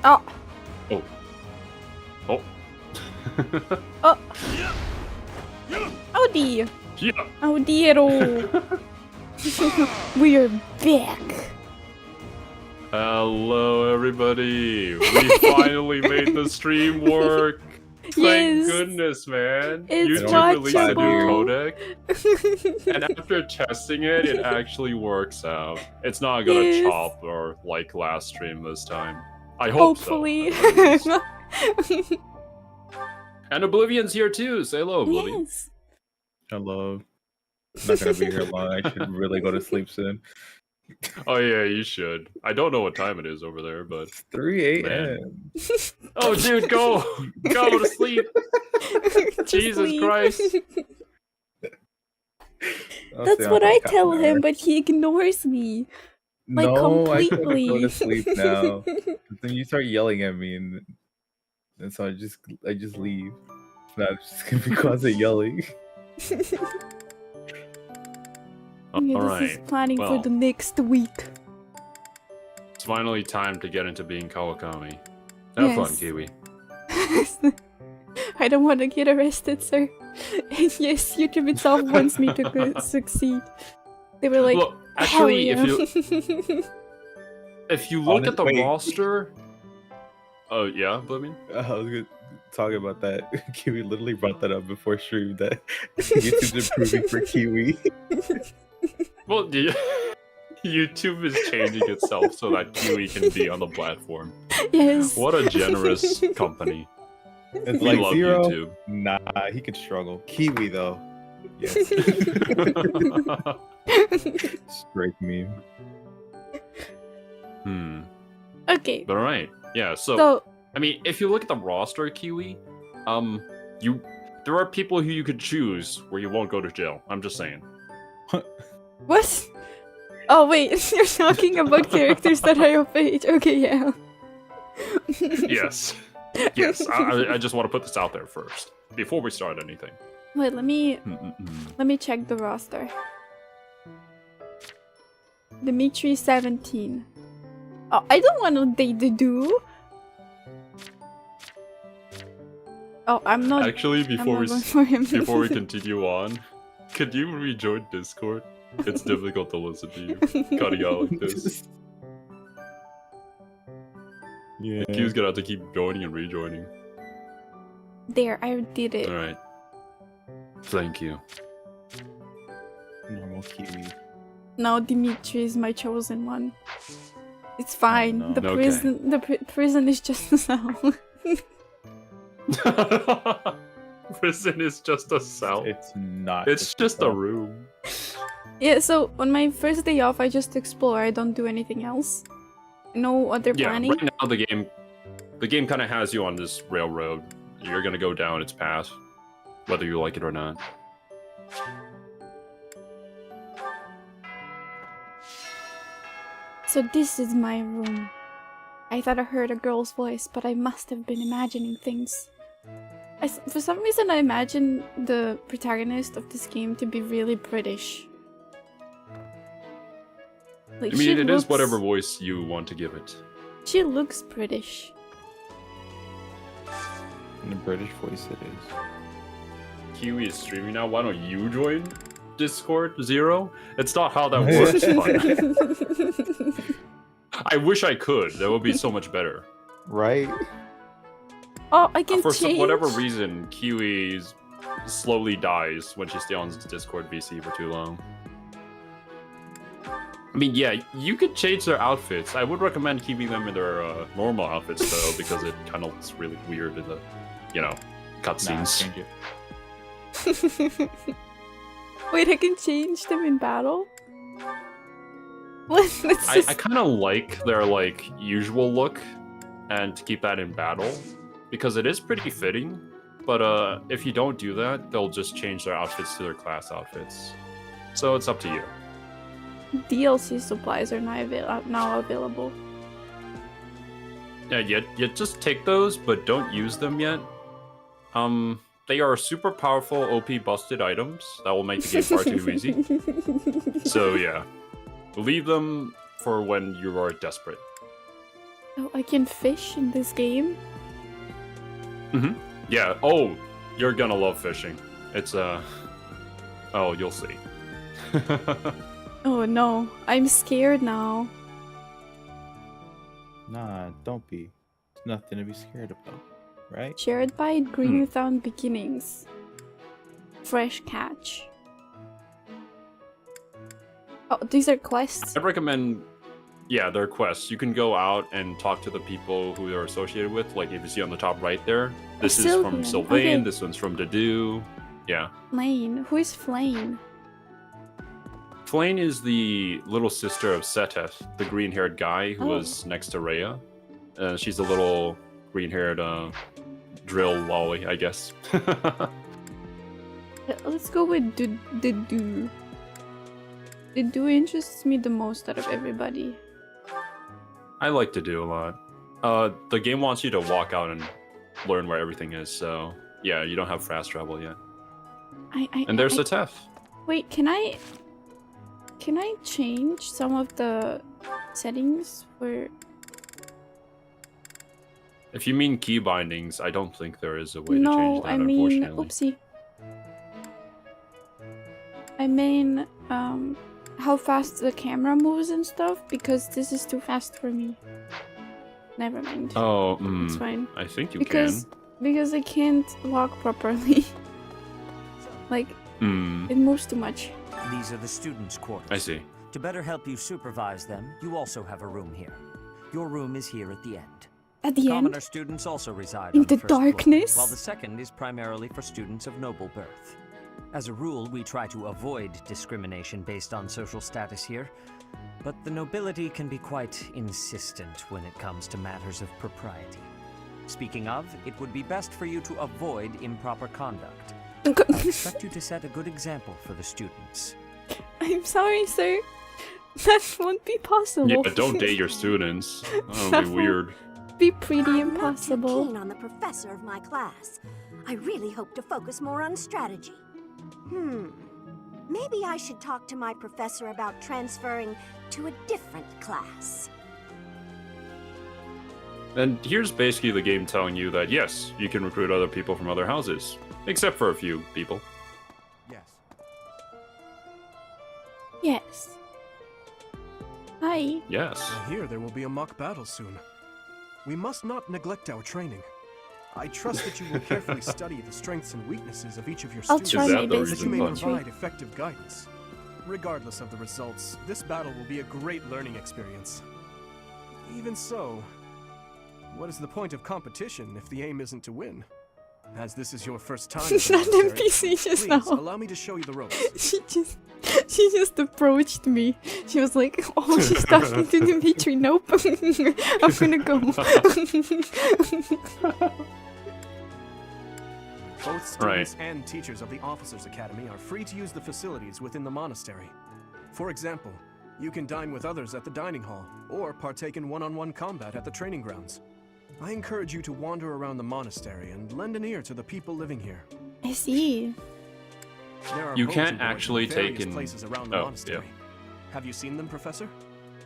Oh. Oh. Oh. Oh. Oh dear. Yeah. Oh dear. We're back. Hello, everybody. We finally made the stream work. Thank Yes. goodness, man. It's YouTube released a new watchable. codec, and after testing it, it actually works out. It's not gonna Yes. chop or like last stream this time. I hope Hopefully. so. And Oblivion's here too. Say hello, Oblivion. Yes. Hello. I'm not gonna be here long. I should really go to sleep soon. Oh yeah, you should. I don't know what time it is over there, but It's 3 a.m. oh, dude, go to sleep. Just Jesus leave. Christ. That's what I tell him, but he ignores me. Like, no, I gotta go completely. to sleep now. Then you start yelling at me, and so I just leave. That's just gonna be constant yelling. All This is right. planning well. for the next week. It's finally time to get into being Kawakami. Have fun, Yes. Kiwi. I don't want to get arrested, sir. And yes, YouTube itself wants me to succeed. They were like, Look, actually, hell yeah. if you look at the Wait. roster, oh yeah, Oblivion. I was gonna talk about that. Kiwi literally brought that up before stream that YouTube's improving for Kiwi. Well, YouTube is changing itself so that Kiwi can be on the platform. Yes. What a generous company. It's We like love Xero. YouTube. Nah, he could struggle. Kiwi though. Yes. Straight meme. Okay. But alright, yeah. So, I mean, if you look at the roster, Kiwi, there are people who you could choose where you won't go to jail. I'm just saying. what? Oh, wait. You're talking about characters that are of age. Okay, yeah. Yes. Yes. I just want to put this out there first before we start anything. Wait, let me check the roster. Dimitri 17. Oh, I don't want to date the do. Oh, I'm not. Actually, I'm before not going for him. before we continue on, could you rejoin Discord? It's difficult to listen to you cutting out like this. Yeah. Q's gonna have to keep joining and rejoining. There, I did it. All right. Thank you. Normal Kiwi. No, Dimitri is my chosen one. It's fine. no. The Okay. prison, prison is just a cell. Prison is just a cell. It's not. It's just a room. Yeah. So on my first day off, I just explore. I don't do anything else. No other Yeah, planning. right now the game kind of has you on this railroad. You're gonna go down its path, whether you like it or not. So this is my room. I thought I heard a girl's voice, but I must have been imagining things. For some reason, I imagine the protagonist of this game to be really British. Like, I mean, it is whatever voice you want to give it. She looks British. In a British voice, it is. Kiwi is streaming now. Why don't you join Discord, Xero? It's not how that works, but I wish I could. That would be so much better. Right? Oh, I can For change. whatever reason, Kiwi slowly dies when she stays on Discord VC for too long. I mean, yeah, you could change their outfits. I would recommend keeping them in their normal outfits, though, because it kind of looks really weird in the, cutscenes. Change it. Wait, I can change them in battle? What? That's just... I kind of like their, usual look, and to keep that in battle, because it is pretty fitting, but if you don't do that, they'll just change their outfits to their class outfits. So it's up to you. DLC supplies are now available. Yeah, you just take those, but don't use them yet. They are super powerful, OP busted items that will make the game far too easy. So yeah, leave them for when you are desperate. Oh, I can fish in this game? Yeah. Oh, you're gonna love fishing. It's Oh, you'll see. Oh no, I'm scared now. Nah, don't be. There's nothing to be scared about, right? Shared by Greentown Beginnings. Fresh catch. Oh, these are quests? I recommend, yeah, they're quests. You can go out and talk to the people who they're associated with. Like if you see on the top right there, this is from Sylvian, Sylvain, okay. this one's from Dedu. Yeah. Flane. Who is Flane? Flane is the little sister of Seteth, the green-haired guy who was next to Rhea. She's a little green-haired drill lolly, I guess. Let's go with Dedu. Dedu interests me the most out of everybody. I like to do a lot. The game wants you to walk out and learn where everything is, so yeah, you don't have fast travel yet. And there's Seteth. Wait, can I change some of the settings for... If you mean key bindings, I don't think there is a way to change No, that, I mean, unfortunately. oopsie. I mean, how fast the camera moves and stuff, because this is too fast for me. Never mind. Oh, It's fine. I think you Because I can't walk properly. Like, it moves too much. These are the students' quarters. I see. To better help you supervise them, you also have a room here. Your room is here at the end. At the Commoner end? students also reside In on the the first floor, darkness? while the second is primarily for students of noble birth. As a rule, we try to avoid discrimination based on social status here, but the nobility can be quite insistent when it comes to matters of propriety. Speaking of, it would be best for you to avoid improper conduct. I expect you to set a good example for the students. I'm sorry, sir. That won't be possible. Yeah, don't date your students. That'll be weird. Be pretty I'm impossible. not too keen on the professor of my class. I really hope to focus more on strategy. Maybe I should talk to my professor about transferring to a different class. And here's basically the game telling you that yes, you can recruit other people from other houses. Except for a few people. Yes. Yes. Hi. Yes. I hear there will be a mock battle soon. We must not neglect our training. I trust that you will carefully study the strengths and weaknesses of each of your I'll students, try Is my that the best, so that you may reason? Dimitri. provide effective guidance. Regardless of the results, this battle will be a great learning experience. Even so, what is the point of competition if the aim isn't to win? As this is your first time, She's at not the monastery, NPC just please now. allow me to show you the ropes. She just approached me. She was like, oh, she's talking to Dimitri. Nope. I'm gonna go. Both students and teachers of the Officers Academy are free to use the facilities within the monastery. For example, you can dine with others at the dining hall, or partake in one-on-one combat at the training grounds. I encourage you to wander around the monastery and lend an ear to the people living here. I see. There are You bulletin can't boards in actually take various in- places around the Oh, monastery. Have you seen them, Professor?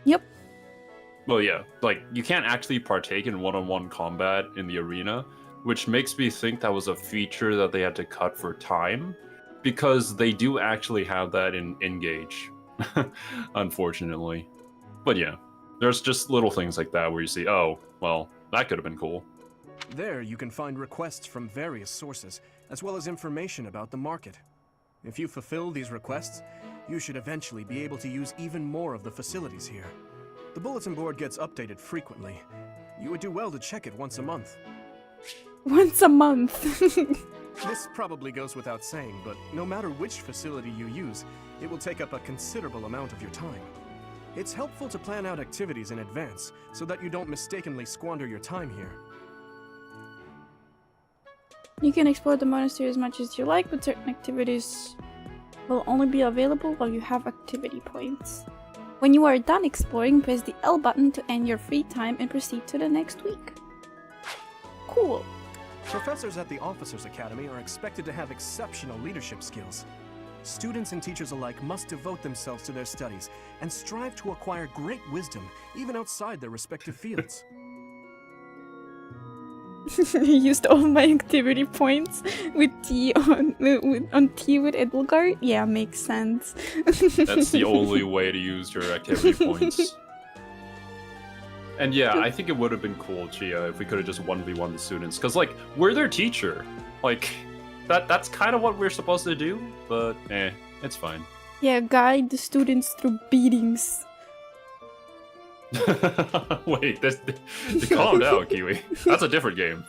Yep. Well, yeah, like, you can't actually partake in one-on-one combat in the arena, which makes me think that was a feature that they had to cut for time, because they do actually have that in Engage, unfortunately. But yeah, there's just little things like that where you see, oh, well, that could have been cool. There you can find requests from various sources, as well as information about the market. If you fulfill these requests, you should eventually be able to use even more of the facilities here. The bulletin board gets updated frequently. You would do well to check it once a month. Once a month. This probably goes without saying, but no matter which facility you use, it will take up a considerable amount of your time. It's helpful to plan out activities in advance, so that you don't mistakenly squander your time here. You can explore the monastery as much as you like, but certain activities will only be available while you have activity points. When you are done exploring, press the L button to end your free time and proceed to the next week. Cool. Professors at the Officers Academy are expected to have exceptional leadership skills. Students and teachers alike must devote themselves to their studies and strive to acquire great wisdom, even outside their respective fields. I used all my activity points with T on T with Edelgard. Yeah, makes sense. That's the only way to use your activity points. And yeah, I think it would have been cool, Chia, if we could have just 1v1 the students. Because, like, we're their teacher. Like, that's kind of what we're supposed to do, but it's fine. Yeah, guide the students through beatings. Wait, calm down, Kiwi. That's a different game.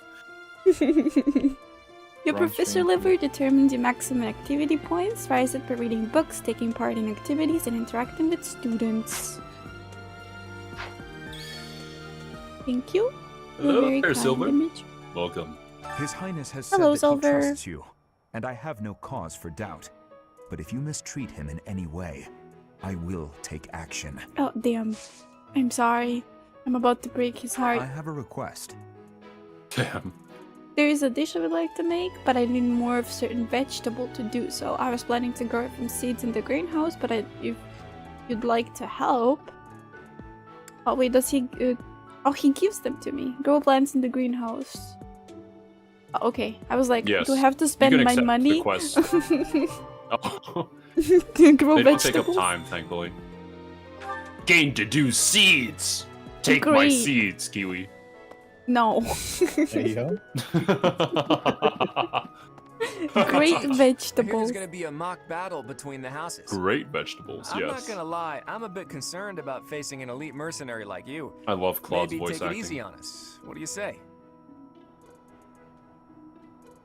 Your professor level determines your maximum activity points. Rise it by reading books, taking part in activities, and interacting with students. Thank you. You're Hello very there, kind, Silver. Dimitri. Welcome. His Highness has Hello, said that Silver. he trusts you, and I have no cause for doubt. But if you mistreat him in any way, I will take action. Oh, damn. I'm sorry. I'm about to break his heart. I have a request. Damn. There is a dish I would like to make, but I need more of certain vegetable to do so. I was planning to grow it from seeds in the greenhouse, but if you'd like to help... Oh wait, does he... oh, he gives them to me. Grow plants in the greenhouse. Oh, okay, I was like, Yes. do I have to You spend can my accept money the quest. Oh. to grow They don't take vegetables? up time, thankfully. Gain to do seeds! Take my Great. seeds, Kiwi. No. There you go. Great Here's vegetables. gonna be a mock battle between the houses. Great vegetables, I'm yes. not gonna lie, I'm a bit concerned about facing an elite mercenary like you. I love Claude's Maybe voice take acting. it easy on us. What do you say?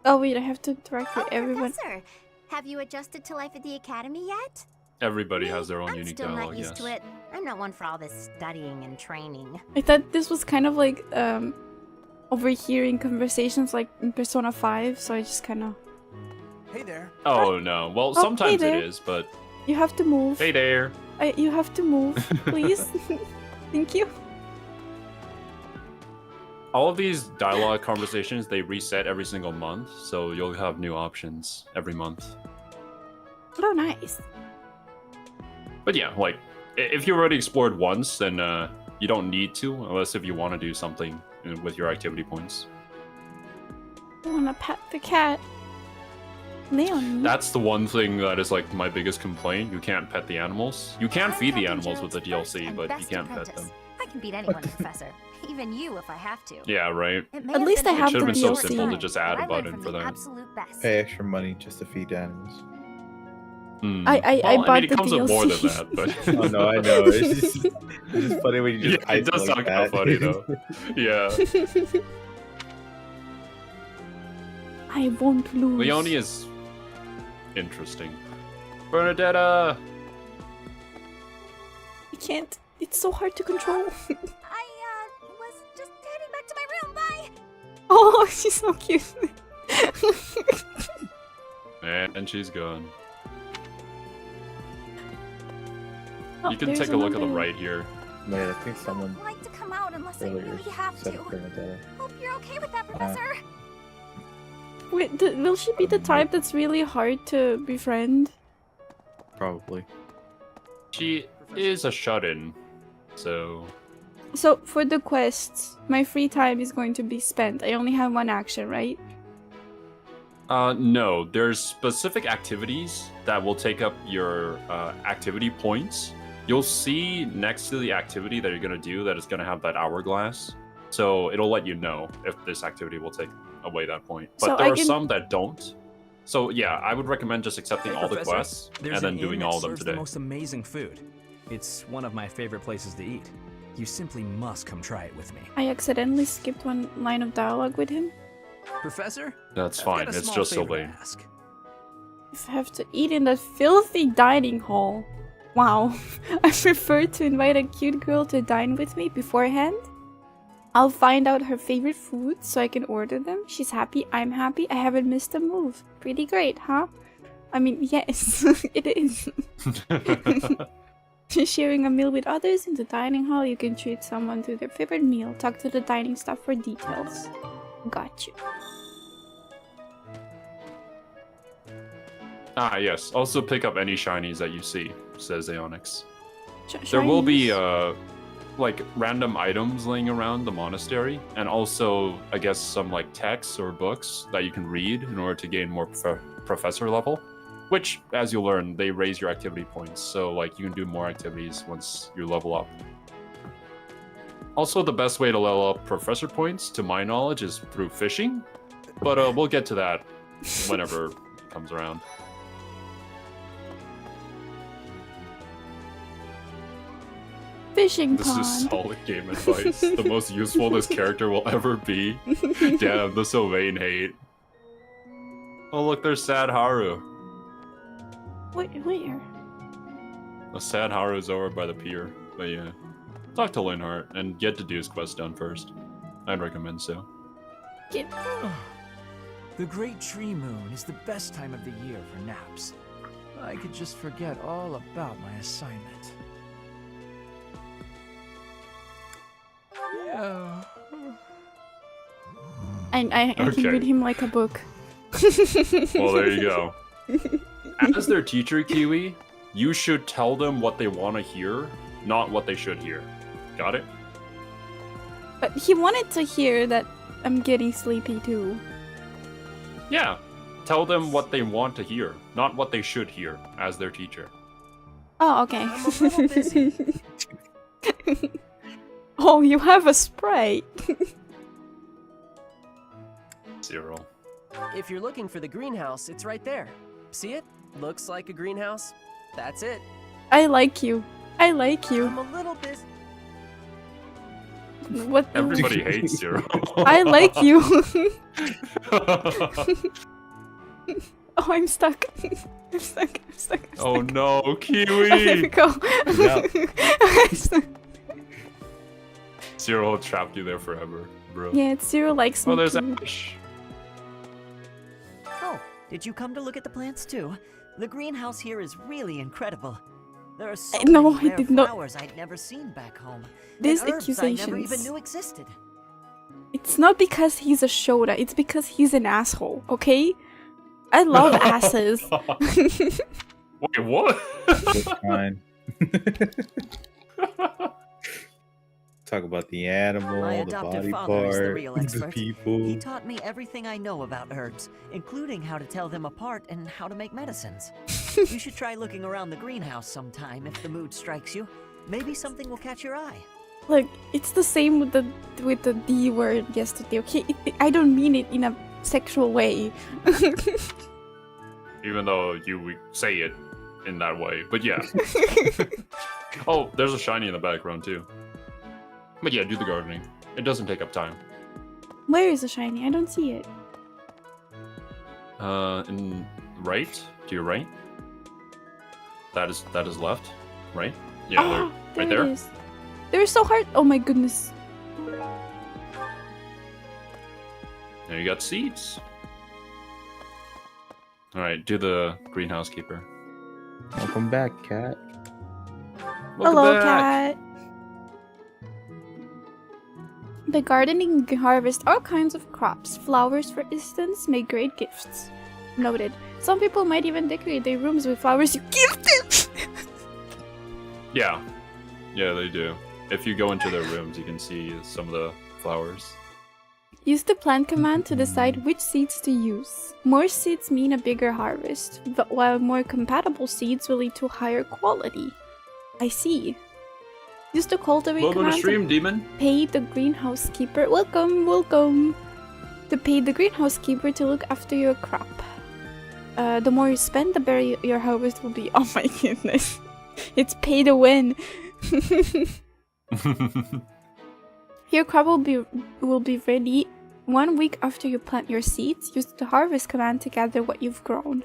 Oh wait, I have to interact with Oh, everyone. Professor, have you adjusted to life at the academy yet? Everybody Me, has their own I'm unique still dialogue, not used yes. to it. I'm not one for all this studying and training. I thought this was kind of like overhearing conversations like in Persona 5, so I just kind of... Hey there. Oh no, well hey sometimes it there. is, but You have to move. hey there. You have to move, please. Thank you. All of these dialogue conversations, they reset every single month, so you'll have new options every month. Oh, nice. But yeah, like, if you already explored once, then you don't need to, unless if you want to do something with your activity points. I want to pet the cat. Leon. That's the one thing that is like my biggest complaint. You can't pet the animals. You can I'm feed the Captain animals with the Gerald's first DLC, and but you best can't pet apprentice. them. I can beat anyone, Professor. Even you if I have to. Yeah, right. It may At have least been I a have It should have the been so DLC. simple to just add but a I learned button from for the that. absolute best. Pay extra money just to feed animals. I Well, bought mean, it the comes with more than DLC. that, but Oh no, I know. It's just funny when you just yeah, it type does like sound kind of that. funny though. Yeah, I won't lose. Leonie is interesting. Bernadetta. I can't. It's so hard to control. I was just heading back to my room. Bye. Oh, she's so cute. And she's gone. Oh, You can there's take a look at the another- right here. Wait, I think someone I don't like to come out unless I earlier really have said to. Bernadetta. Hope you're okay with that, Professor. Wait, will she be the type that's really hard to befriend? Probably. She is a shut-in, so So, for the quests, my free time is going to be spent. I only have one action, right? no. There's specific activities that will take up your activity points. You'll see next to the activity that you're gonna do that is gonna have that hourglass. So it'll let you know if this activity will take away that point. But So there I are can- some that don't. So yeah, I would recommend just accepting Hey, all the Professor, quests there's and then an doing inn all that of them serves today. the most amazing food. It's one of my favorite places to eat. You simply must come try it with me. I accidentally skipped one line of dialogue with him. Professor? That's I've fine. got a It's small just favor to Sylvain. ask. If I have to eat in that filthy dining hall. Wow. I prefer to invite a cute girl to dine with me beforehand. I'll find out her favorite foods so I can order them. She's happy, I'm happy, I haven't missed a move. Pretty great, huh? I mean, yes, it is. Sharing a meal with others in the dining hall, you can treat someone to their favorite meal. Talk to the dining staff for details. Got you. Ah, yes. Also pick up any shinies that you see, says Aeonix. Sh- There will be shinies. like random items laying around the monastery, and also I guess some like texts or books that you can read in order to gain more professor level. Which, as you learn, they raise your activity points, so like you can do more activities once you level up. Also, the best way to level up professor points, to my knowledge, is through fishing, but we'll get to that whenever it comes around. Fishing This pond. is solid game advice. The most useful this character will ever be. Damn, the Sylvain hate. Oh look, there's Sad Haru. Where? The Sad Haru's over by the pier. But yeah, talk to Linhart and get Dedue's quest done first. I'd recommend so. Get. The Great Tree Moon is the best time of the year for naps. I could just forget all about my assignment. Yeah. I can Okay. read him like a book. Well, there you go. As their teacher, Kiwi, you should tell them what they want to hear, not what they should hear. Got it? But he wanted to hear that I'm getting sleepy too. Yeah. Tell them what they want to hear, not what they should hear, as their teacher. Oh, okay. I'm a little busy. Oh, you have a sprite. Xero. If you're looking for the greenhouse, it's right there. See it? Looks like a greenhouse. That's it. I like you. I like you. I'm a little busy. What? Everybody hates Xero. I like you. Oh, I'm stuck. I'm stuck. I'm stuck. I'm Oh stuck. no, There we Kiwi! go. I'm stuck. Xero trapped you there forever, bro. Yeah, it's Zero likes me Oh, there's too. Ash. Oh, did you come to look at the plants too? The greenhouse here is really incredible. There are so No, many I rare did not- flowers I'd never seen back home. These and herbs I never even accusations. knew existed. It's not because he's a Shoda, it's because he's an asshole, okay? I love asses. Wait, what? That's fine. Talk about the animal, My the adoptive body father is the part, real the expert. people. He taught me everything I know about herbs, including how to tell them apart and how to make medicines. You should try looking around the greenhouse sometime if the mood strikes you. Maybe something will catch your eye. Like, it's the same with the D word yesterday, okay? I don't mean it in a sexual way. Even though you say it in that way, but yeah. Oh, there's a shiny in the background too. But yeah, do the gardening. It doesn't take up time. Where is the shiny? I don't see it. In right? To your right? That is left, right? Yeah, Oh, right it there. is. They're so hard. Oh my goodness. There you got seeds. Alright, do the greenhouse keeper. Welcome back, cat. Welcome Hello, back. cat. The gardening can harvest all kinds of crops. Flowers, for instance, make great gifts. Noted. Some people might even decorate their rooms with flowers you gifted. Yeah. Yeah, they do. If you go into their rooms, you can see some of the flowers. Use the plant command to decide which seeds to use. More seeds mean a bigger harvest, but while more compatible seeds will lead to higher quality. I see. Use the cultivate Welcome to command stream, demon. pay the greenhouse keeper. Welcome. To pay the greenhouse keeper to look after your crop. The more you spend, the better your harvest will be. Oh my goodness. It's pay to win. Your crop will be ready 1 week after you plant your seeds. Use the harvest command to gather what you've grown.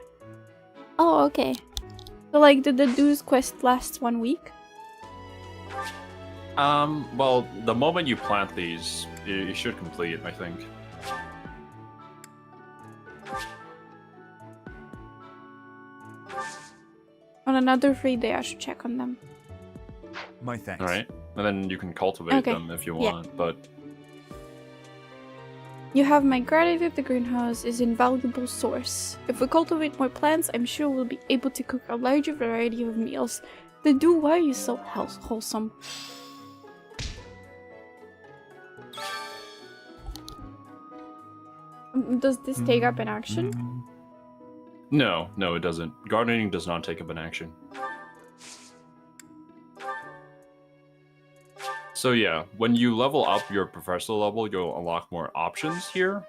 Oh, okay. So like the Dedue's quest lasts 1 week? Well, the moment you plant these, you should complete, I think. On another free day, I should check on them. My thanks. Alright. And then you can cultivate Okay, them if you yeah. want, but You have my gratitude. The greenhouse is an invaluable source. If we cultivate more plants, I'm sure we'll be able to cook a larger variety of meals. Dedue, why are you so wholesome? Does this take up an action? No, it doesn't. Gardening does not take up an action. So yeah, when you level up your professor level, you'll unlock more options here.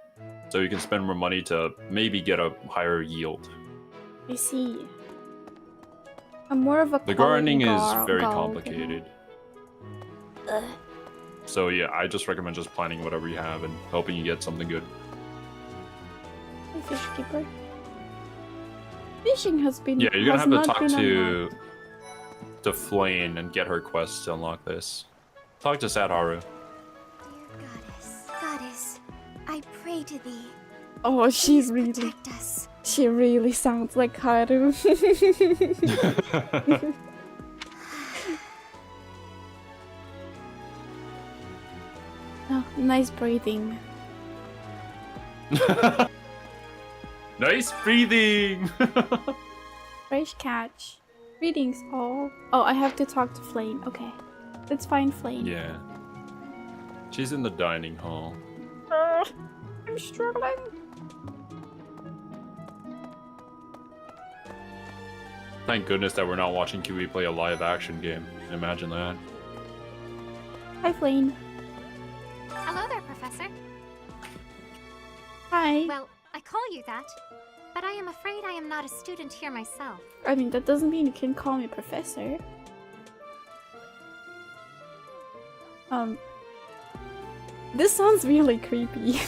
So you can spend more money to maybe get a higher yield. I see. I'm more of a The gardening is quality very garden. complicated. So yeah, I just recommend just planning whatever you have and hoping you get something good. Hey, fish keeper. Fishing has been. Yeah, you're gonna have to not talk been to unlocked. Flane and get her quest to unlock this. Talk to Sadharu. Goddess, I pray to thee. Oh, she's really. Protect us. She really sounds like Haru. Oh, nice breathing. Nice breathing! Fresh catch. Greetings all. Oh, I have to talk to Flane. Okay. Let's find Flane. Yeah. She's in the dining hall. I'm struggling. Thank goodness that we're not watching Kiwi play a live action game. Imagine that. Hi, Flane. Hello there, Professor. Hi. Well, I call you that, but I am afraid I am not a student here myself. I mean, that doesn't mean you can call me Professor. This sounds really creepy.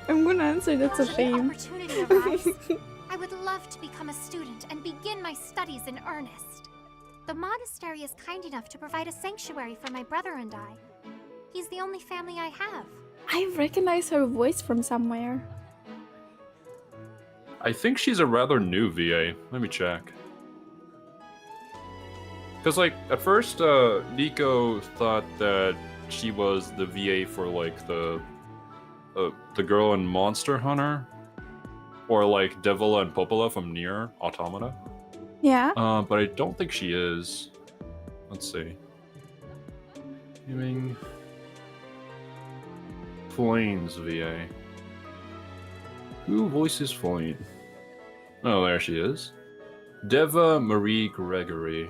I'm gonna answer that's a Should shame. opportunity arise, I would love to become a student and begin my studies in earnest. The monastery is kind enough to provide a sanctuary for my brother and I. He's the only family I have. I recognize her voice from somewhere. I think she's a rather new VA. Let me check. Because, like, at first, Nico thought that she was the VA for, like, the girl in Monster Hunter. Or, like, Devil and Popola from Nier Automata. Yeah? But I don't think she is. Let's see. Gaming... Flane's VA. Who voices Flane? Oh, there she is. Deva Marie Gregory.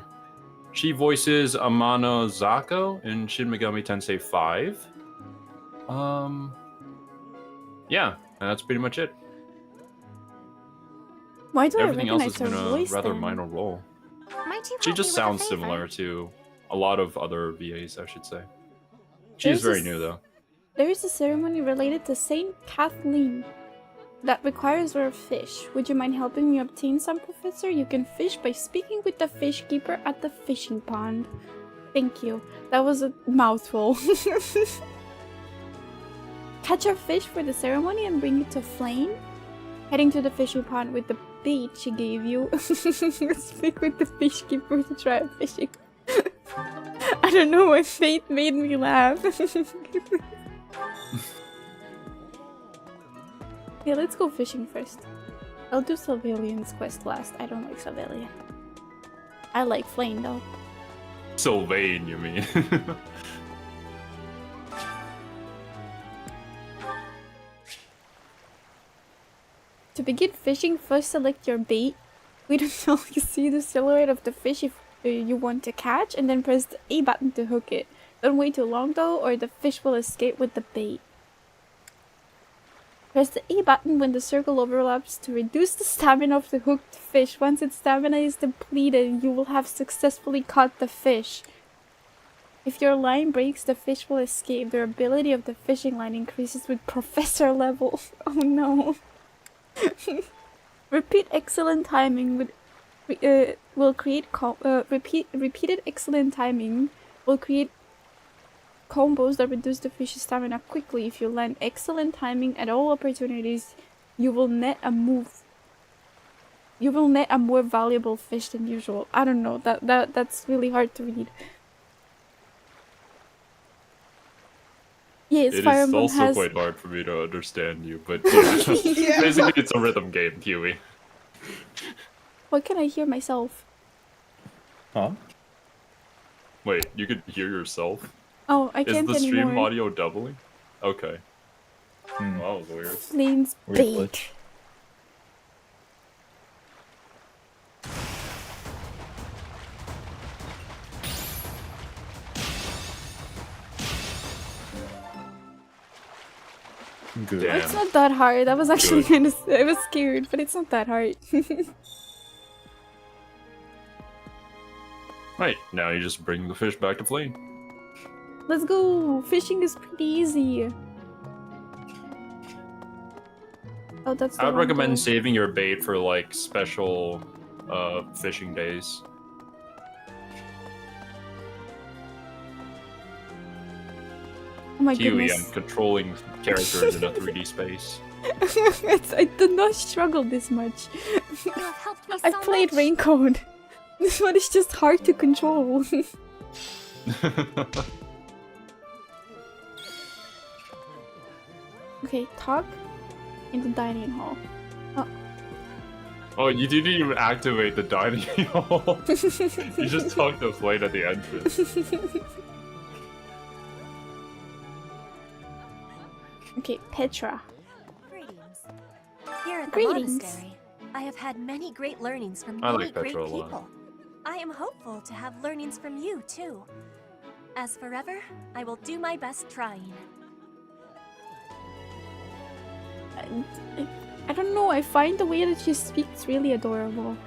She voices Amano Zako in Shin Megami Tensei 5. Yeah, and that's pretty much it. Why do Everything I else recognize has been her a voice rather then? minor role. Might you She help just me with a sounds favor? similar to a lot of other VAs, I should say. She's very new, though. There is a ceremony related to Saint Kathleen that requires rare fish. Would you mind helping me obtain some, Professor? You can fish by speaking with the fish keeper at the fishing pond. Thank you. That was a mouthful. Catch a fish for the ceremony and bring it to Flame. Heading to the fishing pond with the bait she gave you. Speak with the fish keeper to try fishing. I don't know why fate made me laugh. Yeah, let's go fishing first. I'll do Sylvanian's quest last. I don't like Sylvanian. I like Flame though. Sylvain, you mean? To begin fishing, first select your bait. Wait until you see the silhouette of the fish if you want to catch, and then press the A button to hook it. Don't wait too long though, or the fish will escape with the bait. Press the A button when the circle overlaps to reduce the stamina of the hooked fish. Once its stamina is depleted, you will have successfully caught the fish. If your line breaks, the fish will escape. The ability of the fishing line increases with professor level. Oh no. Repeat excellent timing with will create repeated excellent timing will create combos that reduce the fish's stamina quickly. If you land excellent timing at all opportunities, you will net a more valuable fish than usual. I don't know, that's really hard to read. Yes, It Fire is Emblem also has... quite hard for me to understand you, but yeah. Yeah. Basically it's a rhythm game, Kiwi. What can I hear myself? Huh? Wait, you could hear yourself? Oh, I Is can't the stream anymore. audio doubling? Okay. Well, that was weird. Flames Weird bait. glitch. Good. Damn. It's not that hard. I was actually kind of. I was scared, but it's not that hard. Right, now you just bring the fish back to plane. Let's go. Fishing is pretty easy. Oh, that's. The I would wrong recommend goal. saving your bait for like special fishing days. Oh my Kiwi, goodness. I'm controlling characters in a 3D space. I did not struggle this much. You have helped me I so played much. Raincode. This one is just hard to control. Okay, talk in the dining hall. Oh. Oh, you didn't even activate the dining hall. You just talked to Flame at the entrance. Okay, Petra. Greetings. Here at the Greetings. monastery, I have had many great learnings from I many like great Petra a lot. people. I am hopeful to have learnings from you, too. As forever, I will do my best trying. I don't know, I find the way that she speaks really adorable.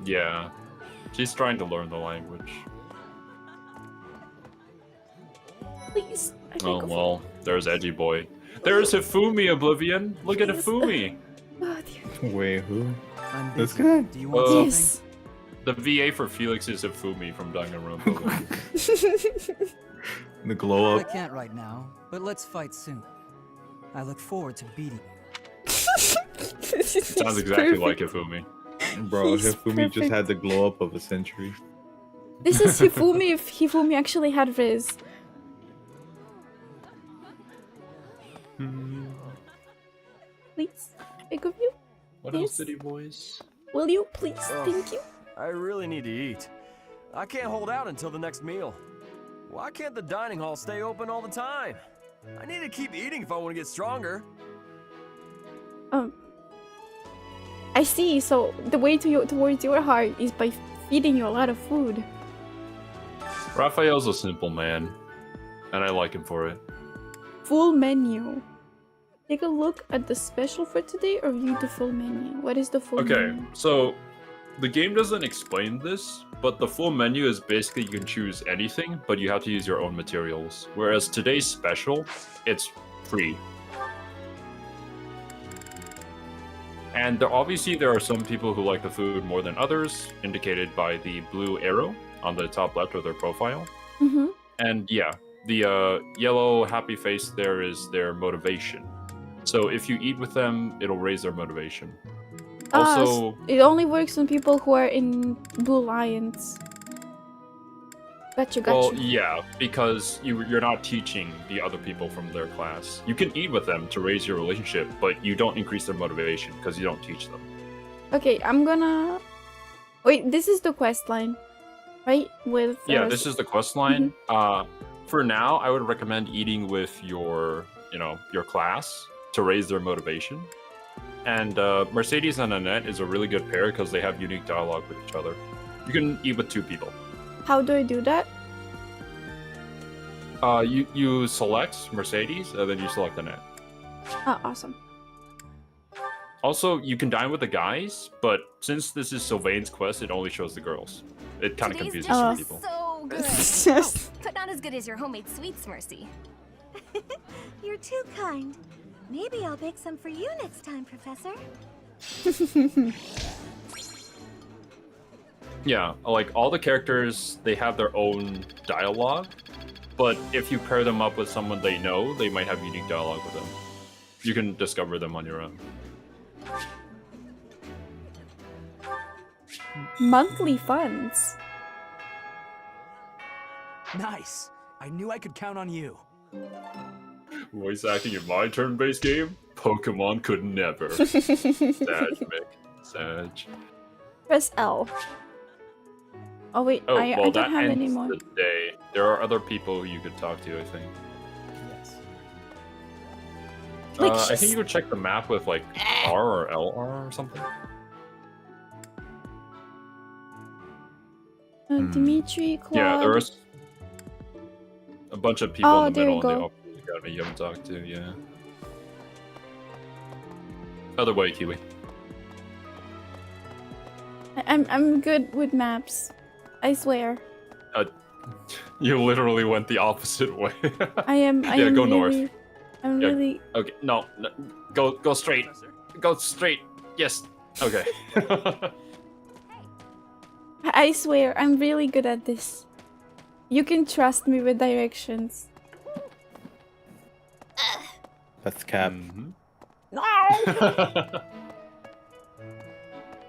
Yeah, she's trying to learn the language. Please. I can Oh go well, there's Edgy Boy. There's Hifumi, Oblivion. Look at Hifumi. Oh, dear. Wait, who? I'm This busy. guy? Do you want Yes. The VA for Felix is Hifumi from Danganronpa. The glow I up. can't right now, but let's fight soon. I look forward to beating you. Sounds exactly like Hifumi. Bro, He's Hifumi just perfect. had the glow up of a century. This is Hifumi if Hifumi actually had Riz. Please, beg of you. What Yes. else, City Boys? Will you please? Thank you. I really need to eat. I can't hold out until the next meal. Why can't the dining hall stay open all the time? I need to keep eating if I want to get stronger. I see. So the way towards your heart is by feeding you a lot of food. Raphael's a simple man, and I like him for it. Full menu. Take a look at the special for today or view the full menu. What is the full Okay, menu? so the game doesn't explain this, but the full menu is basically you can choose anything, but you have to use your own materials. Whereas today's special, it's free. And obviously there are some people who like the food more than others, indicated by the blue arrow on the top left of their profile. Mm-hmm. And yeah, the yellow happy face there is their motivation. So if you eat with them, it'll raise their motivation. Also, it only works on people who are in Blue Lions. Gotcha, gotcha. well, yeah, because you're not teaching the other people from their class. You can eat with them to raise your relationship, but you don't increase their motivation because you don't teach them. Okay, I'm gonna... Wait, this is the quest line, right? With Yeah, this is the quest line. For now, I would recommend eating with your class to raise their motivation. And Mercedes and Annette is a really good pair because they have unique dialogue with each other. You can eat with two people. How do I do that? You select Mercedes and then you select Annette. Oh, awesome. Also, you can dine with the guys, but since this is Sylvain's quest, it only shows the girls. It kind of Today's confuses dish some was people. so good. It's just... Oh, but not as good as your homemade sweets, Mercy. You're too kind. Maybe I'll bake some for you next time, Professor. Yeah, like all the characters, they have their own dialogue, but if you pair them up with someone they know, they might have unique dialogue with them. You can discover them on your own. Monthly funds. Nice. I knew I could count on you. Voice acting in my turn-based game? Pokemon could never. Sag, Mick. Sag. Press L. Oh wait, Oh, I well, don't that have ends any more. the day. There are other people you could talk to, I think. Yes. Like, I think you could check the map with like R or LR or something. Dimitri, Claude. Yeah, there's a bunch of people Oh, in the there middle you in the go. Officers Academy you haven't talked to, yeah. Other way, Kiwi. I'm good with maps. I swear. You literally went the opposite way. I am. I Yeah, am go really, north. I'm Yeah. really. Okay, no, go straight. Go straight. Yes. Okay. I swear, I'm really good at this. You can trust me with directions. That's cap. No.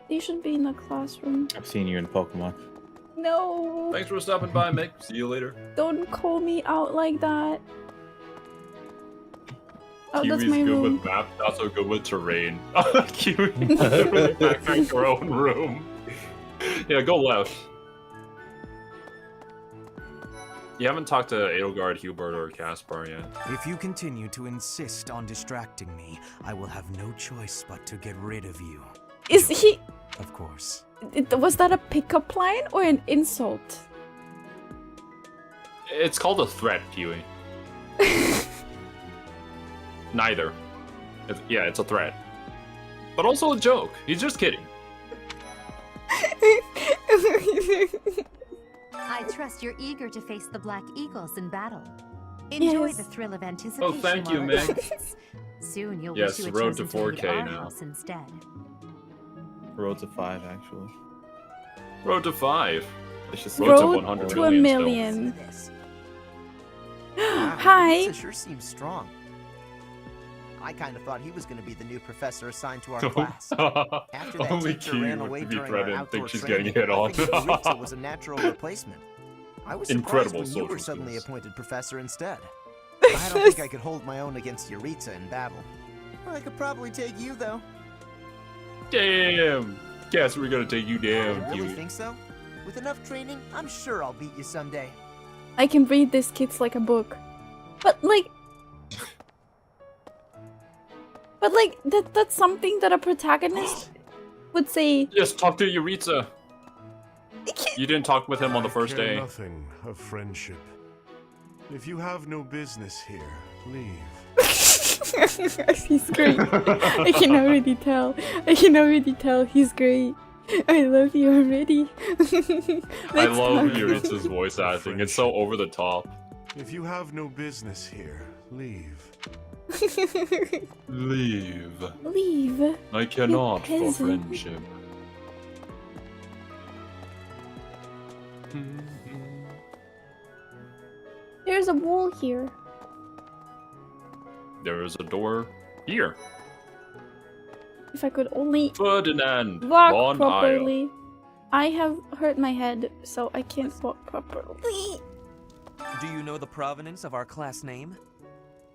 They should be in the classroom. I've seen you in Pokemon. No. Thanks for stopping by, Mick. See you later. Don't call me out like that. Oh, Kiwi's that's my good room. with maps, not so good with terrain. Kiwi literally backpacked her own room. Yeah, go left. You haven't talked to Edelgard, Hubert, or Caspar yet. If you continue to insist on distracting me, I will have no choice but to get rid of you. Is he? Of course. Was that a pickup line or an insult? It's called a threat, Kiwi. Neither. Yeah, it's a threat. But also a joke. He's just kidding. I trust you're eager to face the Black Eagles in battle. Enjoy Yes. the thrill of anticipation. Oh, thank you, while it Meg. lasts. Soon you'll Yes, wish you had road to chosen to lead 4K our now. house instead. Road to 5, actually. Road to 5. It's just Road to Road 100 to a million. million. Hi. Pizza sure seems strong. I kind of thought he was going to be the new professor assigned to our class. After that Only teacher Q ran would away be during threatened our and think outdoor she's training, getting hit on. I think Ritza was a natural replacement. I was surprised Incredible when you were social suddenly skills. appointed professor instead. I don't think I could hold my own against Yuritsa in battle. I could probably take you though. Damn! Guess we're gonna take you down, You really Kiwi. think so? With enough training, I'm sure I'll beat you someday. I can read this kids like a book. But like that's something that a protagonist would say. Yes, talk to Yuritsa. You didn't talk with him on the first I care day. nothing of friendship. If you have no business here, leave. He's great. I can already tell. I can already tell he's great. I love you already. I love Yuritsa's voice acting. It's so over the top. If you have no business here, leave. Leave. Leave. I cannot for peasant. friendship. There's a wall here. There is a door here. If I could only Ferdinand walk von properly. I have hurt my head, so I can't walk properly. Do you know the provenance of our class name?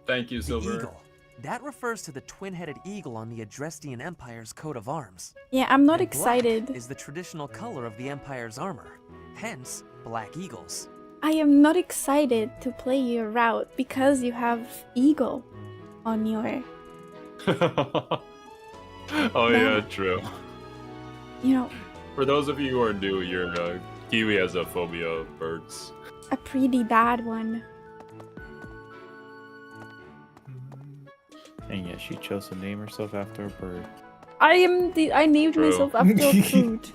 Thank you, The Silver. eagle. That refers to the twin-headed eagle on the Adrestian Empire's coat of arms. Yeah, I'm not And excited. black is the traditional color of the Empire's armor. Hence, black eagles. I am not excited to play your route because you have eagle on your, Oh yeah, true. you know, For those of you who are new, your Kiwi has a phobia of birds. a pretty bad one. And yeah, she chose to name herself after a bird. I named True. myself after a fruit.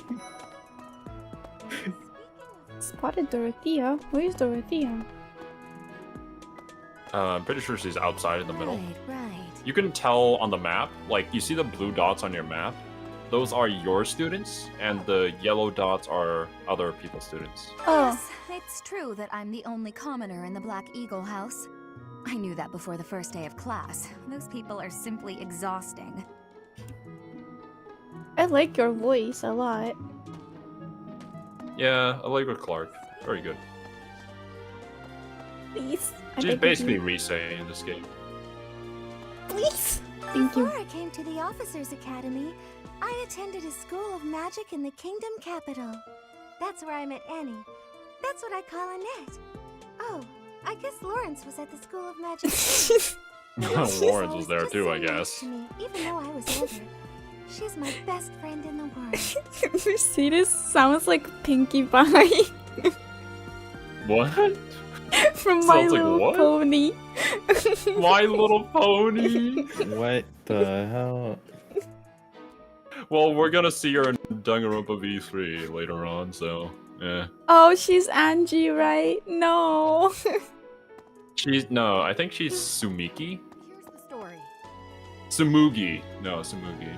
Spotted Dorothea? Where's Dorothea? I'm pretty sure she's outside in the middle. Right. You can tell on the map, like you see the blue dots on your map, those are your students, and the yellow dots are other people's students. Oh. Yes, it's true that I'm the only commoner in the Black Eagle house. I knew that before the first day of class. Those people are simply exhausting. I like your voice a lot. Yeah, I like with Clark. Very good. Please. I She's beg of basically you. Risei in this game. Please. Thank you. Before I came to the Officers Academy, I attended a school of magic in the Kingdom capital. That's where I met Annie. That's what I call Annette. Oh, I guess Lawrence was at the School of Magic. Lawrence was there too, I guess. To me, even though I was older. She's my best friend in the world. Mercedes sounds like Pinkie Pie. What? From Sounds My like Little what? Pony. My Little Pony? What the hell? Well, we're gonna see her in Danganronpa V3 later on, so yeah. Oh, she's Angie, right? No. No, I think she's Sumiki. Here's the story. Sumugi. No, Sumugi.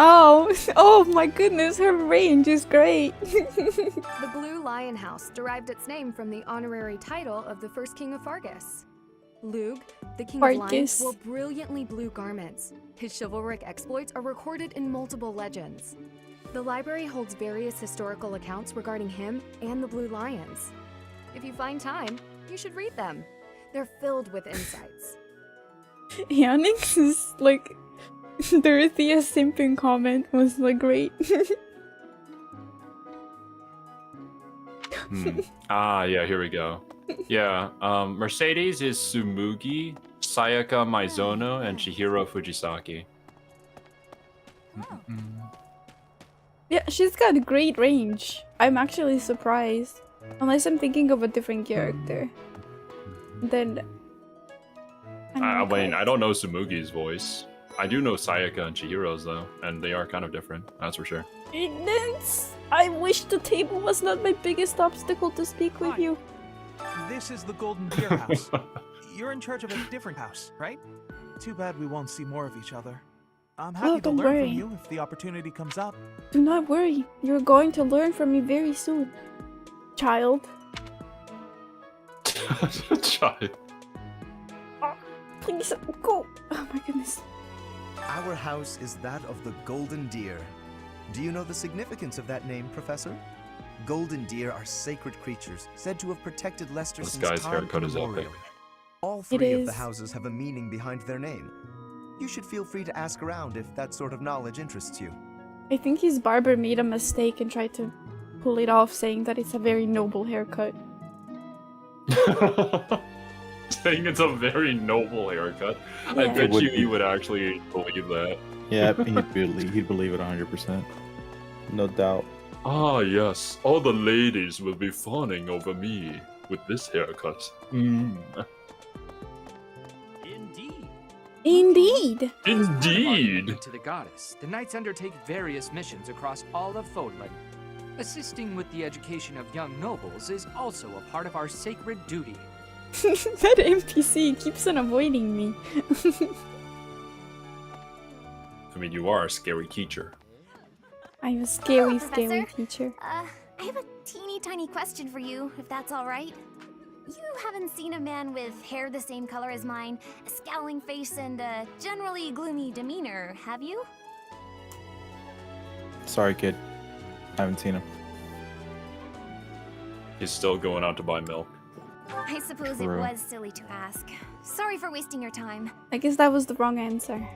Oh my goodness, her range is great. The Blue Lion House derived its name from the honorary title of the first king of Fargus. Lug, the king of lions, wore brilliantly blue garments. His chivalric exploits are recorded in multiple legends. The library holds various historical accounts regarding him and the Blue Lions. If you find time, you should read them. They're filled with insights. Yannick's is like Dorothea's simping comment was like great. Yeah, here we go. Yeah, Mercedes is Sumugi, Sayaka Maizono, and Chihiro Fujisaki. Yeah, she's got a great range. I'm actually surprised. Unless I'm thinking of a different character. Then... I mean, I don't know Sumugi's voice. I do know Sayaka and Chihiro's though, and they are kind of different, that's for sure. Ignorance! I wish the table was not my biggest obstacle to speak with you. This is the Golden Deer House. You're in charge of a different house, right? Too bad we won't see more of each other. I'm happy to don't learn worry. from you if the opportunity comes up. Do not worry, you're going to learn from me very soon. Child. Child. Please, go! Oh my goodness. Our house is that of the Golden Deer. Do you know the significance of that name, Professor? Golden deer are sacred creatures, said to have protected Leicester This since guy's time haircut is immemorial. epic. All three of the houses have a meaning behind their name. You should feel free to ask around if that sort of knowledge interests you. I think his barber made a mistake and tried to pull it off, saying that it's a very noble haircut. Saying it's a very noble haircut. I Yeah. bet you he would actually believe that. Yeah, he'd believe it 100%. No doubt. Ah, yes. All the ladies will be fawning over me with this haircut. Indeed. Indeed. To the goddess, the knights undertake various missions across all of Fodlan. Assisting with the education of young nobles is also a part of our sacred duty. That NPC keeps on avoiding me. I mean, you are a scary teacher. I'm a scary, Hello, scary Professor. teacher. I have a teeny tiny question for you, if that's alright. You haven't seen a man with hair the same color as mine, a scowling face, and a generally gloomy demeanor, have you? Sorry, kid. I haven't seen him. He's still going out to buy milk. I suppose True. it was silly to ask. Sorry for wasting your time. I guess that was the wrong answer.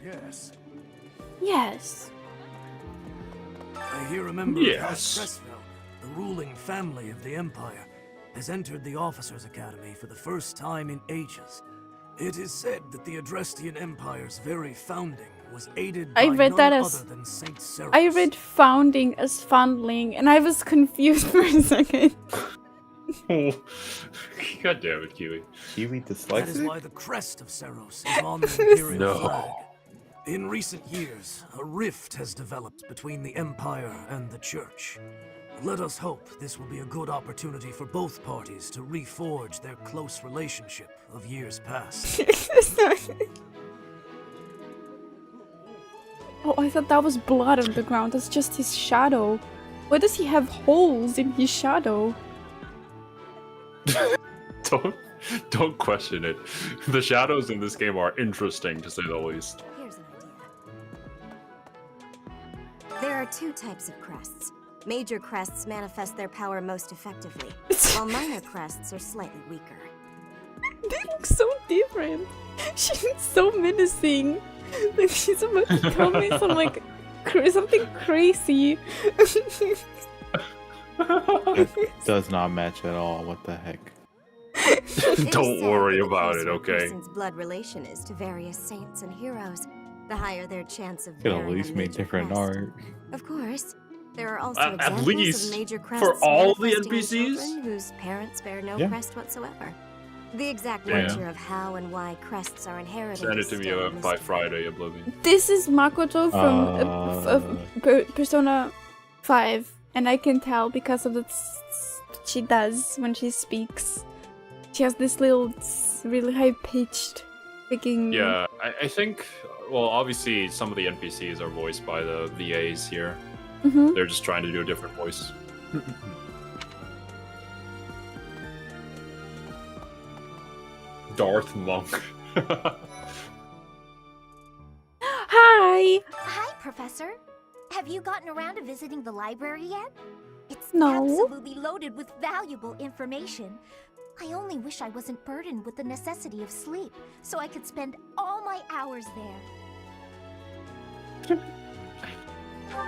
Yes. Yes. I hear a member Yes. of House Cressville, the ruling family of the Empire, has entered the Officers' Academy for the first time in ages. It is said that the Adrestian Empire's very founding was aided by I read none that as other than Saint Seros. I read founding as fondling, and I was confused for a second. God damn it, Kiwi. Kiwi That is dyslexic? why the crest of Seros is on the Imperial No. flag. In recent years, a rift has developed between the Empire and the Church. Let us hope this will be a good opportunity for both parties to reforge their close relationship of years past. Oh, I thought that was blood on the ground. That's just his shadow. Why does he have holes in his shadow? Don't question it. The shadows in this game are interesting, to say the least. Here's an idea. There are two types of crests. Major crests manifest their power most effectively, while minor crests are slightly weaker. They look so different. She's so menacing. Like he's about to tell me some like something crazy. That does not match at all. What the heck? Don't worry about it, A okay? person's blood relation is to various saints and heroes, the higher their chance of Could at bearing least a make major different crest. art. Of course, there are also At examples least of major crests for all the manifesting in NPCs? children whose parents bear no Yeah. crest whatsoever. The exact Yeah. nature of how and why crests are inherited Send it is to me still a by mystery. Friday, Oblivion. This is Makoto from Persona 5, and I can tell because of the she does when she speaks. She has this little really high-pitched freaking... Yeah, I think, well, obviously some of the NPCs are voiced by the VAs here. Mhm. They're just trying to do a different voice. Darth Monk. Hi! Hi, Professor. Have you gotten around to visiting the library yet? It's No. absolutely loaded with valuable information. I only wish I wasn't burdened with the necessity of sleep, so I could spend all my hours there.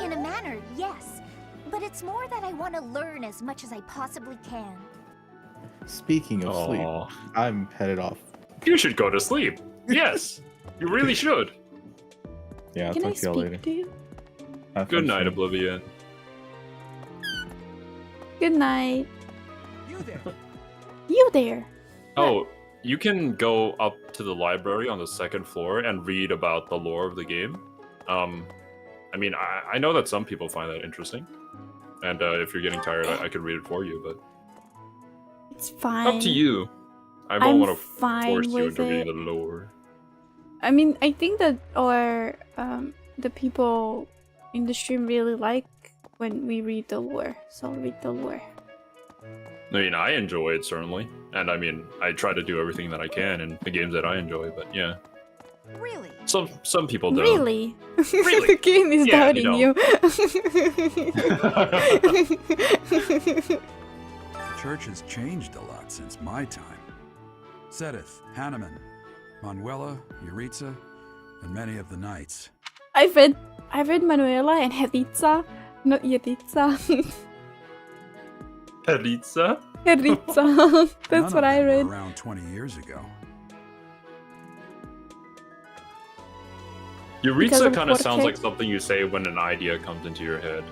In a manner, yes. But it's more that I want to learn as much as I possibly can. Speaking of Aw. sleep, I'm headed off. You should go to sleep. Yes, you really should. Yeah, I'll Can I talk to y'all speak later. to you? Have Good fun night, streaming. Oblivion. Good night. You there? You there. Oh, you can go up to the library on the second floor and read about the lore of the game. I mean, I know that some people find that interesting. And if you're getting tired, I could read it for you, but It's fine. up to you. I I'm won't want to fine force you with into it. reading the lore. I mean, I think that the people in the stream really like when we read the lore, so I'll read the lore. I mean, I enjoy it, certainly. And I mean, I try to do everything that I can in the games that I enjoy, but yeah. Really? Some people don't. Really? Really? The game is Yeah, doubting you you. The church has changed a lot since my time. Sedith, Hanneman, Manuela, Yuritsa, and many of the knights. I've read Manuela and Heritza, not Yeritza. Heritza? Heritza. That's None what of I them were read. around 20 years ago. Because Yuritsa of kind of sounds Jorge? like something you say when an idea comes into your head.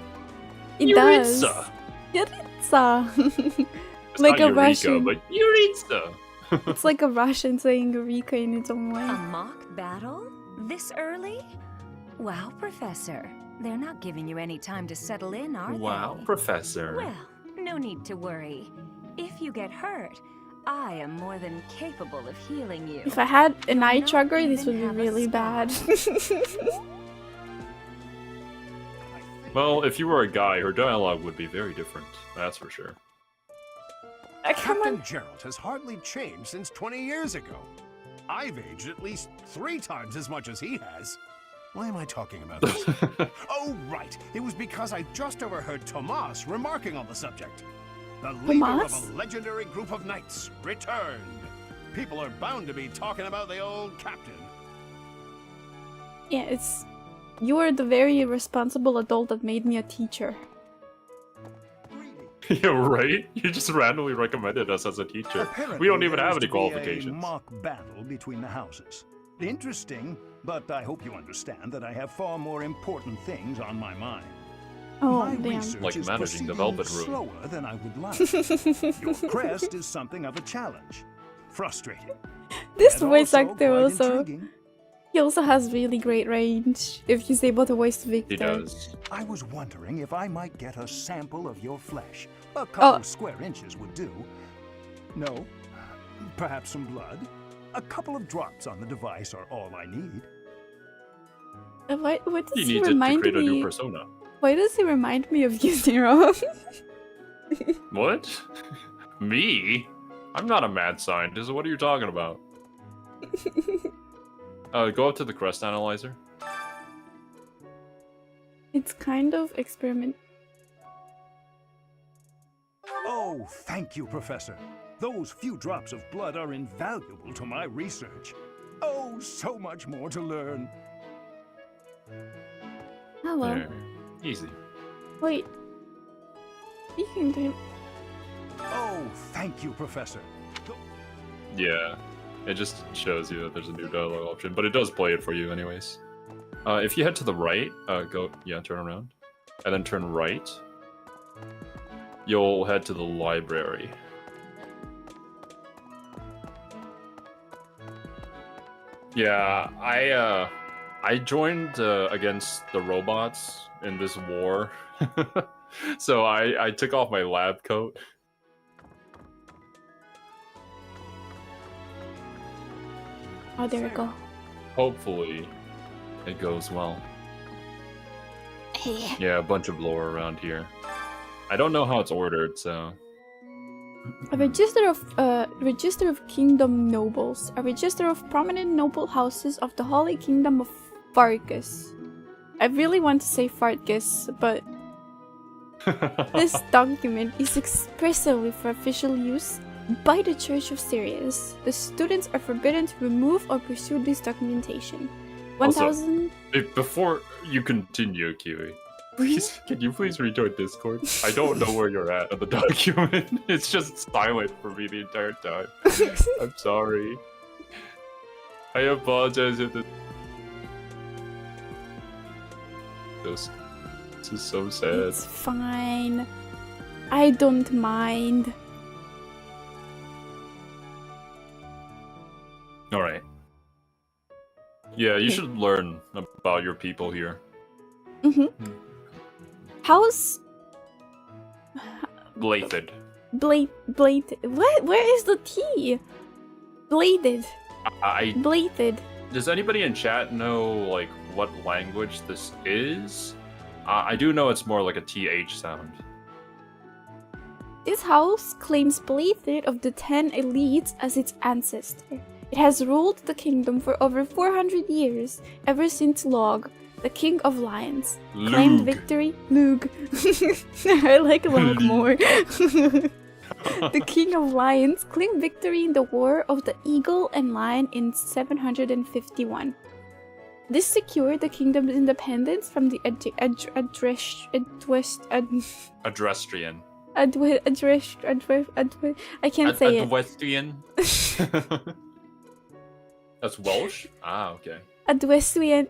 It does. Yuritsa! Yeritza. It's Like not a Eureka, Russian. but Yuritsa! It's like a Russian saying Eureka in its own way. A mock battle? This early? Wow, Professor. They're not giving you any time to settle in, are Wow, they? Professor. Well, no need to worry. If you get hurt, I am more than capable of healing you. If I had an eye not tracker, this would even be have a really bad. Well, if you were a guy, her dialogue would be very different. That's for sure. Captain Gerald has hardly changed since 20 years ago. I've aged at least 3 times as much as he has. Why am I talking about this? Oh, right. It was because I just overheard Tomas remarking on the subject. The leader Tomas? of a legendary group of knights returned. People are bound to be talking about the old captain. Yeah, it's... You are the very irresponsible adult that made me a teacher. Yeah, right? You just randomly recommended us as a teacher. We don't even have any A qualifications. mock battle between the houses. Interesting, but I hope you understand that I have far more important things on my mind. Oh, My damn. research Like is managing the proceeding Velvet Room. slower than I would like. Your crest is something of a challenge. Frustrating. This And voice also actor quite also... intriguing. He also has really great range if he's able to voice Victor. He does. I was wondering if I might get a sample of your flesh. A couple of square inches would do. No? Perhaps some blood? A couple of drops on the device are all I need. What He does he needs it to remind create a new me? persona. Why does he remind me of you, Xero? What? Me? I'm not a mad scientist. What are you talking about? Go up to the crest analyzer. It's kind of experiment. Oh, thank you, Professor. Those few drops of blood are invaluable to my research. Oh, so much more to learn. Oh well. There. Easy. Wait. Speaking to him. Oh, thank you, Professor. Yeah. It just shows you that there's a new dialogue option, but it does play it for you anyways. If you head to the right, turn around. And then turn right. You'll head to the library. Yeah, I joined against the robots in this war. So I took off my lab coat. Oh, there we go. Hopefully, it goes well. Yeah, a bunch of lore around here. I don't know how it's ordered, so... A register of kingdom nobles. A register of prominent noble houses of the Holy Kingdom of Fargus. I really want to say Fargus, but... This document is expressly for official use by the Church of Sirius. The students are forbidden to remove or pursue this documentation. 1000... Before you continue, Kiwi, please, can you please rejoin Discord? I don't know where you're at on the document. It's just silent for me the entire time. I'm sorry. I apologize if this is so sad. It's fine. I don't mind. Alright. Yeah, you should learn about your people here. How's... Blathed. Bladed. What? Where is the T? Bladed. Bladed. Does anybody in chat know, like, what language this is? I do know it's more like a TH sound. This house claims Blathed of the 10 elites as its ancestor. It has ruled the kingdom for over 400 years, ever since Log, the king of lions, claimed victory. Lug. I like Log more. The king of lions claimed victory in the War of the Eagle and Lion in 751. This secured the kingdom's independence from the Adrestrian. I can't say it. Adwestrian? That's Welsh? Ah, okay. Adwestrian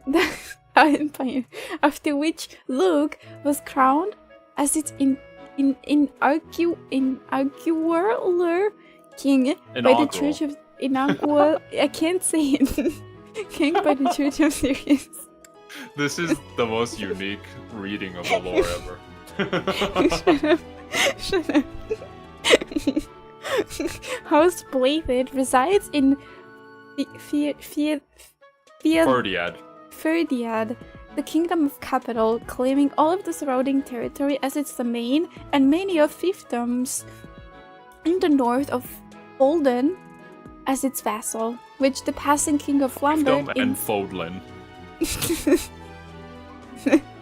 Empire, after which Luke was crowned as its inaugural king by the Church of Inaugural. I can't say it. King by the Church of Sirius. This is the most unique reading of the lore ever. Shut up. House Blathed resides in Ferdiad, the Kingdom of Capital, claiming all of the surrounding territory as its domain and many of fiefdoms in the north of Olden as its vassal, which the passing King of Lambert and Fodlin.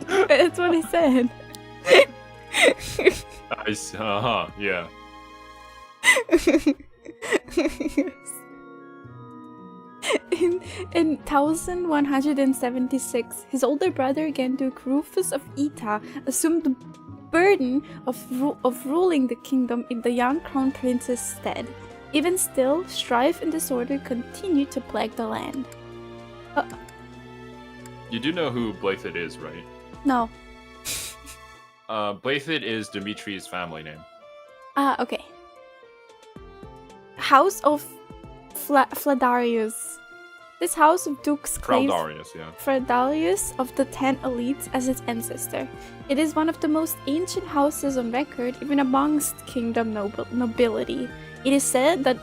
That's what I said. Yeah. In 1176, his older brother Duke Rufus of Ita assumed the burden of ruling the kingdom in the young crown prince's stead. Even still, strife and disorder continued to plague the land. You do know who Blathed is, right? No. Blathed is Dimitri's family name. Okay. House of Fladarius. This house of dukes claims Fladarius of the 10 elites as its ancestor. It is one of the most ancient houses on record, even amongst kingdom nobility. It is said that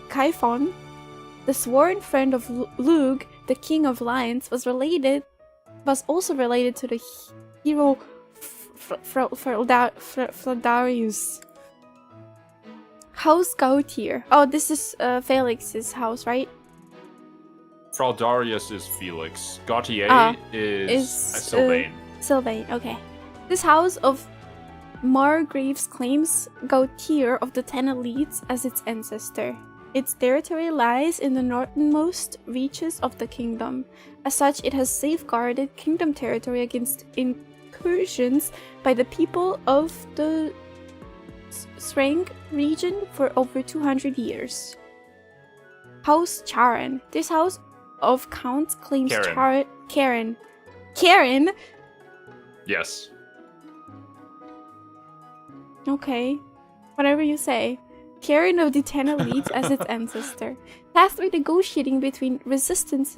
Kaifon, the sworn friend of Lug, the king of lions, was also related to the hero Fladarius. House Gautier. Oh, this is Felix's house, right? Fraldarius is Felix. Gautier is Sylvain. Sylvain, okay. This house of Margraves claims Gautier of the 10 elites as its ancestor. Its territory lies in the northernmost reaches of the kingdom. As such, it has safeguarded kingdom territory against incursions by the people of the Srang region for over 200 years. House Charon. This house of counts claims Karen. Karen? Yes. Okay. Whatever you say. Karen of the 10 elites as its ancestor. Tasked with negotiating between resistance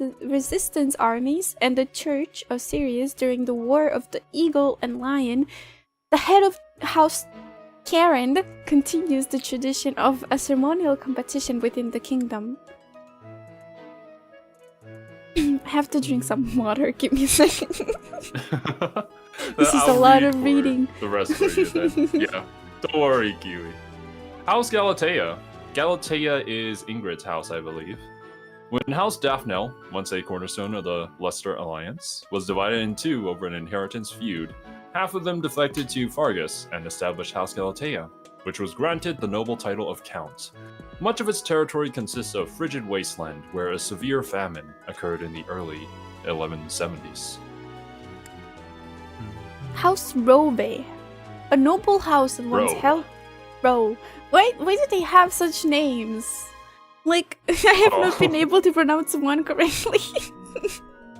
armies and the Church of Sirius during the War of the Eagle and Lion, the head of House Karen continues the tradition of a ceremonial competition within the kingdom. I have to drink some water. Give me a second. This is a lot of reading. The rest for you then. Yeah. Don't worry, Kiwi. House Galatea. Galatea is Ingrid's house, I believe. When House Daphne, once a cornerstone of the Leicester Alliance, was divided in two over an inheritance feud, half of them defected to Fargus and established House Galatea, which was granted the noble title of Count. Much of its territory consists of frigid wasteland, where a severe famine occurred in the early 1170s. House Robe. A noble house that once held... Why do they have such names? Like, I have not been able to pronounce one correctly.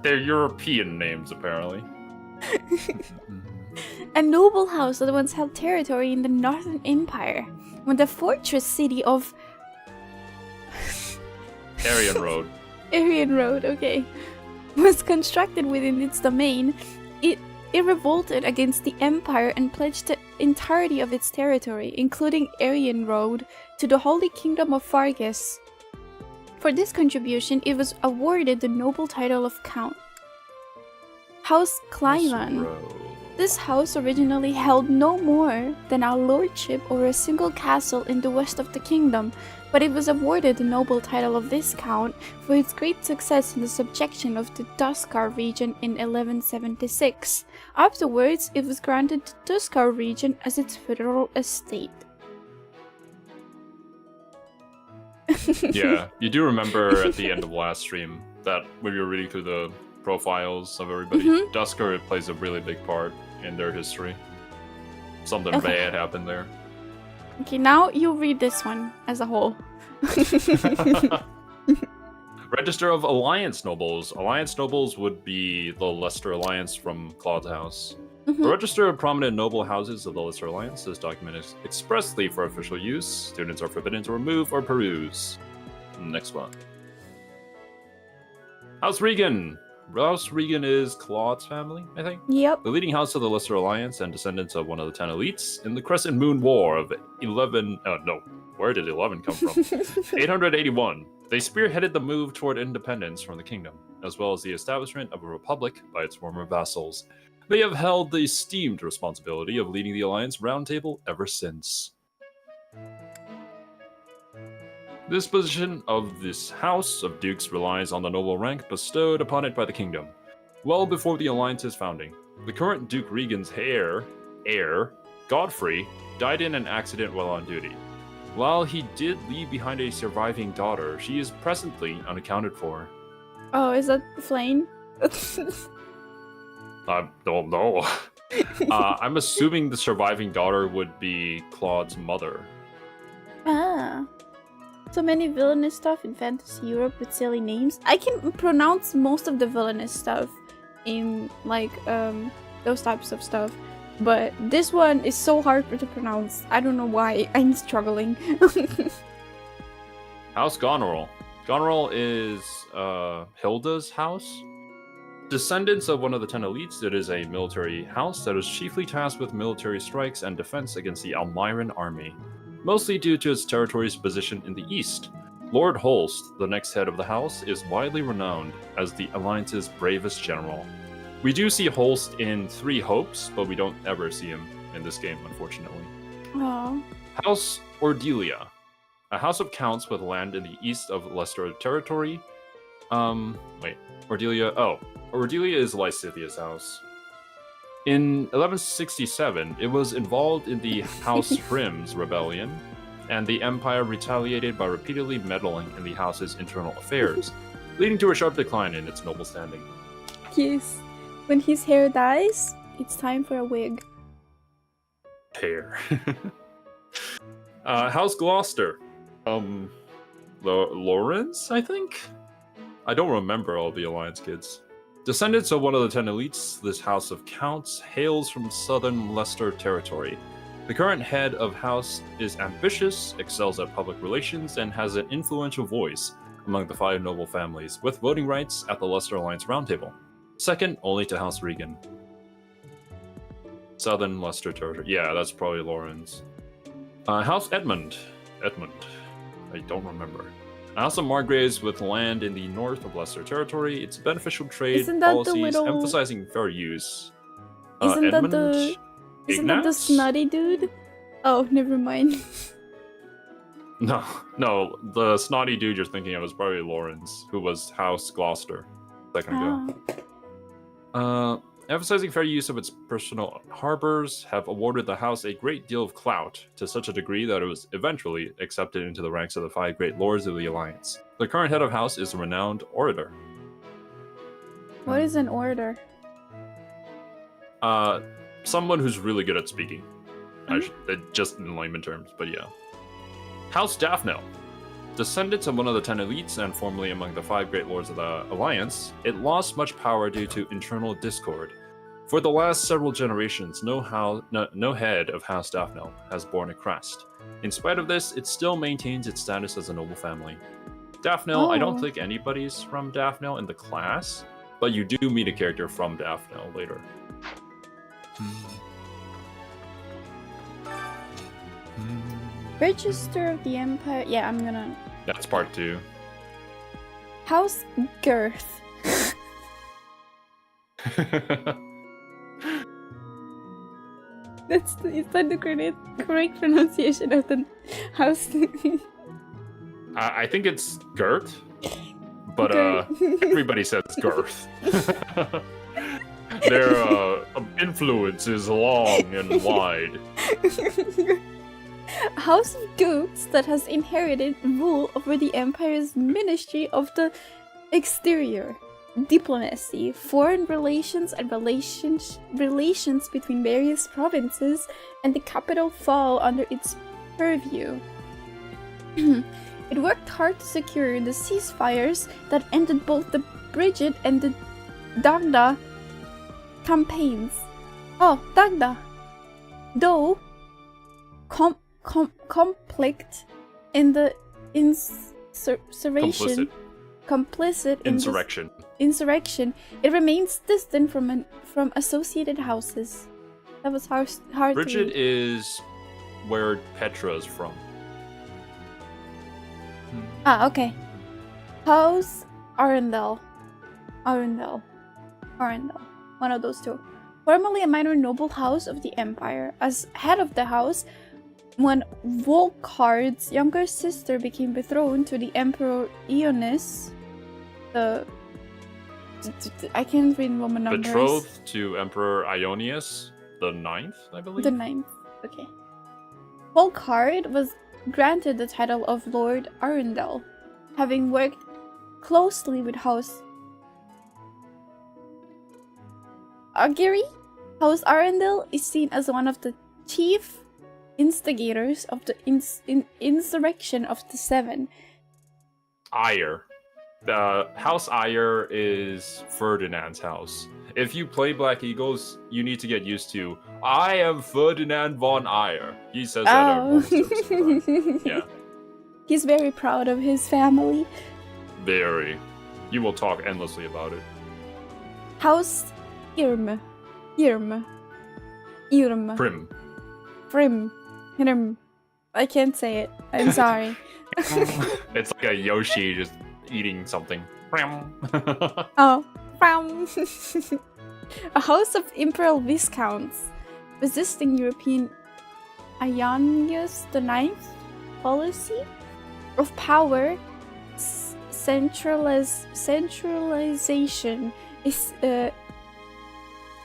They're European names, apparently. A noble house that once held territory in the Northern Empire, when the fortress city of... Aryan Road, okay, was constructed within its domain, it revolted against the Empire and pledged the entirety of its territory, including Aryan Road, to the Holy Kingdom of Fargus. For this contribution, it was awarded the noble title of Count. House Clivan. This house originally held no more than a lordship or a single castle in the west of the kingdom, but it was awarded the noble title of Viscount for its great success in the subjection of the Duskar region in 1176. Afterwards, it was granted the Duskar region as its federal estate. Yeah, you do remember at the end of last stream that when you were reading through the profiles of everybody, Duskar plays a really big part in their history. Something bad happened there. Okay, now you read this one as a whole. Register of Alliance Nobles. Alliance Nobles would be the Leicester Alliance from Claude's house. The Register of Prominent Noble Houses of the Leicester Alliance is documented expressly for official use. Students are forbidden to remove or peruse. Next one. House Regan. House Regan is Claude's family, I think? Yep. The leading house of the Leicester Alliance and descendants of one of the 10 elites in the Crescent Moon War of 11... no, where did 11 come from? 881. They spearheaded the move toward independence from the kingdom, as well as the establishment of a republic by its former vassals. They have held the esteemed responsibility of leading the Alliance Roundtable ever since. This position of this House of Dukes relies on the noble rank bestowed upon it by the kingdom. Well before the Alliance's founding, the current Duke Regan's heir, Godfrey, died in an accident while on duty. While he did leave behind a surviving daughter, she is presently unaccounted for. Oh, is that Flane? I don't know. I'm assuming the surviving daughter would be Claude's mother. Ah. So many villainous stuff in Fantasy Europe with silly names. I can pronounce most of the villainous stuff in, like, those types of stuff. But this one is so hard to pronounce. I don't know why. I'm struggling. House Goneril. Goneril is Hilda's house. Descendants of one of the 10 elites, it is a military house that is chiefly tasked with military strikes and defense against the Almiran army, mostly due to its territory's position in the east. Lord Holst, the next head of the house, is widely renowned as the Alliance's bravest general. We do see Holst in Three Hopes, but we don't ever see him in this game, unfortunately. Aww. House Ordelia. A house of counts with land in the east of Leicester territory. Ordelia is Lysithia's house. In 1167, it was involved in the House Hrim's rebellion and the Empire retaliated by repeatedly meddling in the house's internal affairs, leading to a sharp decline in its noble standing. Yes. When his hair dies, it's time for a wig. Hair. House Gloucester. Lawrence, I think? I don't remember all the Alliance kids. Descendants of one of the 10 elites, this House of Counts hails from southern Leicester territory. The current head of house is ambitious, excels at public relations, and has an influential voice among the 5 noble families, with voting rights at the Leicester Alliance Roundtable. Second only to House Regan. Southern Leicester territory. Yeah, that's probably Lawrence. House Edmund. I don't remember. House of Margraves with land in the north of Leicester territory. It's beneficial trade policies emphasizing fair use. Isn't that the snotty dude? Oh, never mind. No, the snotty dude you're thinking of is probably Lawrence, who was House Gloucester a second ago. Emphasizing fair use of its personal harbors, have awarded the house a great deal of clout, to such a degree that it was eventually accepted into the ranks of the 5 great lords of the Alliance. The current head of house is a renowned orator. What is an orator? Someone who's really good at speaking. Just in layman terms, but yeah. House Daphne. Descendants of one of the 10 elites and formerly among the 5 great lords of the Alliance, it lost much power due to internal discord. For the last several generations, no head of House Daphne has borne a crest. In spite of this, it still maintains its status as a noble family. Daphne, I don't think anybody's from Daphne in the class, but you do meet a character from Daphne later. Register of the Empire. Yeah, I'm gonna. That's part 2. House Girth. Is that the correct pronunciation of the house? I think it's Gert, but everybody says Girth. Their influence is long and wide. A house of goats that has inherited rule over the Empire's Ministry of the Exterior, diplomacy, foreign relations, and relations between various provinces, and the capital fall under its purview. It worked hard to secure the ceasefires that ended both the Bridget and the Dagda campaigns. Oh, Dagda! Though conflict in the complicit in insurrection, it remains distant from associated houses. That was hard Bridget to read. is where Petra's from. Ah, okay. House Arundel. One of those two. Formerly a minor noble house of the Empire. As head of the house, when Volkhard's younger sister became betrothed to the Emperor Ionis, I can't read Roman numbers. Betrothed to Emperor Ionius the 9th, I believe? The 9th, okay. Volkhard was granted the title of Lord Arundel, having worked closely with House Augury. House Arundel is seen as one of the chief instigators of the insurrection of the 7. Eyre. The House Eyre is Ferdinand's house. If you play Black Eagles, you need to get used to, I am Ferdinand von Eyre. He says that every time. Yeah. He's very proud of his family. Very. You will talk endlessly about it. House Irm. I can't say it. I'm sorry. It's like a Yoshi just eating something. Oh. A house of imperial viscounts, resisting European Ionius the 9th policy of power centralization is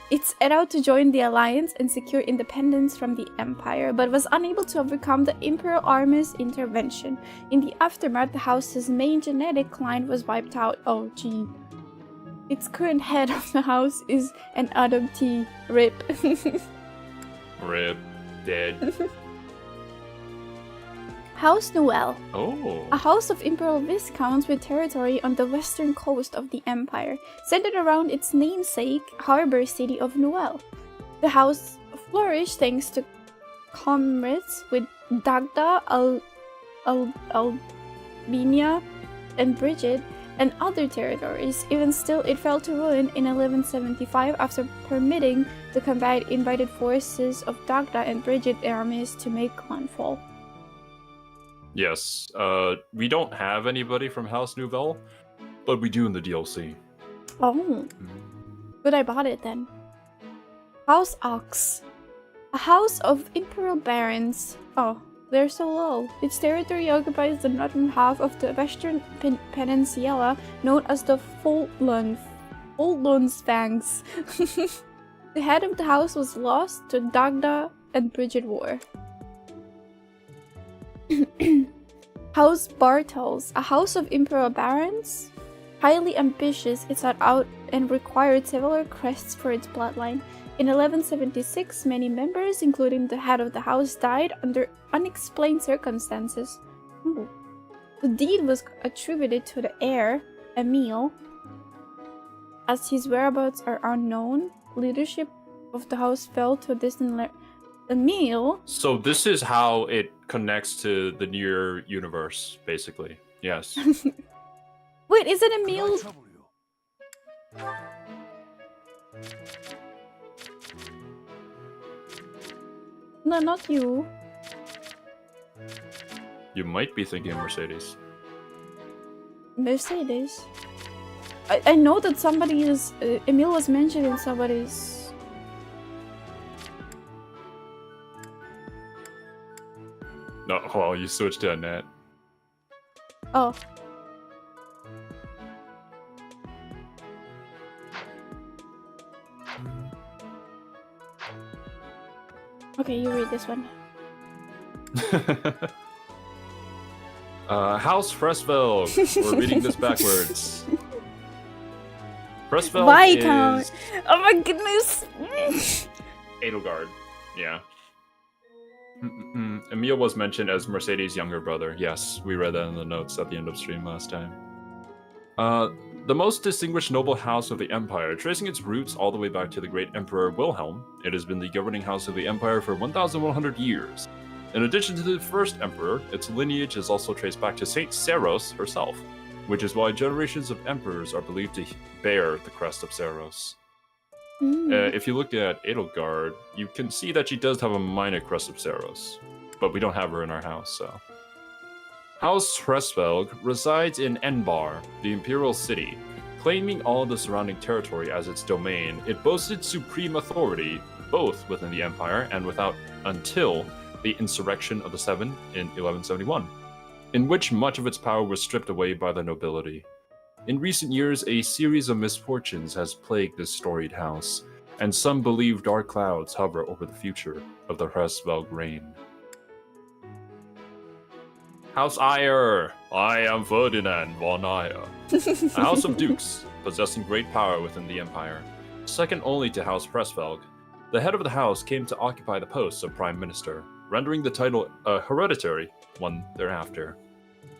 It set out to join the alliance and secure independence from the Empire, but was unable to overcome the Imperial Army's intervention. In the aftermath, the house's main genetic line was wiped out. Oh, gee. Its current head of the house is an adoptee. RIP. RIP. Dead. House Noel. Oh. A house of imperial viscounts with territory on the western coast of the empire, centered around its namesake harbor city of Noel. The house flourished thanks to comrates with Dagda, Albania, and Bridget, and other territories. Even still, it fell to ruin in 1175 after permitting the combined invited forces of Dagda and Bridget armies to make landfall. Yes, we don't have anybody from House Nouvelle, but we do in the DLC. Oh. But I bought it then. House Ox. A house of imperial barons. Oh, they're so low. Its territory occupies the northern half of the western peninsula, known as the Foldlandsfangs. The head of the house was lost to Dagda and Bridget War. House Bartels, a house of imperial barons. Highly ambitious, it sought out and required several crests for its bloodline. In 1176, many members, including the head of the house, died under unexplained circumstances. Ooh. The deed was attributed to the heir, Emil. As his whereabouts are unknown, leadership of the house fell to a distant Emil. So this is how it connects to the near universe, basically. Yes. Wait, is it Emil? No, not you. You might be thinking of Mercedes. Mercedes? I know that somebody is... Emil was mentioned in somebody's... No, oh, you switched to Annette. Oh. Okay, you read this one. House Fresveld. We're reading this backwards. Fresveld Viscount. is... Oh my goodness! Edelgard. Yeah. Emil was mentioned as Mercedes' younger brother. Yes, we read that in the notes at the end of stream last time. The most distinguished noble house of the Empire, tracing its roots all the way back to the great Emperor Wilhelm, it has been the governing house of the Empire for 1,100 years. In addition to the first emperor, its lineage is also traced back to Saint Saros herself, which is why generations of emperors are believed to bear the crest of Saros. If you look at Edelgard, you can see that she does have a minor crest of Saros, but we don't have her in our house, so... House Fresvelg resides in Enbar, the imperial city. Claiming all the surrounding territory as its domain, it boasted supreme authority, both within the Empire and without until the Insurrection of the Seven in 1171, in which much of its power was stripped away by the nobility. In recent years, a series of misfortunes has plagued this storied house, and some believe dark clouds hover over the future of the Fresvelg reign. House Eyre. I am Ferdinand von Eyre. A house of dukes, possessing great power within the Empire. Second only to House Fresvelg, the head of the house came to occupy the post of Prime Minister, rendering the title a hereditary one thereafter.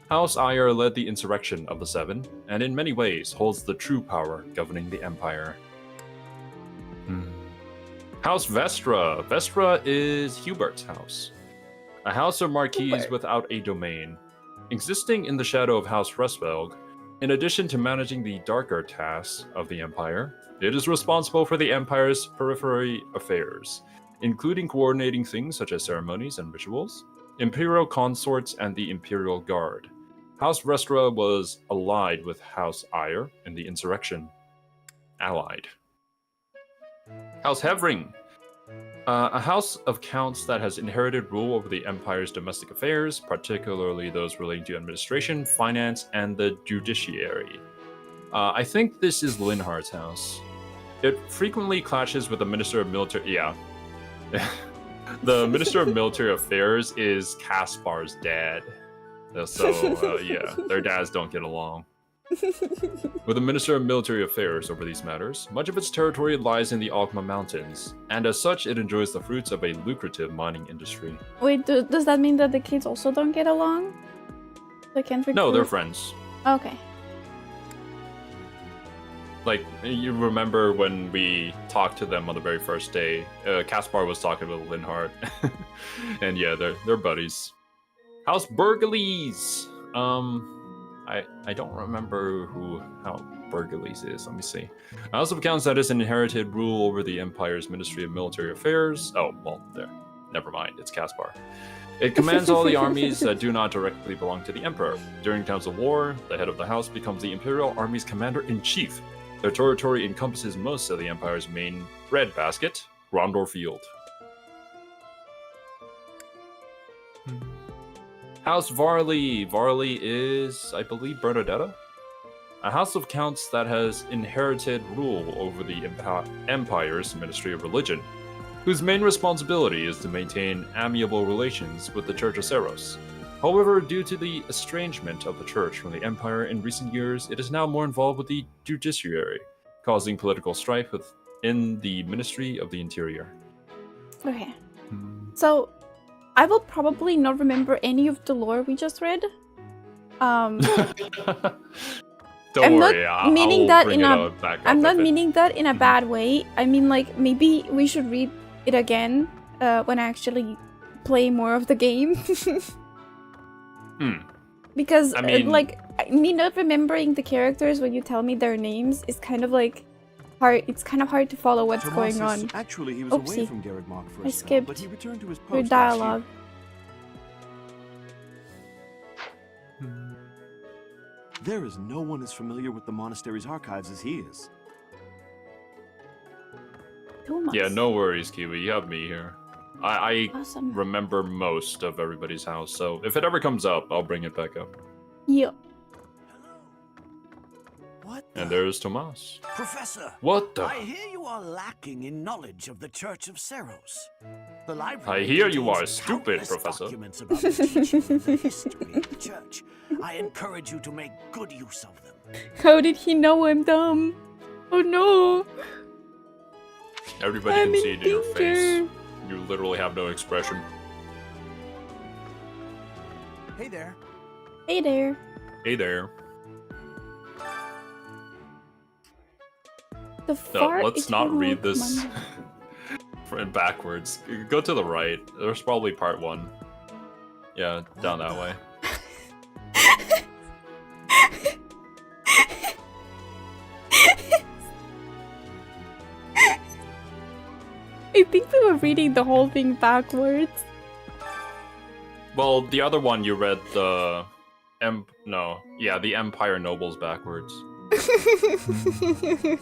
House Eyre led the Insurrection of the Seven, and in many ways holds the true power governing the Empire. House Vestra. Vestra is Hubert's house. A house of marquises without a domain. Existing in the shadow of House Fresvelg, in addition to managing the darker tasks of the Empire, it is responsible for the Empire's periphery affairs, including coordinating things such as ceremonies and rituals, Imperial consorts, and the Imperial Guard. House Vestra was allied with House Eyre in the insurrection. Allied. House Hevring. A house of counts that has inherited rule over the Empire's domestic affairs, particularly those relating to administration, finance, and the judiciary. I think this is Linhardt's house. it frequently clashes with the Minister of Military. Yeah. The Minister of Military Affairs is Caspar's dad. So, yeah, their dads don't get along. With the Minister of Military Affairs over these matters, much of its territory lies in the Ogma Mountains, and as such, it enjoys the fruits of a lucrative mining industry. Wait, does that mean that the kids also don't get along? They can't recruit? No, they're friends. Okay. Like, you remember when we talked to them on the very first day, Caspar was talking with Linhardt. And yeah, they're buddies. House Burgleys! I don't remember how Burgleys is. Let me see. House of Counts that is an inherited rule over the Empire's Ministry of Military Affairs. Oh, well, there. Never mind, it's Caspar. It commands all the armies that do not directly belong to the Emperor. During times of war, the head of the house becomes the Imperial Army's commander-in-chief. Their territory encompasses most of the Empire's main breadbasket, Grondor Field. House Varley. Varley is, I believe, Bernadetta? A house of counts that has inherited rule over the Empire's Ministry of Religion, whose main responsibility is to maintain amiable relations with the Church of Seros. However, due to the estrangement of the Church from the Empire in recent years, it is now more involved with the judiciary, causing political strife within the Ministry of the Interior. Okay. So, I will probably not remember any of the lore we just read. Don't I'm worry, not meaning that in a back up I'm not if it- meaning that in a bad way. I mean, like, maybe we should read it again when I actually play more of the game. Because I mean- like me not remembering the characters when you tell me their names is kind of like hard. It's kind of hard to follow what's going on. Actually, he was Oopsie. away from Garrigmark for a I spell, skipped but he returned to his your post last year. dialogue. There is no one as familiar with the monastery's archives as he is. Yeah, no worries, Kiwi. You have me here. I Awesome. remember most of everybody's house, so if it ever comes up, I'll bring it back up. Yeah. And there's Tomas. Professor, What the? I hear you are lacking in knowledge of the Church of Seros. The I library hear you are contains stupid, countless Professor. documents about the teaching and the history of the Church. I encourage you to make good use of them. How did he know I'm dumb? Oh no. Everybody I'm can see in it in your face. danger. You literally have no expression. Hey there. Hey there. Hey there. The far Let's not eternal read this command. backwards. Go to the right. There's probably part 1. Yeah, down that way. I think we were reading the whole thing backwards. Well, the other one you read the the Empire Nobles backwards.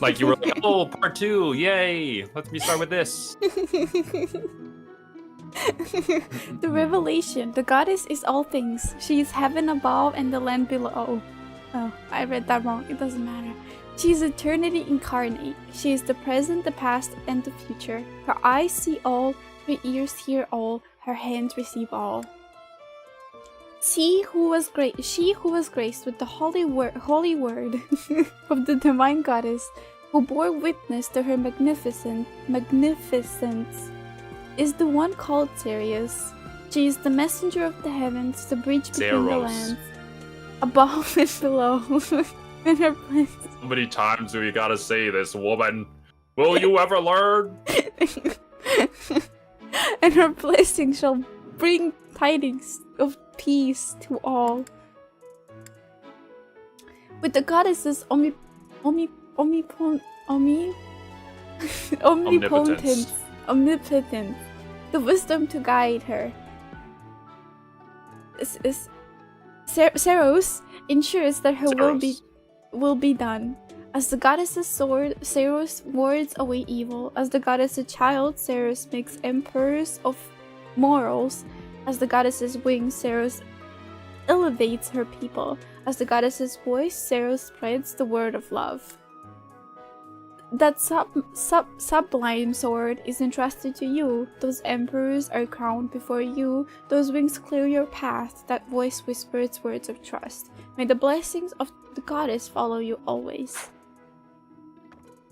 Like you were like, oh, part 2, yay! Let me start with this. The revelation. The goddess is all things. She is heaven above and the land below. Oh, I read that wrong. It doesn't matter. She is eternity incarnate. She is the present, the past, and the future. Her eyes see all, her ears hear all, her hands receive all. She who was graced with the holy word of the divine goddess, who bore witness to her magnificence, is the one called Sirius. She is the messenger of the heavens, the bridge between the Zeros. lands, above and below. And her place. How many times do we gotta say this, woman? Will you ever learn? And her blessing shall bring tidings of peace to all. With the goddesses omnipotent, the wisdom to guide her. Seros ensures that her will be done. As the goddess's sword, Seros wards away evil. As the goddess's child, Seros makes emperors of morals. As the goddess's wings, Seros elevates her people. As the goddess's voice, Seros spreads the word of love. That sublime sword is entrusted to you. Those emperors are crowned before you. Those wings clear your path. That voice whispers words of trust. May the blessings of the goddess follow you always.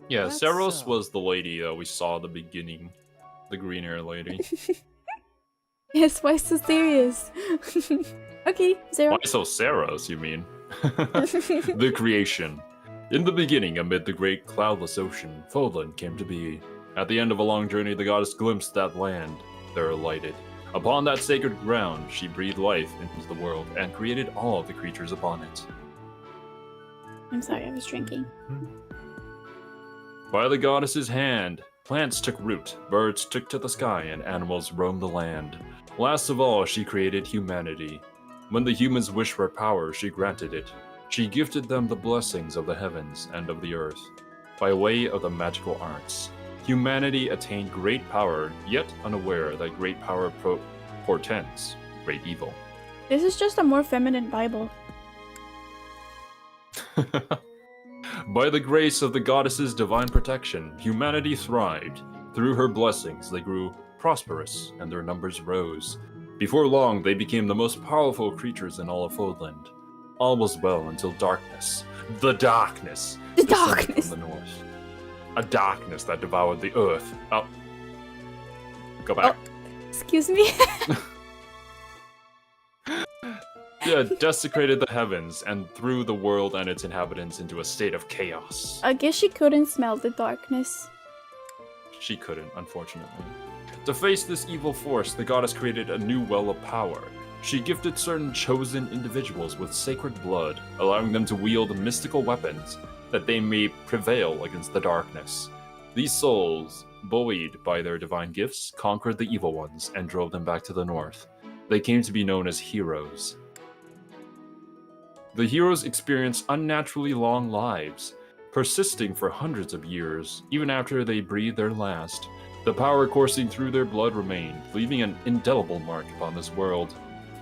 Yeah, Seros was the lady we saw at the beginning. The green hair lady. Yes, why so serious? Okay, Zero. Why so Seros, you mean? The creation. In the beginning, amid the great cloudless ocean, Fodlan came to be. At the end of a long journey, the goddess glimpsed that land. There alighted. Upon that sacred ground, she breathed life into the world and created all of the creatures upon it. I'm sorry, I was drinking. By the goddess's hand, plants took root, birds took to the sky, and animals roamed the land. Last of all, she created humanity. When the humans wished for power, she granted it. She gifted them the blessings of the heavens and of the earth. By way of the magical arts, humanity attained great power, yet unaware that great power portends great evil. This is just a more feminine Bible. By the grace of the goddess's divine protection, humanity thrived. Through her blessings, they grew prosperous, and their numbers rose. Before long, they became the most powerful creatures in all of Fodland. All was well until darkness, the darkness, descended from the north. A darkness that devoured the earth. Oh. Go back. Oh, excuse me? Yeah, desecrated the heavens and threw the world and its inhabitants into a state of chaos. I guess she couldn't smell the darkness. She couldn't, unfortunately. To face this evil force, the goddess created a new well of power. She gifted certain chosen individuals with sacred blood, allowing them to wield mystical weapons that they may prevail against the darkness. These souls, buoyed by their divine gifts, conquered the evil ones and drove them back to the north. They came to be known as heroes. The heroes experienced unnaturally long lives, persisting for hundreds of years, even after they breathed their last. The power coursing through their blood remained, leaving an indelible mark upon this world.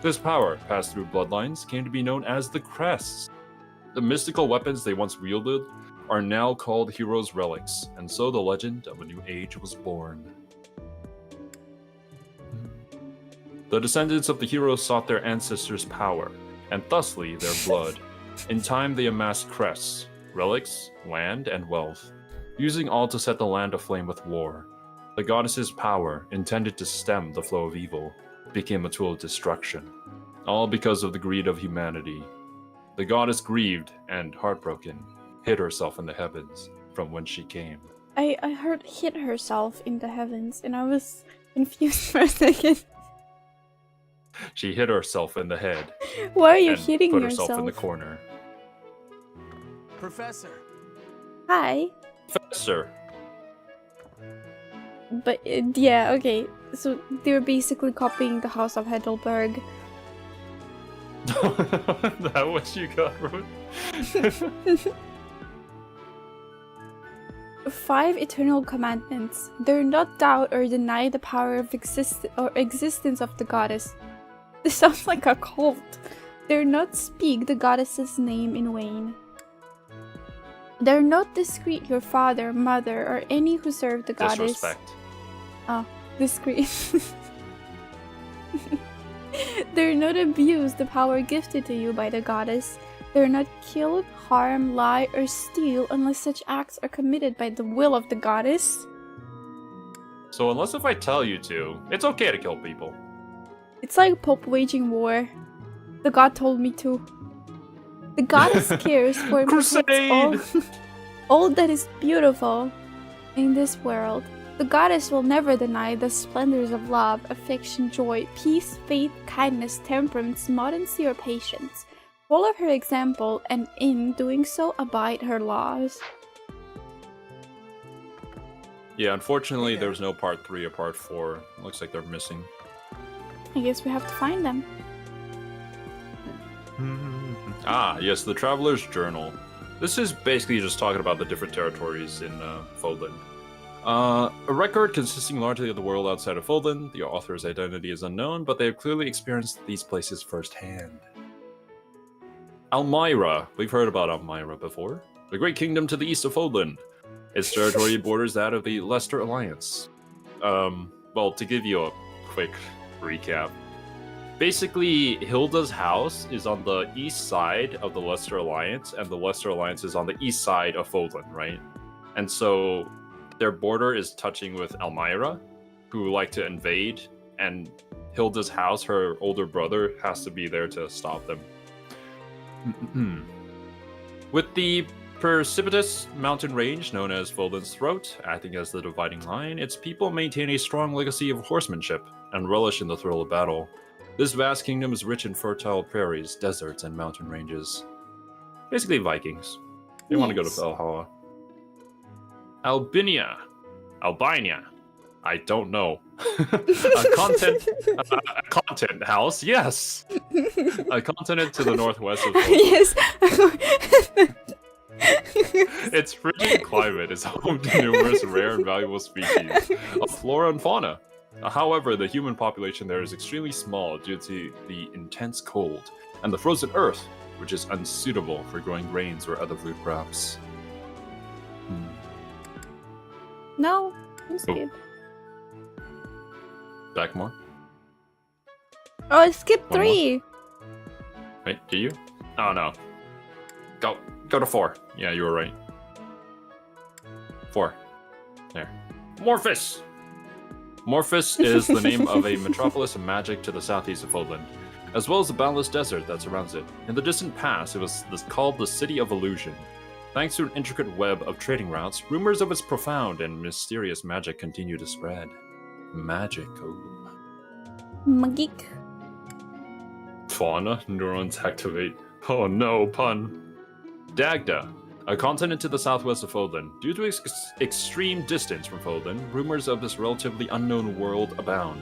This power, passed through bloodlines, came to be known as the Crests. The mystical weapons they once wielded are now called heroes' relics, and so the legend of a new age was born. The descendants of the heroes sought their ancestors' power, and thusly their blood. In time they amassed crests, relics, land, and wealth, using all to set the land aflame with war. The goddess's power, intended to stem the flow of evil, became a tool of destruction, all because of the greed of humanity. The goddess grieved and, heartbroken, hid herself in the heavens from whence she came. I heard hid herself in the heavens, and I was confused for a second. She hid herself in the head. Why are you and hitting put yourself? herself in the corner. Professor. Hi. Professor. But yeah, okay. So they're basically copying the House of Heidelberg. That what you got, bro? 5 eternal commandments. Dare not doubt or deny the power of existence of the goddess. This sounds like a cult. Dare not speak the goddess's name in vain. Dare not discreet your father, mother, or any who serve the goddess. Disrespect. Oh, discreet. Dare not abuse the power gifted to you by the goddess. Dare not kill, harm, lie, or steal unless such acts are committed by the will of the goddess. So unless if I tell you to, it's okay to kill people. It's like Pope waging war. The god told me to. The goddess cares for all that is beautiful in this world. The goddess will never deny the splendors of love, affection, joy, peace, faith, kindness, temperance, modesty, or patience. Follow her example, and in doing so, abide her laws. Yeah, unfortunately, there's no part 3 or part 4. Looks like they're missing. I guess we have to find them. Ah, yes, the Traveler's Journal. This is basically just talking about the different territories in Fodland. A record consisting largely of the world outside of Fodland. The author's identity is unknown, but they have clearly experienced these places firsthand. Almyra. We've heard about Almyra before. The great kingdom to the east of Fodland. Its territory borders that of the Leicester Alliance. Well, to give you a quick recap, basically Hilda's house is on the east side of the Leicester Alliance, and the Leicester Alliance is on the east side of Fodlan, right? And so their border is touching with Elmira, who like to invade, and Hilda's house, her older brother, has to be there to stop them. With the precipitous mountain range known as Fodlan's Throat acting as the dividing line, its people maintain a strong legacy of horsemanship and relish in the thrill of battle. This vast kingdom is rich in fertile prairies, deserts, and mountain ranges. Basically Vikings. They want to go to Valhalla. Albania. I don't know. a continent house, yes. A continent to the northwest of Fodlan. Yes. Its frigid climate is home to numerous rare and valuable species of flora and fauna. However, the human population there is extremely small due to the intense cold and the frozen earth, which is unsuitable for growing grains or other food crops. No, I'm scared. Back more? Oh, I skipped One 3. Wait, do you? Oh no. Go to 4. Yeah, you were right. 4. There. Morphus! Morphus is the name of a metropolis of magic to the southeast of Fodlan, as well as the boundless desert that surrounds it. In the distant past, it was called the City of Illusion. Thanks to an intricate web of trading routes, rumors of its profound and mysterious magic continue to spread. Magic, ooh. Magic. Fauna, neurons activate. Oh no, pun. Dagda, a continent to the southwest of Fodlan. Due to its extreme distance from Fodlan, rumors of this relatively unknown world abound.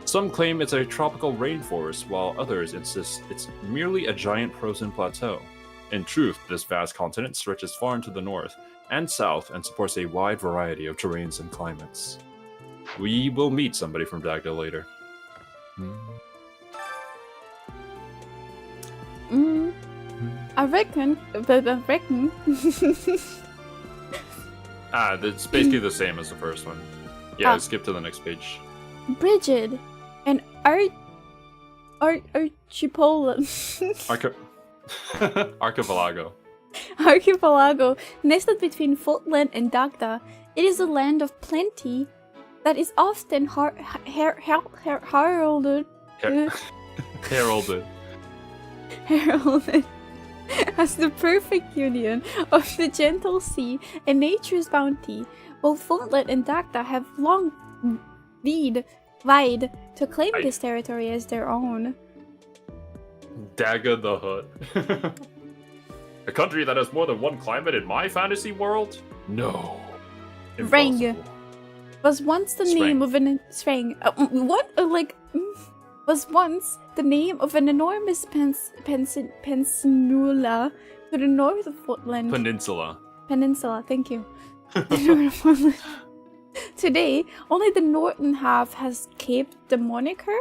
Some claim it's a tropical rainforest, while others insist it's merely a giant frozen plateau. In truth, this vast continent stretches far into the north and south and supports a wide variety of terrains and climates. We will meet somebody from Dagda later. I reckon. It's basically the same as the first one. Yeah, skip to the next page. Brigid and Archipelago. Archipelago. Archipelago, nestled between Fodlan and Dagda, it is a land of plenty that is often heralded as the perfect union of the gentle sea and nature's bounty. Both Fodlan and Dagda have long vied to claim this territory as their own. Dagda the Hutt. A country that has more than one climate in my fantasy world? No. Rang was once the name of an was once the name of an enormous peninsula to the north of Fodlan. Peninsula, thank you. Today, only the northern half has kept the moniker,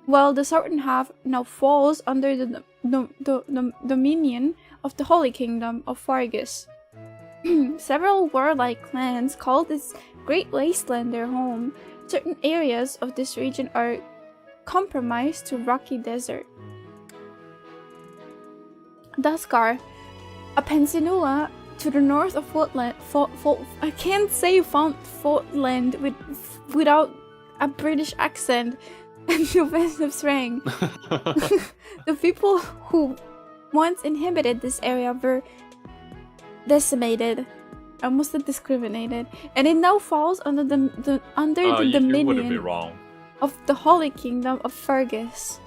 while the southern half now falls under the dominion of the Holy Kingdom of Fargus. Several warlike clans call this great wasteland their home. Certain areas of this region are compromised to rocky desert. Duskar, a peninsula to the north of Fodlan. I can't say Fodland without a British accent. And the west of Srang. The people who once inhabited this area were decimated, almost discriminated, and it now falls under the dominion of the Holy Kingdom of Fergus.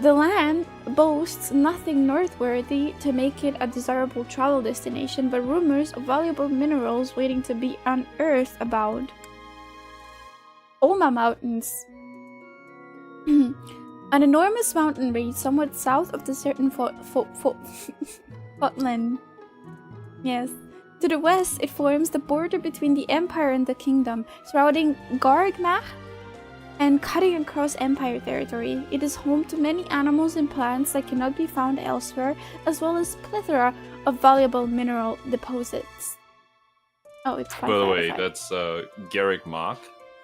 The land boasts nothing noteworthy to make it a desirable travel destination, but rumors of valuable minerals waiting to be unearthed abound. Oma Mountains. An enormous mountain range somewhat south of the certain Fodlan. Yes. To the west, it forms the border between the Empire and the Kingdom, surrounding Gargmach and cutting across Empire territory. It is home to many animals and plants that cannot be found elsewhere, as well as plethora of valuable mineral deposits. Oh, it's 5 By the out of way, 5. that's Garrick Mach.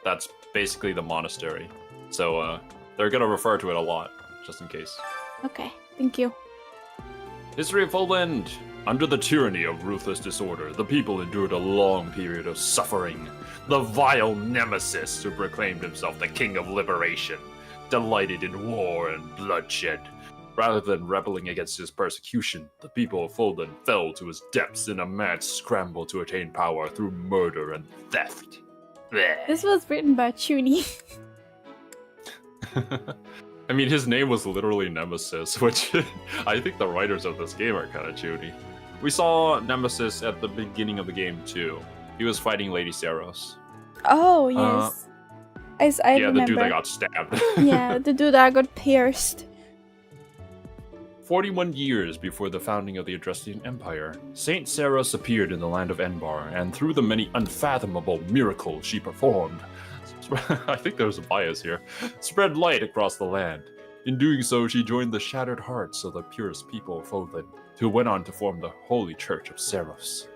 That's basically the monastery. So they're gonna refer to it a lot, just in case. Okay, thank you. History of Poland. Under the tyranny of ruthless disorder, the people endured a long period of suffering. The vile nemesis who proclaimed himself the king of liberation, delighted in war and bloodshed. Rather than rebelling against his persecution, the people of Poland fell to his depths in a mad scramble to attain power through murder and theft. Blech. This was written by Chuni. I mean, his name was literally Nemesis, which I think the writers of this game are kind of Chuni. We saw Nemesis at the beginning of the game too. He was fighting Lady Saros. Oh, yes. I remember. The dude that got stabbed. Yeah, the dude that got pierced. 41 years before the founding of the Adrestian Empire, Saint Saros appeared in the land of Enbar, and through the many unfathomable miracles she performed, I think there's a bias here, spread light across the land. In doing so, she joined the shattered hearts of the purest people of Poland, who went on to form the Holy Church of Saros.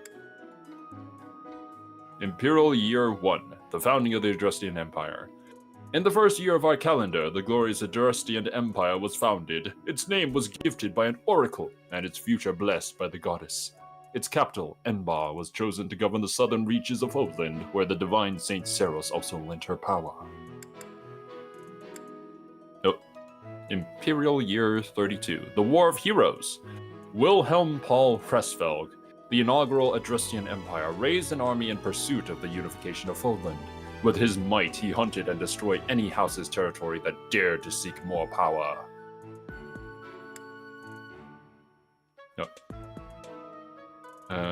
Imperial Year 1, the founding of the Adrestian Empire. In the first year of our calendar, the glorious Adrestian Empire was founded. Its name was gifted by an oracle, and its future blessed by the goddess. Its capital, Enbar, was chosen to govern the southern reaches of Poland, where the divine Saint Saros also lent her power. Imperial Year 32, the War of Heroes. Wilhelm Paul Pressfelg, the inaugural Adrestian Empire, raised an army in pursuit of the unification of Poland. With his might, he hunted and destroyed any house's territory that dared to seek more power.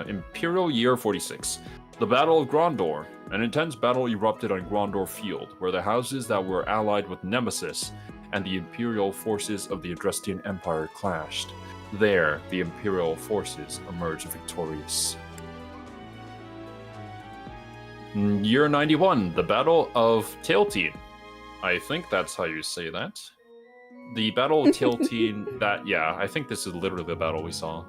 Imperial Year 46. The Battle of Grondor. An intense battle erupted on Grondor Field, where the houses that were allied with Nemesis and the Imperial forces of the Adrestian Empire clashed. There, the Imperial forces emerged victorious. Year 91, the Battle of Tailteen. I think that's how you say that. The Battle of Tailteen, I think this is literally the battle we saw.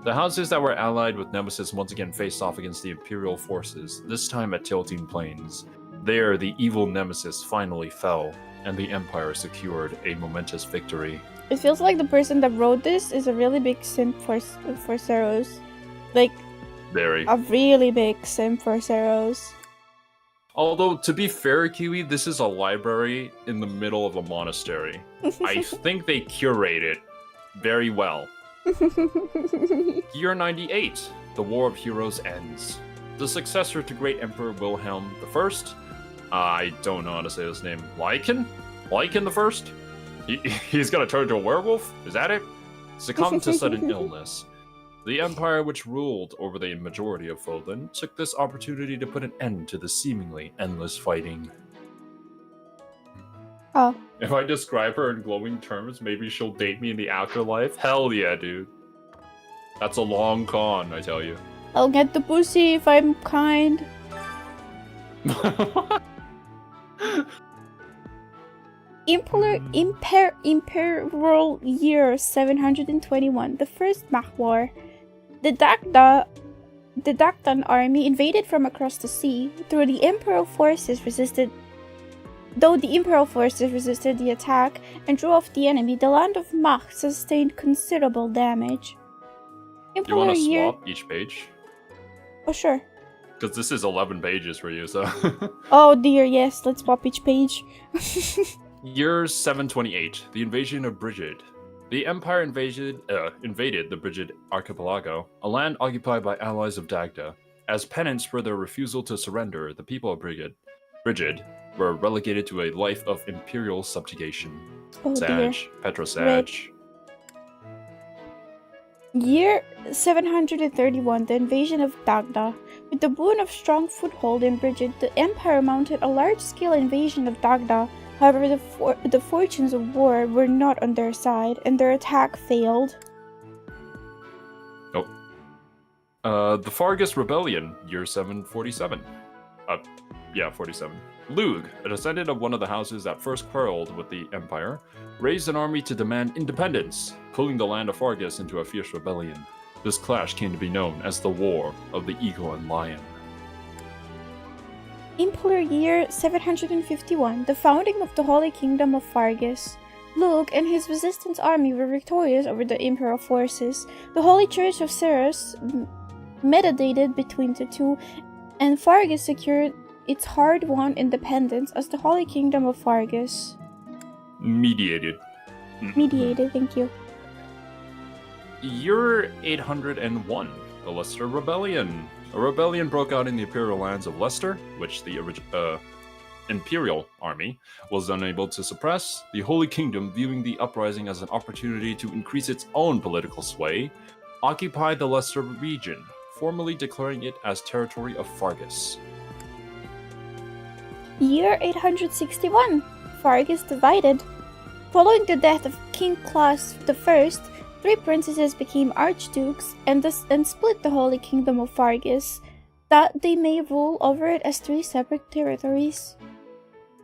The houses that were allied with Nemesis once again faced off against the Imperial forces, this time at Tailteen Plains. There, the evil Nemesis finally fell, and the Empire secured a momentous victory. It feels like the person that wrote this is a really big simp for Saros. Like, very. A really big simp for Saros. Although, to be fair, Kiwi, this is a library in the middle of a monastery. I think they curate it very well. Year 98, the War of Heroes ends. The successor to Great Emperor Wilhelm I, I don't know how to say his name, Lycan I? He's gonna turn into a werewolf? Is that it? Succumbed to sudden illness. The empire which ruled over the majority of Poland took this opportunity to put an end to the seemingly endless fighting. Oh. If I describe her in glowing terms, maybe she'll date me in the afterlife? Hell yeah, dude. That's a long con, I tell you. I'll get the pussy if I'm kind. Imperial Year 721, the First Mach War. The Dagdan army invaded from across the sea. Though the Imperial forces resisted the attack and drew off the enemy, the land of Mach sustained considerable damage. You want to swap each page? Oh, sure. Because this is 11 pages for you, so... Oh dear, yes, let's swap each page. Year 728, the invasion of Brigid. The Empire invaded the Brigid Archipelago, a land occupied by allies of Dagda. As penance for their refusal to surrender, the people of Brigid were relegated to a life of imperial subjugation. Oh, Sag, Petrosag. Year 731, the invasion of Dagda. With the boon of strong foothold in Brigid, the Empire mounted a large-scale invasion of Dagda. However, the fortunes of war were not on their side, and their attack failed. The Fargus Rebellion, year 747. 47. Lug, a descendant of one of the houses that first quarreled with the Empire, raised an army to demand independence, pulling the land of Fargus into a fierce rebellion. This clash came to be known as the War of the Eagle and Lion. Imperial year 751, the founding of the Holy Kingdom of Fargus. Luke and his resistance army were victorious over the Imperial forces. The Holy Church of Ceres mediated between the two, and Fargus secured its hard-won independence as the Holy Kingdom of Fargus. Mediated. Mediated, thank you. Year 801, the Leicester Rebellion. A rebellion broke out in the imperial lands of Leicester, which the Imperial army was unable to suppress. The Holy Kingdom, viewing the uprising as an opportunity to increase its own political sway, occupied the Leicester region, formally declaring it as territory of Fargus. Year 861, Fargus divided. Following the death of King Claus I, 3 princesses became archdukes and split the Holy Kingdom of Fargus, that they may rule over it as 3 separate territories.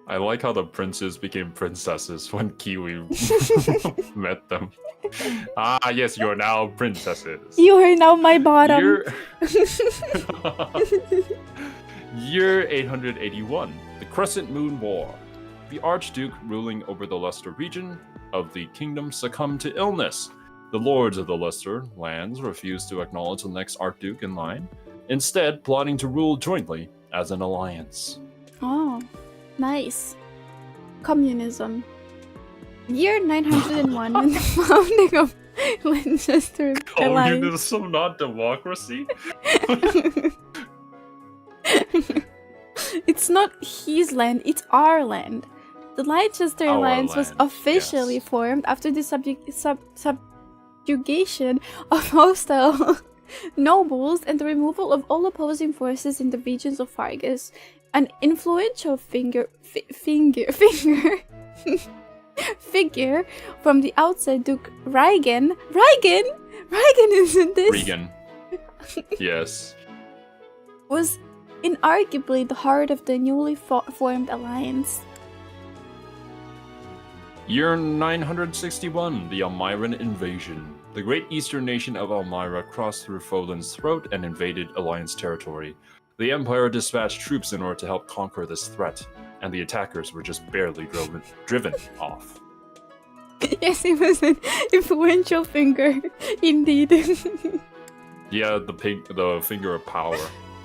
I like how the princes became princesses when Kiwi met them. Ah, yes, you are now princesses. You are now my bottom. Year 881, the Crescent Moon War. The Archduke ruling over the Leicester region of the kingdom succumbed to illness. The lords of the Leicester lands refused to acknowledge the next Archduke in line, instead plotting to rule jointly as an alliance. Oh, nice. Communism. Year 901, when the founding of Winchester Alliance. Communism, not democracy? It's not his land, it's our land. The Leicester Alliance was officially formed after the subjugation of hostile nobles and the removal of all opposing forces in the regions of Fargus. An influential figure from the outside, Duke Regan isn't this? Regan. Yes. Was inarguably the heart of the newly formed alliance. Year 961, the Elmiran invasion. The great eastern nation of Elmira crossed through Foland's throat and invaded Alliance territory. The Empire dispatched troops in order to help conquer this threat, and the attackers were just barely driven off. Yes, it was an influential finger, indeed. Yeah, the finger of power.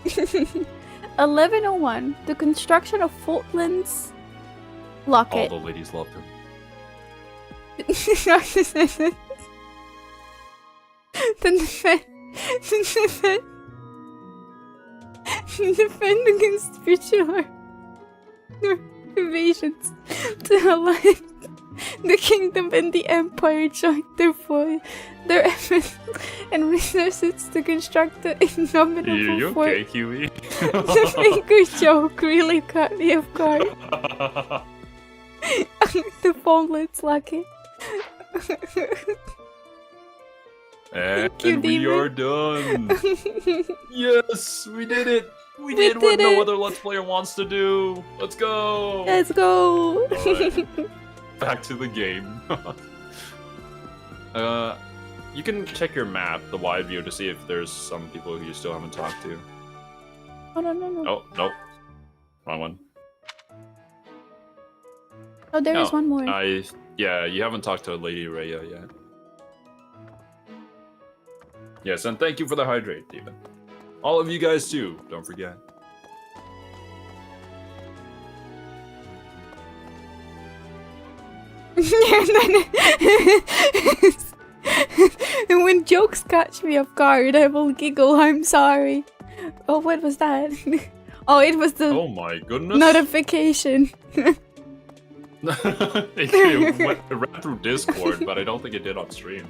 1101, the construction of Fultland's locket. All the ladies loved him. Defend against future invasions. To align the kingdom and the empire joined their efforts and resources to construct the indomitable fort. Okay, Huey? The finger joke really caught me off guard. The Fultland's locket. And we are done. Yes, we did it. We did what no other Let's Player wants to do. Let's go. Let's go. Right. Back to the game. You can check your map, the wide view, to see if there's some people who you still haven't talked to. Oh, no. Oh, nope. Wrong one. Oh, there is one more. Yeah, you haven't talked to Lady Rhea yet. Yes, and thank you for the hydrate, Steven. All of you guys too, don't forget. And when jokes catch me off guard, I will giggle. I'm sorry. Oh, what was that? Oh, it was the oh my goodness notification. it ran through Discord, but I don't think it did on stream.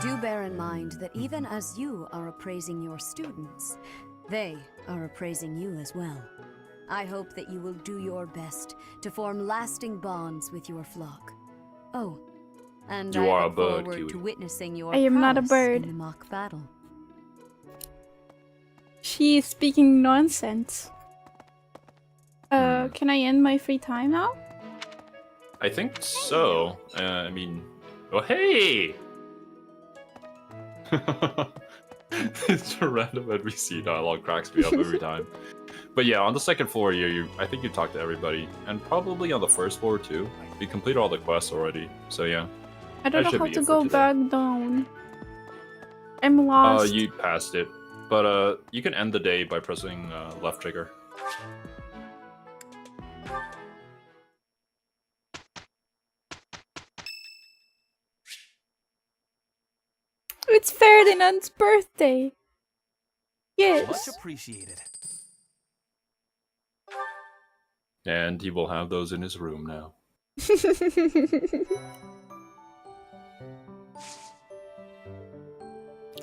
Do bear in mind that even as you are appraising your students, they are appraising you as well. I hope that you will do your best to form lasting bonds with your flock. Oh, and you are a look bird, forward Kiwi. to witnessing your I am not a prowess bird. in the mock battle. She is speaking nonsense. Can I end my free time now? I think so. I mean, oh hey! It's a random NPC dialogue cracks me up every time. But yeah, on the second floor, I think you talked to everybody, and probably on the first floor too. We completed all the quests already, so yeah. I don't That know should how be to it for go today. back down. I'm lost. You passed it, but you can end the day by pressing left trigger. It's Ferdinand's birthday. Yes. Much appreciated. And he will have those in his room now.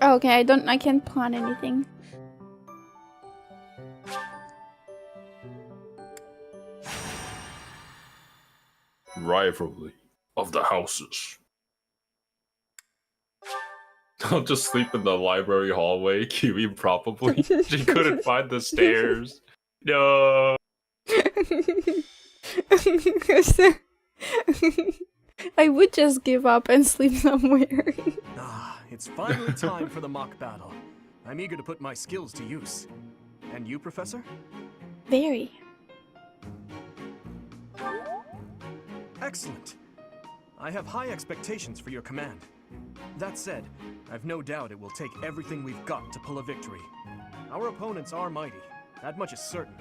Okay, I can't plan anything. Rivalry of the houses. I'll just sleep in the library hallway, Kiwi probably. She couldn't find the stairs. No. I would just give up and sleep somewhere. It's finally time for the mock battle. I'm eager to put my skills to use. And you, Professor? Very. Excellent. I have high expectations for your command. That said, I've no doubt it will take everything we've got to pull a victory. Our opponents are mighty, that much is certain.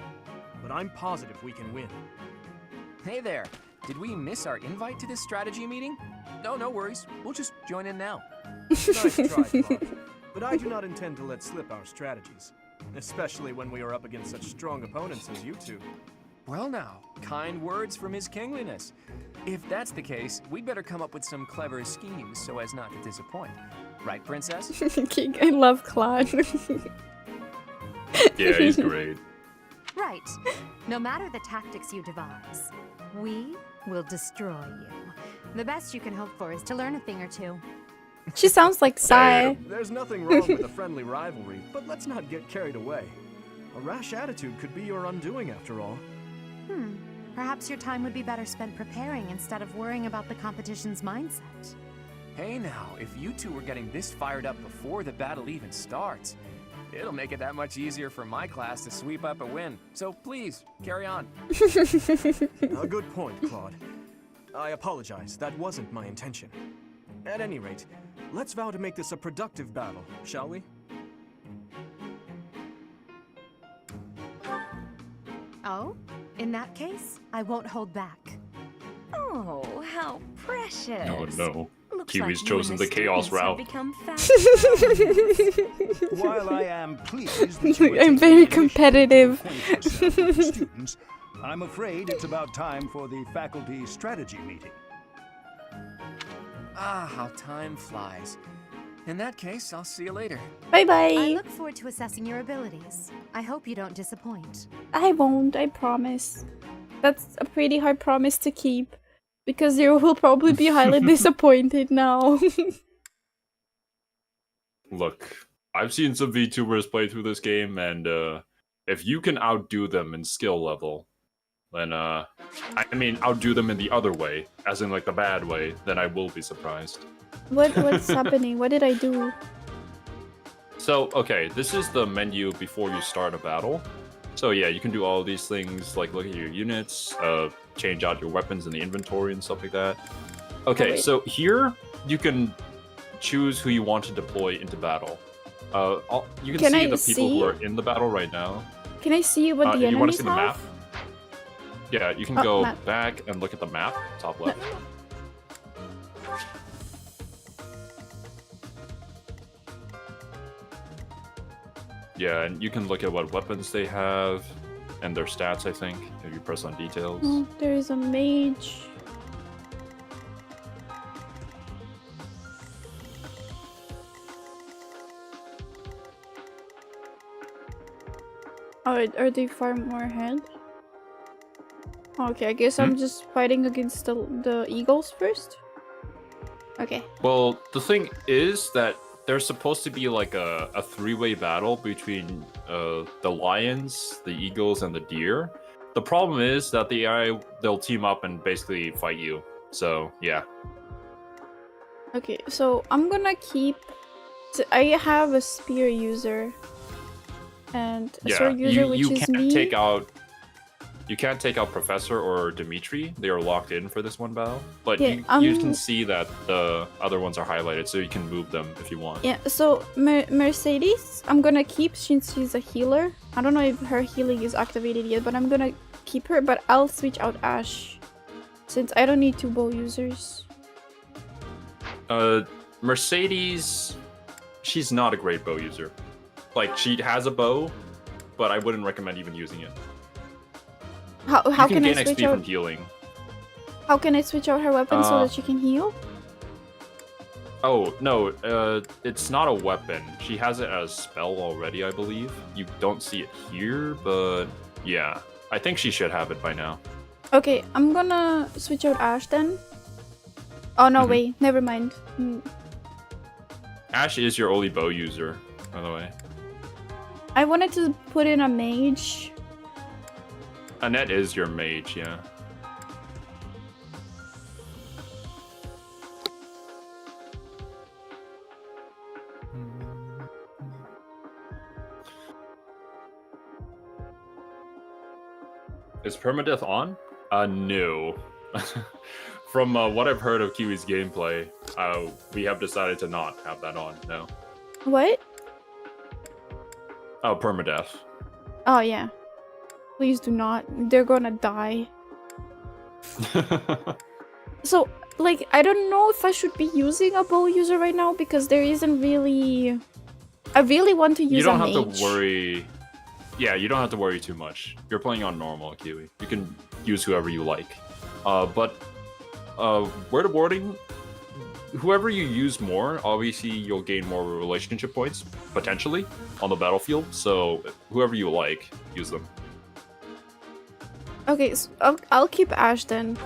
But I'm positive we can win. Hey there, did we miss our invite to this strategy meeting? No, no worries. We'll just join in now. Nice try, Claude. But I do not intend to let slip our strategies. Especially when we are up against such strong opponents as you two. Well now, kind words from His Kingliness. If that's the case, we'd better come up with some clever schemes so as not to disappoint. Right, Princess? I love Claude. Yeah, he's great. Right. No matter the tactics you devise, we will destroy you. The best you can hope for is to learn a thing or two. She sounds like Sai. There's nothing wrong with a friendly rivalry, but let's not get carried away. A rash attitude could be your undoing after all. Perhaps your time would be better spent preparing instead of worrying about the competition's mindset. Hey now, if you two were getting this fired up before the battle even starts, it'll make it that much easier for my class to sweep up a win. So please, carry on. A good point, Claude. I apologize, that wasn't my intention. At any rate, let's vow to make this a productive battle, shall we? Oh? In that case, I won't hold back. Oh, how precious. Oh no. Looks Kiwi's like chosen the chaos route. While I am pleased that you I'm very competitive. students, I'm afraid it's about time for the faculty strategy meeting. Ah, how time flies. In that case, I'll see you later. Bye bye. I look forward to assessing your abilities. I hope you don't disappoint. I won't, I promise. That's a pretty hard promise to keep. Because you will probably be highly disappointed now. Look, I've seen some VTubers play through this game, and if you can outdo them in skill level, then I mean outdo them in the other way, as in like the bad way, then I will be surprised. What's happening? What did I do? So, okay, this is the menu before you start a battle. So yeah, you can do all these things, like look at your units, change out your weapons in the inventory and stuff like that. Okay, so here you can choose who you want to deploy into battle. You can see the people who are in the battle right now. Can I see what the you want to enemies see the have? map? Yeah, you can go map. back and look at the map, top left. Yeah, and you can look at what weapons they have and their stats, I think, if you press on details. Oh, there's a mage. Oh, are they far more ahead? Okay, I guess I'm just fighting against the eagles first. Okay. Well, the thing is that there's supposed to be like a three-way battle between the lions, the eagles, and the deer. The problem is that they'll team up and basically fight you. So yeah. Okay, so I'm gonna keep So I have a spear user and a Yeah, sword user, which you is can't me. take out. You can't take out Professor or Dimitri. They are locked in for this one battle. But Yeah, you can see that the other ones are highlighted, so you can move them if you want. Yeah, so Mercedes, I'm gonna keep since she's a healer. I don't know if her healing is activated yet, but I'm gonna keep her, but I'll switch out Ash. Since I don't need 2 bow users. Mercedes, she's not a great bow user. Like, she has a bow, but I wouldn't recommend even using it. How you can I gain switch XP out? from healing. How can I switch out her weapon so that she can heal? Oh, no, it's not a weapon. She has it as spell already, I believe. You don't see it here, but yeah. I think she should have it by now. Okay, I'm gonna switch out Ash then. Oh no, wait, never mind. Ash is your only bow user, by the way. I wanted to put in a mage. Annette is your mage, yeah. Is permadeath on? No. From what I've heard of Kiwi's gameplay, we have decided to not have that on, no. What? Oh, permadeath. Oh yeah. Please do not. They're gonna die. So, like, I don't know if I should be using a bow user right now because there isn't really... I really want to use a You don't mage. have to worry. Yeah, you don't have to worry too much. You're playing on normal, Kiwi. You can use whoever you like. But word of warning, whoever you use more, obviously you'll gain more relationship points, potentially, on the battlefield. So whoever you like, use them. Okay, so I'll keep Ash then.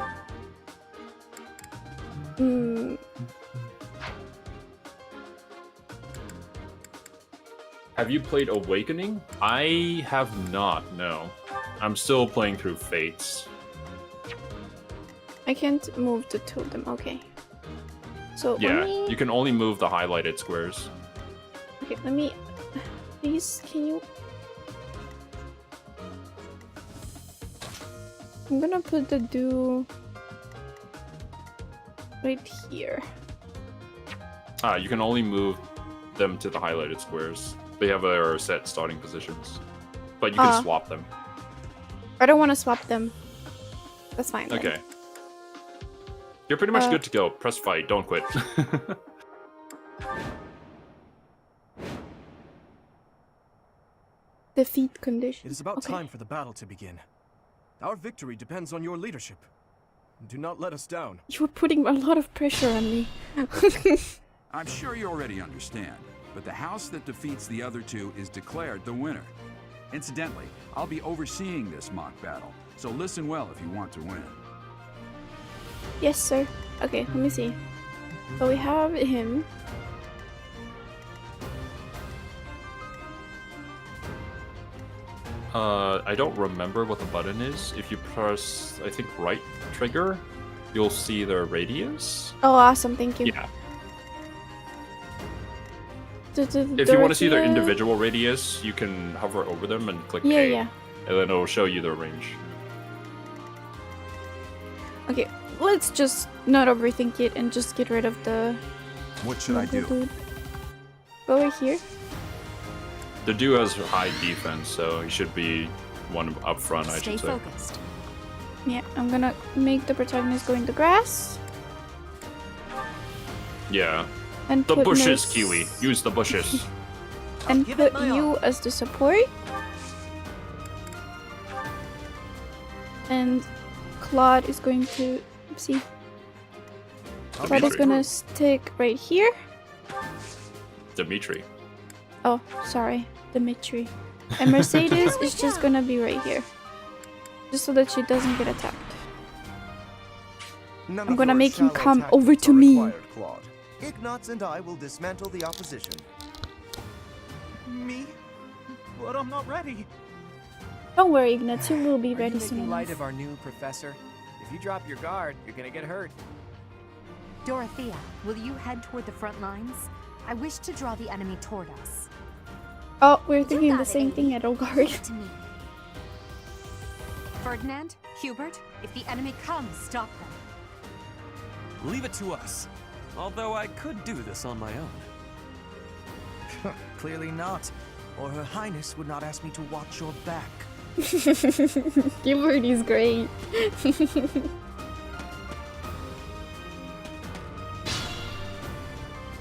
Have you played Awakening? I have not, no. I'm still playing through Fates. I can't move the 2 of them, okay. So Yeah, let me... you can only move the highlighted squares. Okay, let me... Please, can you... I'm gonna put the dew... right here. You can only move them to the highlighted squares. They have their set starting positions. But you can swap them. I don't want to swap them. That's fine. then. Okay. You're pretty much good to go. Press fight, don't quit. Defeat condition. It is about time for the battle to begin. Our victory depends on your leadership. Do not let us down. You were putting a lot of pressure on me. I'm sure you already understand, but the house that defeats the other 2 is declared the winner. Incidentally, I'll be overseeing this mock battle, so listen well if you want to win. Yes, sir. Okay, let me see. So we have him. I don't remember what the button is. If you press, I think, right trigger, you'll see their radius. Oh, awesome. Thank you. Yeah. If you want to see their individual radius, you can hover over them and click A. Yeah. And then it'll show you their range. Okay, let's just not overthink it and just get rid of the... What should I do? Dude. Go over here. The Dew has high defense, so he should be one up front, I should say. Stay focused. Yeah, I'm gonna make the protagonist go in the grass. Yeah. And the put bushes, Merc- Kiwi. Use the bushes. And put you as the support. And Claude is going to... Oopsie. Claude is gonna stick right here. Dimitri. Oh, sorry. Dimitri. And Mercedes is just gonna be right here. Just so that she doesn't get attacked. I'm gonna make him come over to me. Claude. Ignatz and I will dismantle the opposition. Me? But I'm not ready. Don't worry, Ignatz. You will be Are ready you soon making light enough. of our new professor? If you drop your guard, you're gonna get hurt. Dorothea, will you head toward the front lines? I wish to draw the enemy toward us. Oh, we're thinking the same thing at Ogard. Ferdinand, Hubert, if the enemy comes, stop them. Leave it to us. Although I could do this on my own. Clearly not. Or Her Highness would not ask me to watch your back. Hubert is great.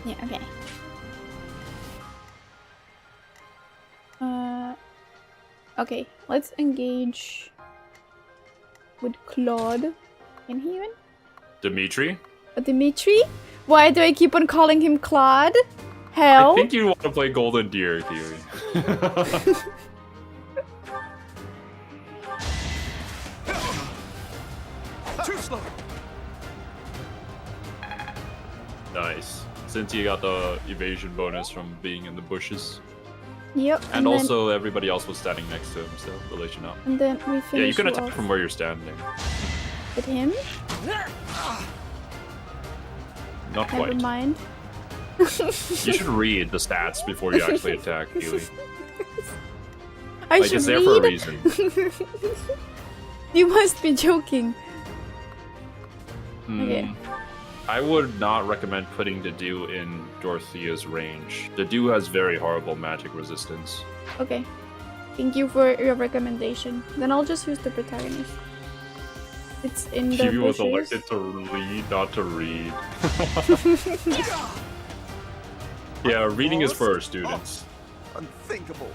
Yeah, okay. Okay, let's engage with Claude. Can he even? Dimitri? Dimitri? Why do I keep on calling him Claude? Hell? I think you want to play Golden Deer, Kiwi. Too slow. Nice. Since you got the evasion bonus from being in the bushes. Yep. And also everybody else was standing next to him, so relation up. And then we finish. Yeah, you can attack off from where you're standing. with him. Not Never quite. mind. You should read the stats before you actually attack, Keely. I Like, should it's there read? for a reason. You must be joking. Hmm. Okay. I would not recommend putting the Dew in Dorothea's range. The Dew has very horrible magic resistance. Okay. Thank you for your recommendation. Then I'll just use the protagonist. It's in the Kiwi was bushes. elected to lead, not to read. Yeah, reading is for our students. Unthinkable.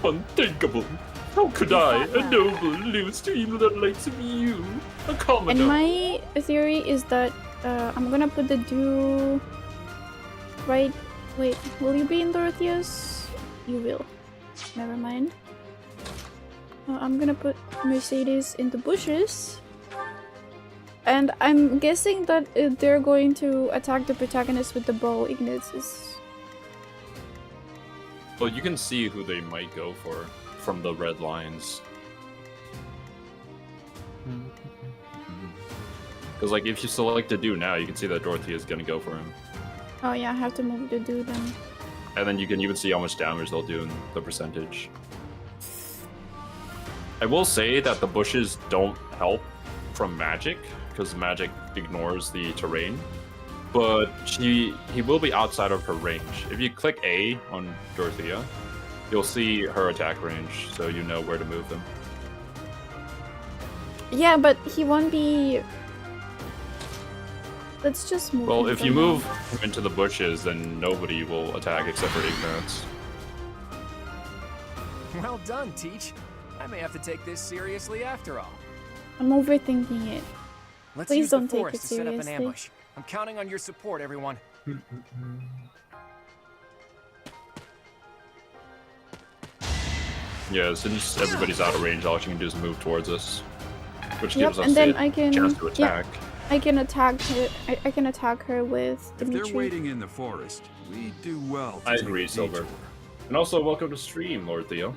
Unthinkable. How could I, a noble, lose to even the likes of you, a commoner? And my theory is that I'm gonna put the Dew right. Wait, will you be in Dorothea's? You will. Never mind. I'm gonna put Mercedes in the bushes. And I'm guessing that they're going to attack the protagonist with the bow. Ignis is. Well, you can see who they might go for from the red lines. Because, like, if you select the Dew now, you can see that Dorothea is gonna go for him. Oh yeah, I have to move the Dew then. And then you can even see how much damage they'll do in the percentage. I will say that the bushes don't help from magic, because magic ignores the terrain. But he will be outside of her range. If you click A on Dorothea, you'll see her attack range, so you know where to move them. Yeah, but he won't be. Let's just move. Well, him if for you now. move him into the bushes, then nobody will attack except for ignorance. Well done, Teach. I may have to take this seriously after all. I'm overthinking it. Let's Please use the don't take forest it to set up an seriously. ambush. I'm counting on your support, everyone. Yeah, since everybody's out of range, all you can do is move towards us, which Yep, gives us and then a I can. chance to yeah, attack. I can attack her. I can attack her with If Dimitri. they're waiting in the forest, we do well to I take agree, a Silver. detour. And also, welcome to stream, Lord Theo.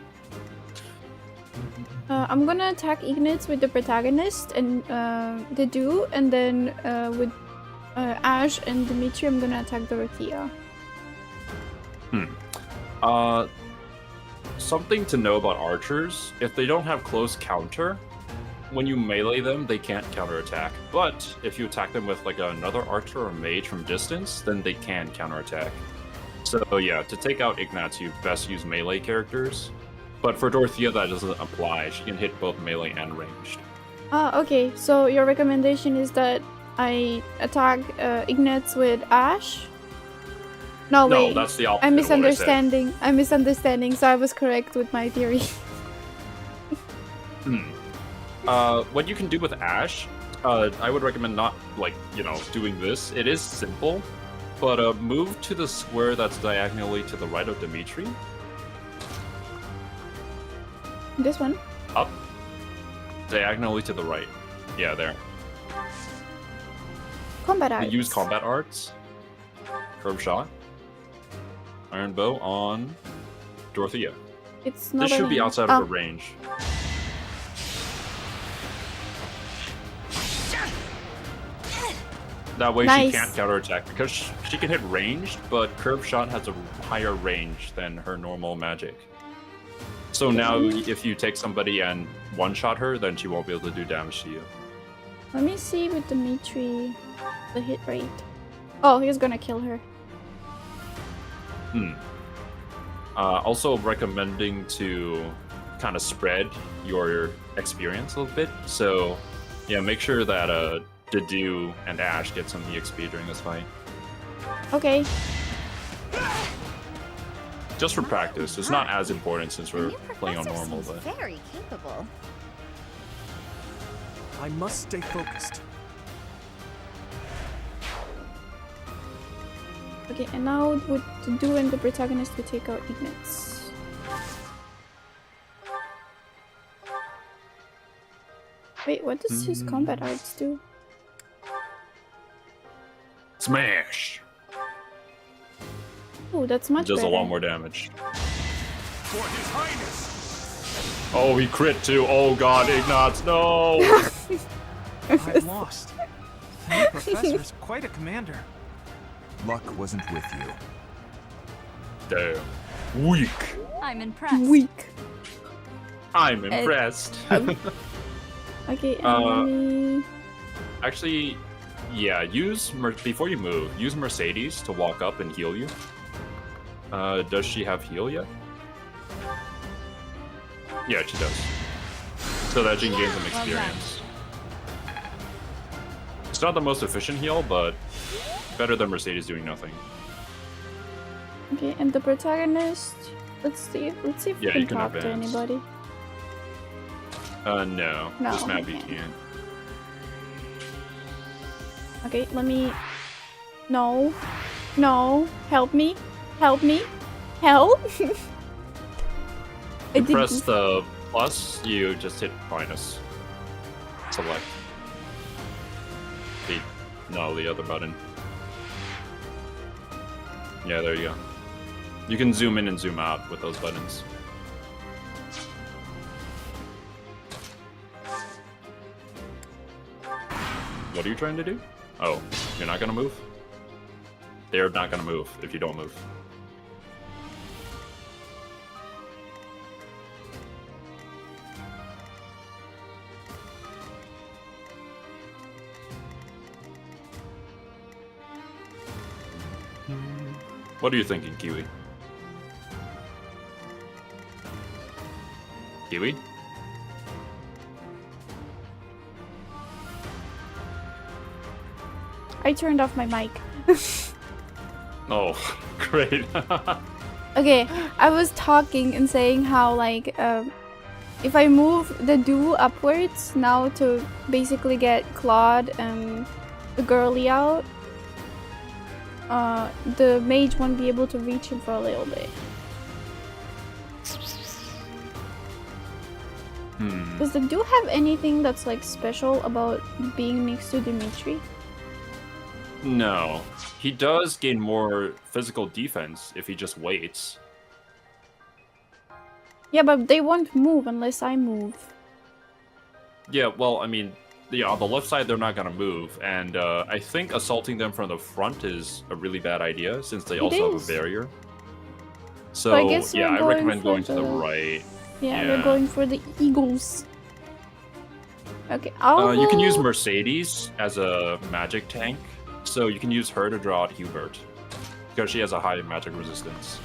I'm gonna attack Ignitz with the protagonist and the Dew, and then with Ash and Dimitri, I'm gonna attack Dorothea. Something to know about archers, if they don't have close counter, when you melee them, they can't counterattack. But if you attack them with like another archer or mage from distance, then they can counterattack. So yeah, to take out Ignatz, you best use melee characters. But for Dorothea, that doesn't apply. She can hit both melee and ranged. Okay, so your recommendation is that I attack Ignatz with Ash? No, No, wait. that's the opposite I'm of what I said. misunderstanding. I'm misunderstanding, so I was correct with my theory. What you can do with Ash, I would recommend not, like, doing this. It is simple, but move to the square that's diagonally to the right of Dimitri. This one? Up. Diagonally to the right. Yeah, there. Combat arts. Use combat arts. Curve shot. Iron bow on Dorothea. It's not. This should be allowed. outside of her range. That way Nice. she can't counterattack because she can hit ranged, but curve shot has a higher range than her normal magic. So now if you take somebody and one-shot her, then she won't be able to do damage to you. Let me see with Dimitri the hit rate. Oh, he's gonna kill her. Also recommending to kind of spread your experience a little bit. So yeah, make sure that Dedu and Ash get some EXP during this fight. Okay. Just for practice. It's not as important since we're playing on normal, but Very capable. I must stay focused. Okay, and now with Dedu and the protagonist, we take out Ignatz. Wait, what does his combat arts do? smash! Oh, that's much Does better. a lot more damage. For His Highness! Oh, he crit too. Oh god, Ignatz, no! I've lost. The professor's quite a commander. Luck wasn't with you. Damn. Weak. I'm impressed. Weak. I'm impressed. Okay, and Actually, yeah, before you move, use Mercedes to walk up and heal you. Does she have heal yet? Yeah, she does. So that she can gain some experience. It's not the most efficient heal, but better than Mercedes doing nothing. Okay, and the protagonist. Let's see if Yeah, we you can can talk to advance. anybody. No. No, Just map we you can't. can't. Okay, let me. No, no, help me, help me, help! You press the plus, you just hit minus. Select. The other button. Yeah, there you go. You can zoom in and zoom out with those buttons. What are you trying to do? Oh, you're not gonna move? They're not gonna move if you don't move. What are you thinking, Kiwi? Kiwi? I turned off my mic. Oh, great. Okay, I was talking and saying how like if I move the duo upwards now to basically get Claude and the girly out, the mage won't be able to reach him for a little bit. Does the duo have anything that's like special about being next to Dimitri? No. He does gain more physical defense if he just waits. Yeah, but they won't move unless I move. Yeah, well, I mean, on the left side, they're not gonna move, and I think assaulting them from the front is a really bad idea, since they also have a barrier. So, I guess yeah, we're I recommend going going to the right. Yeah, we're going for the eagles. Okay, You can use Mercedes as a magic tank, so you can use her to draw out Hubert, because she has a high magic resistance.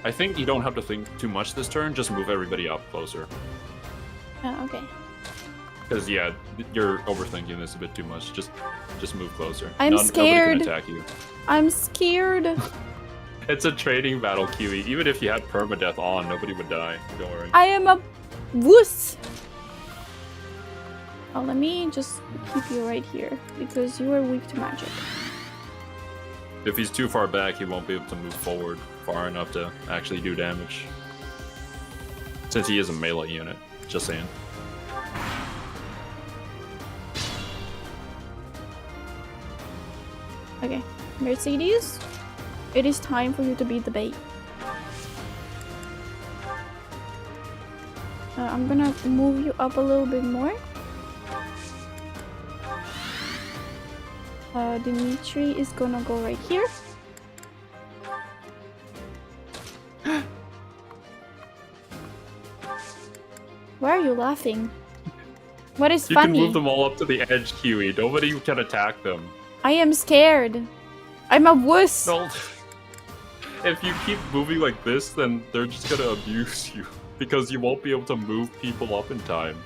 I think you don't have to think too much this turn, just move everybody up closer. Oh, okay. Because, yeah, you're overthinking this a bit too much. Just move closer. I'm scared. Nobody can attack you. I'm scared. It's a training battle, Kiwi. Even if you had permadeath on, nobody would die. Don't worry. I am a wuss. Oh, let me just keep you right here because you are weak to magic. If he's too far back, he won't be able to move forward far enough to actually do damage. Since he is a melee unit. Just saying. Okay, Mercedes, it is time for you to beat the bait. I'm gonna move you up a little bit more. Dimitri is gonna go right here. Why are you laughing? What is You funny? can move them all up to the edge, Kiwi. Nobody can attack them. I am scared. I'm a wuss. No. If you keep moving like this, then they're just gonna abuse you. Because you won't be able to move people up in time.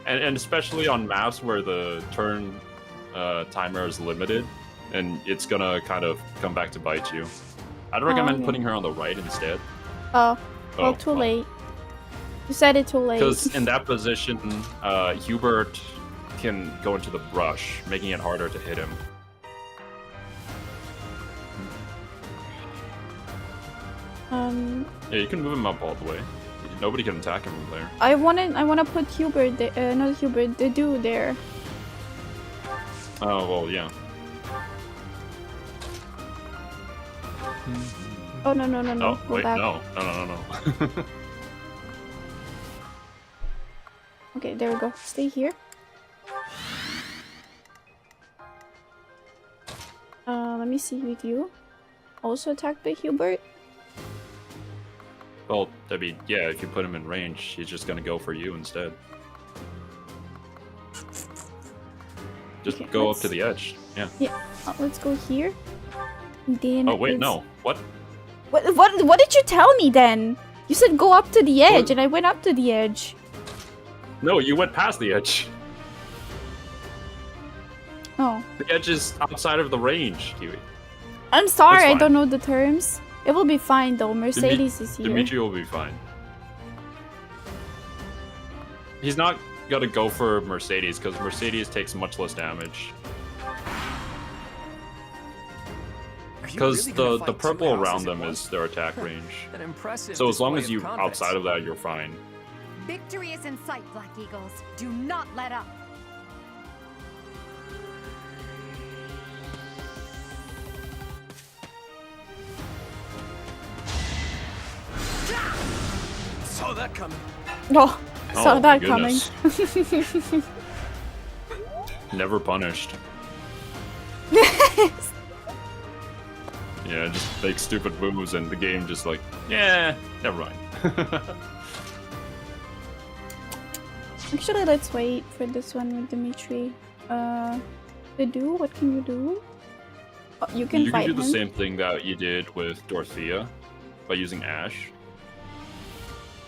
And especially on maps where the turn timer is limited, and it's gonna kind of come back to bite you. I'd recommend okay. putting her on the right instead. Oh, well, too late. You said it too late. Because in that position, Hubert can go into the brush, making it harder to hit him. Yeah, you can move him up all the way. Nobody can attack him from there. I wanna put Hubert there, not Hubert, the dude there. Oh, well, yeah. Oh, no. Oh, Go wait, back. no. Okay, there we go. Stay here. Let me see with you. Also attacked by Hubert. Well, I mean, yeah, if you put him in range, he's just gonna go for you instead. Just Okay, go up to the edge. Yeah. Yeah. Let's go here. Then Oh wait, no. What? What did you tell me then? You said go up to the edge, and I went up to the edge. No, you went past the edge. Oh. The edge is outside of the range, Kiwi. I'm sorry, It's I fine. don't know the terms. It will be fine though. Mercedes is here. Dimitri will be fine. He's not gonna go for Mercedes because Mercedes takes much less damage. Because really the purple around them is their attack range. An impressive So as long display as of you confidence. outside of that, you're fine. Victory is in sight, Black Eagles. Do not let up. Saw that coming. Oh, saw Oh, that my coming. Never punished. Yeah, just make stupid moves and the game just like, yeah, never mind. Actually, let's wait for this one with Dimitri. What can you do? Oh, you can You fight can do the him. same thing that you did with Dorothea by using Ash.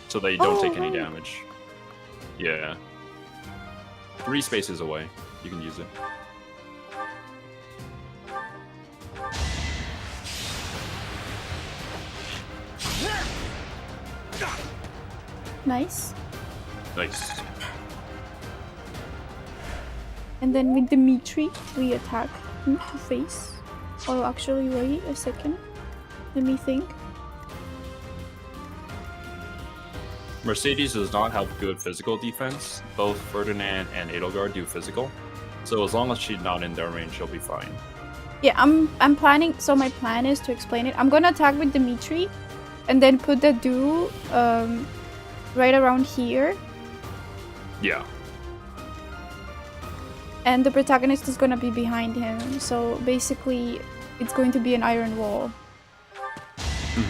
So that you don't take any right. damage. Yeah. 3 spaces away. You can use it. Nice. Nice. And then with Dimitri, we attack him to face. Oh, actually, wait a second. Let me think. Mercedes does not have good physical defense. Both Ferdinand and Edelgard do physical. So as long as she's not in their range, she'll be fine. Yeah, I'm planning. So my plan is to explain it. I'm gonna attack with Dimitri, and then put the dude right around here. Yeah. And the protagonist is gonna be behind him. So basically, it's going to be an iron wall. The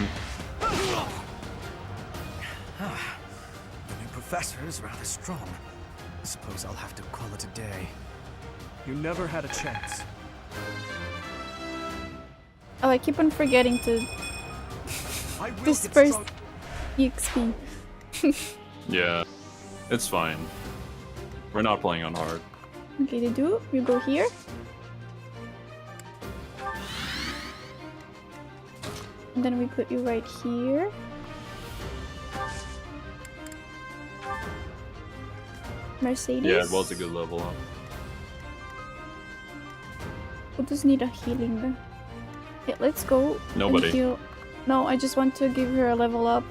new professor is rather strong. I suppose I'll have to call it a day. You never had a chance. Oh, I keep on forgetting to disperse EXP. Yeah. It's fine. We're not playing on hard. Okay, the dude, you go here. And then we put you right here. Mercedes. Yeah, it was a good level up. Who does need a healing though? Okay, let's go. and Nobody. heal. No, I just want to give her a level up.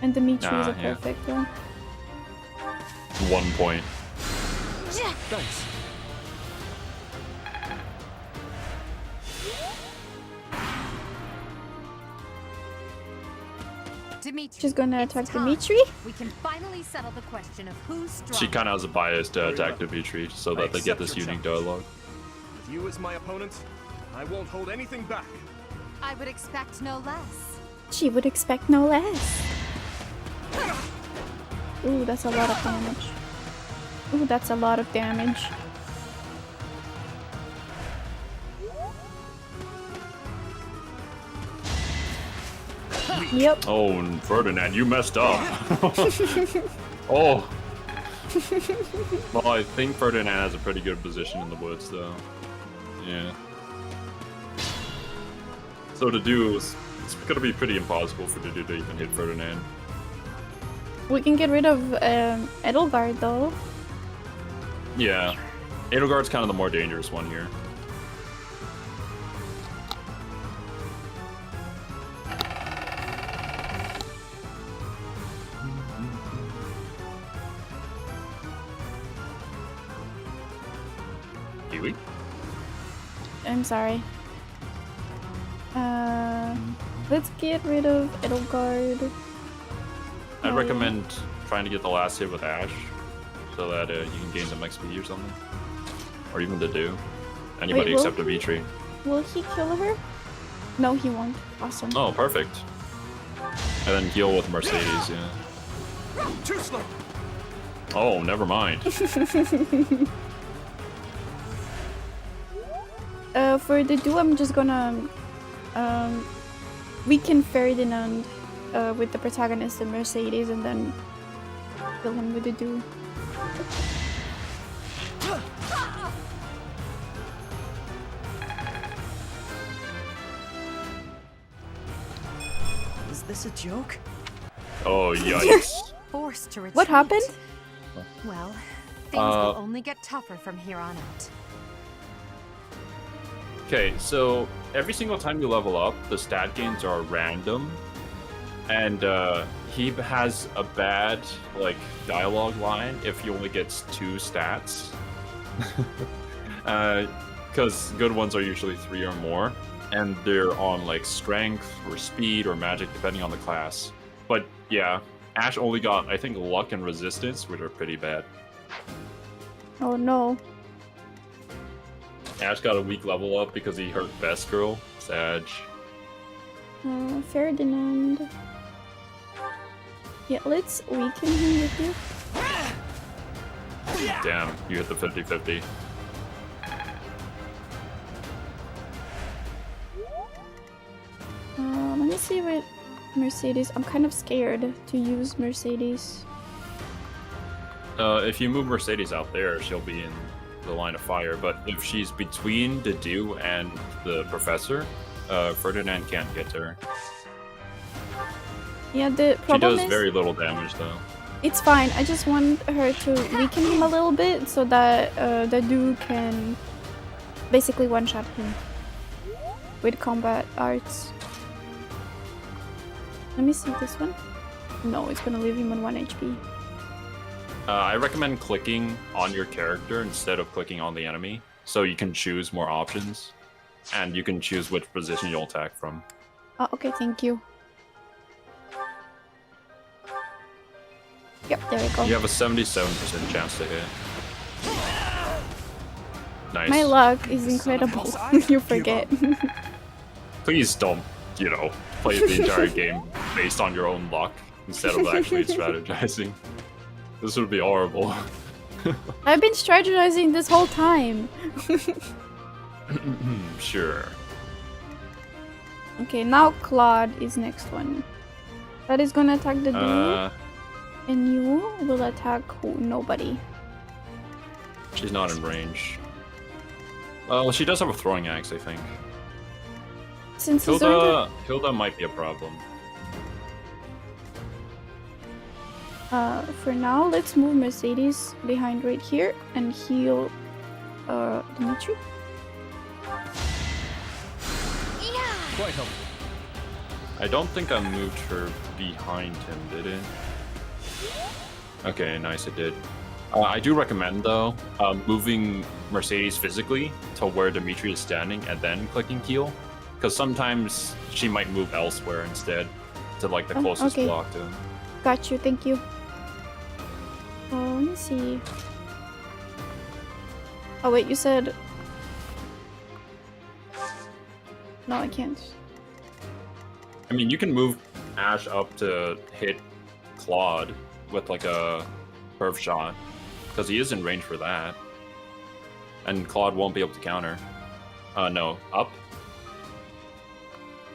And Dimitri is a yeah. perfect one. 1 point. Thanks. Dimitri, She's gonna it's attack time. Dimitri. We can finally settle the question of who's strong. She kind of has a bias to attack Dimitri so that they get this unique dialogue. you as my opponent, I won't hold anything back. I would expect no less. She would expect no less. Ooh, that's a lot of damage. Ooh, that's a lot of damage. Yep. Oh, Ferdinand, you messed up. Oh. Well, I think Ferdinand has a pretty good position in the woods, though. Yeah. So to do, it's gonna be pretty impossible for Dudu to even hit Ferdinand. We can get rid of Edelgard, though. Yeah. Edelgard's kind of the more dangerous one here. Kiwi? I'm sorry. Let's get rid of Edelgard. I'd recommend trying to get the last hit with Ash, so that you can gain some XP or something. Or even Dudu. Anybody except Dimitri. Will he kill her? No, he won't. Awesome. Oh, perfect. And then heal with Mercedes, yeah. Too slow. Oh, never mind. For the duo, I'm just gonna weaken Ferdinand with the protagonist and Mercedes, and then kill him with the duo. Is this a joke? Oh, yikes. Forced to retreat. What happened? Well, things will only get tougher from here on out. Okay, so every single time you level up, the stat gains are random. And he has a bad, like, dialogue line if he only gets 2 stats. Because good ones are usually 3 or more. And they're on, like, strength or speed or magic, depending on the class. But, yeah, Ash only got, I think, luck and resistance, which are pretty bad. Oh no. Ash got a weak level up because he hurt Best Girl. Sag. Ferdinand. Yeah, let's weaken him with you. Damn, you hit the 50-50. Let me see what Mercedes. I'm kind of scared to use Mercedes. If you move Mercedes out there, she'll be in the line of fire. But if she's between Dudu and the professor, Ferdinand can't get to her. Yeah, the problem She does is very little damage, though. it's fine. I just want her to weaken him a little bit so that Dudu can basically one-shot him with combat arts. Let me see this one. No, it's gonna leave him on 1 HP. I recommend clicking on your character instead of clicking on the enemy, so you can choose more options, and you can choose which position you'll attack from. Oh, okay, thank you. Yep, there we go. You have a 77% chance to hit. Nice. My luck is incredible. You forget. Please don't, play the entire game based on your own luck instead of actually strategizing. This would be horrible. I've been strategizing this whole time. Sure. Okay, now Claude is next one. That is gonna attack the dude. And you will attack who? Nobody. She's not in range. Well, she does have a throwing axe, I think. Since Hilda might be a problem. For now, let's move Mercedes behind right here and heal Dimitri. Quite helpful. I don't think I moved her behind him, did it? Okay, nice, it did. I do recommend, though, moving Mercedes physically to where Dimitri is standing and then clicking heal. Because sometimes she might move elsewhere instead to, like, the closest okay. block to him. Got you, thank you. Let me see. Oh wait, you said No, I can't. I mean, you can move Ash up to hit Claude with like a curve shot, because he is in range for that. And Claude won't be able to counter. No, up.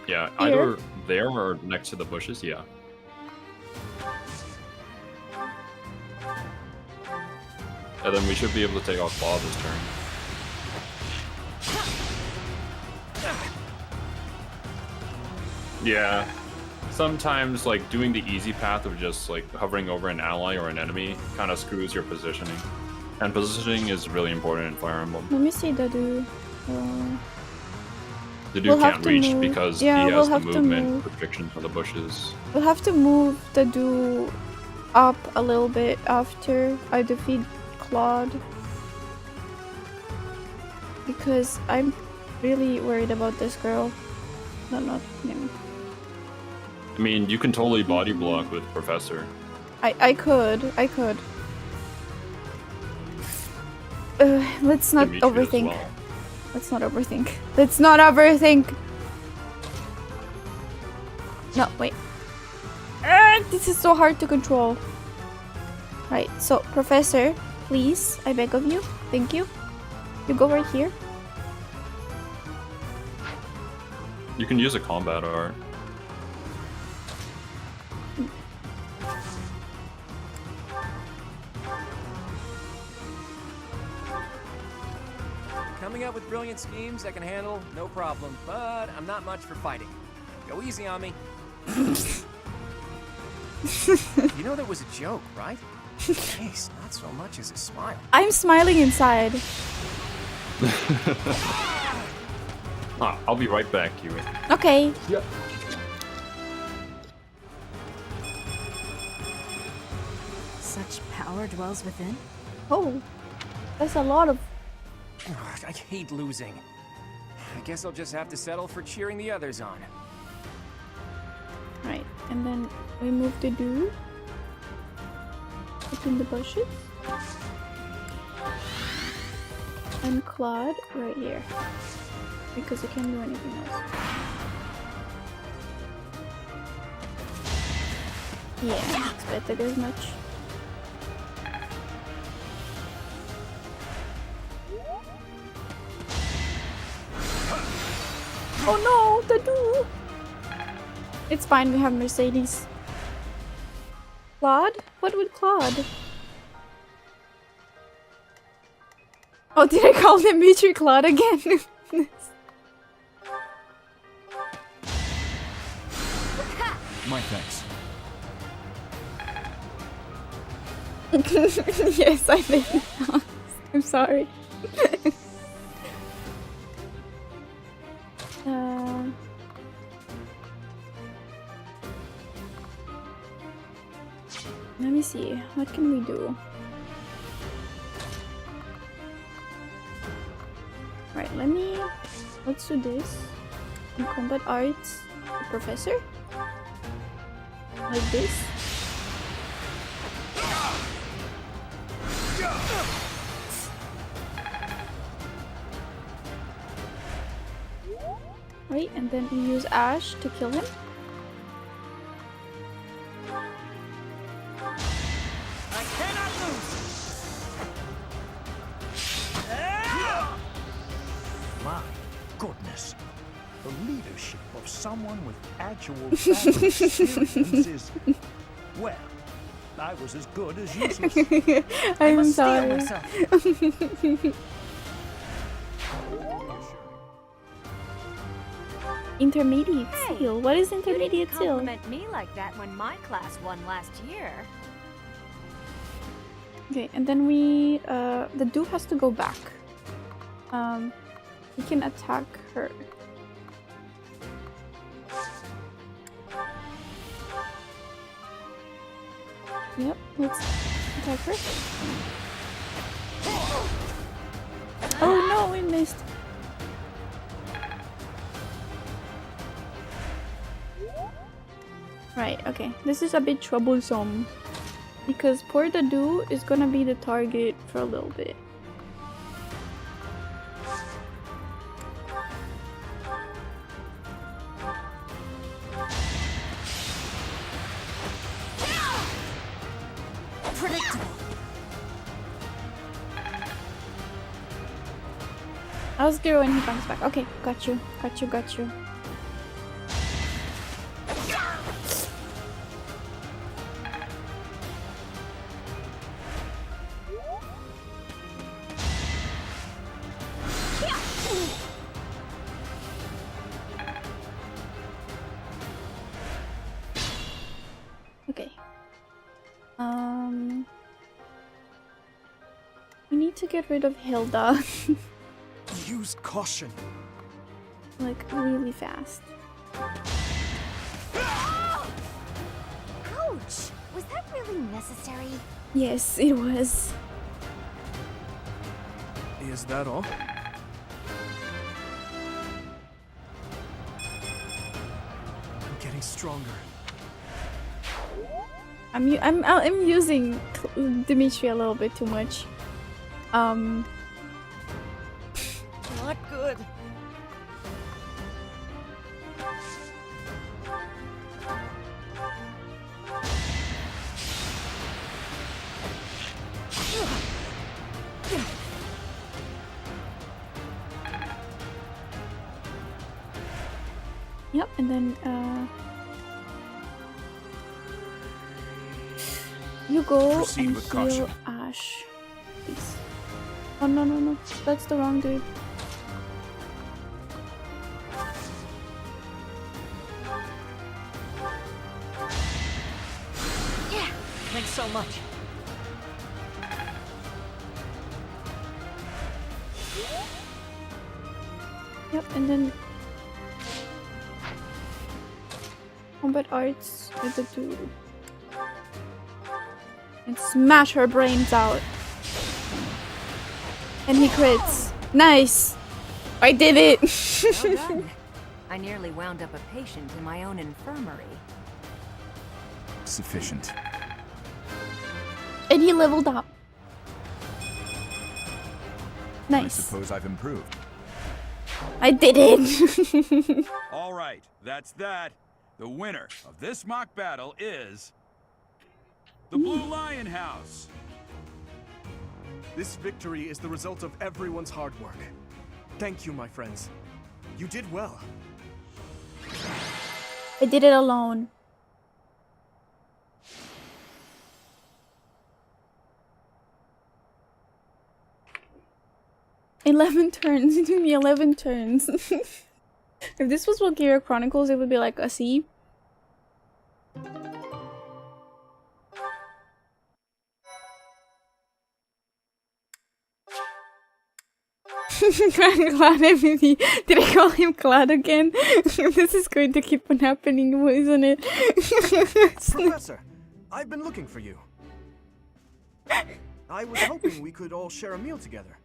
Yeah, Here? either there or next to the bushes, yeah. And then we should be able to take out Claude this turn. Yeah. Sometimes, like, doing the easy path of just, like, hovering over an ally or an enemy kind of screws your positioning. And positioning is really important in Fire Emblem. Let me see Dadu. The dude can't reach move. because Yeah, he we'll has the have to movement move. restriction for the bushes. We'll have to move Dadu up a little bit after I defeat Claude. Because I'm really worried about this girl. No, not him. I mean, you can totally body block with Professor. I could. Let's not Dimitri as overthink. well. Let's not overthink. Let's not overthink! No, wait. This is so hard to control. Right, so, Professor, please, I beg of you. Thank you. You go right here. You can use a combat art. Coming up with brilliant schemes I can handle, no problem. But I'm not much for fighting. Go easy on me. You know that was a joke, right? Jeez, not so much as a smile. I'm smiling inside. I'll be right back, Kiwi. Okay. Yep. Such power dwells within. Oh, that's a lot of... I hate losing. I guess I'll just have to settle for cheering the others on. Right, and then we move the dude between the bushes. And Claude right here. Because I can't do anything else. Yeah, expected as much. Oh no, the dude! It's fine, we have Mercedes. Claude? What would Claude? Oh, did I call Dimitri Claude again? My thanks. Yes, I did. I'm sorry. Let me see. What can we do? Right, let's do this. In combat arts, the professor. Like this. Right, and then we use Ash to kill him. I cannot lose. My goodness. The leadership of someone with actual battle experience is, well, I was as good as useless. I'm sorry. Intermediate seal. What is intermediate seal? Compliment me like that when my class won last year. Okay, and then we the dude has to go back. He can attack her. Yep, let's attack her. Oh no, we missed. Right, okay. This is a bit troublesome. Because poor Dadu is gonna be the target for a little bit. unpredictable. I'll Xero when he comes back. Okay, got you. Got you, got you. Okay. We need to get rid of Hilda. Use caution. Like, really fast. Ouch! Was that really necessary? Yes, it was. Is that all? I'm getting stronger. I'm using Dimitri a little bit too much. Not good. Yep, and then you go Proceed and with heal caution. Ash, please. Oh no no no, that's the wrong dude. Yeah, thanks so much. Yep, and then combat arts with the dude. And smash her brains out. And he crits. Nice! I did it! Well done. I nearly wound up a patient in my own infirmary. Sufficient. And he leveled up. I Nice. suppose I've improved. I did it! All right, that's that. The winner of this mock battle is the Blue Lion House. This victory is the result of everyone's hard work. Thank you, my friends. You did well. I did it alone. "11 turns." It took me 11 turns. If this was Valkyria Chronicles, it would be like a C. Glad MVP. Did I call him Glad again? This is going to keep on happening, isn't it? Professor, I've been looking for you. I was hoping we could all share a meal together.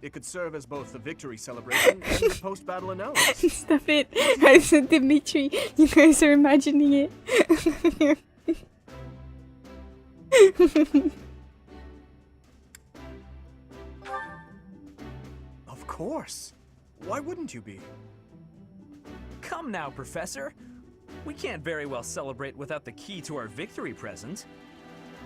It could serve as both the victory celebration and the post-battle analysis. Stop it. I said Dimitri. You guys are imagining it. Of course. Why wouldn't you be? Come now, Professor. We can't very well celebrate without the key to our victory present.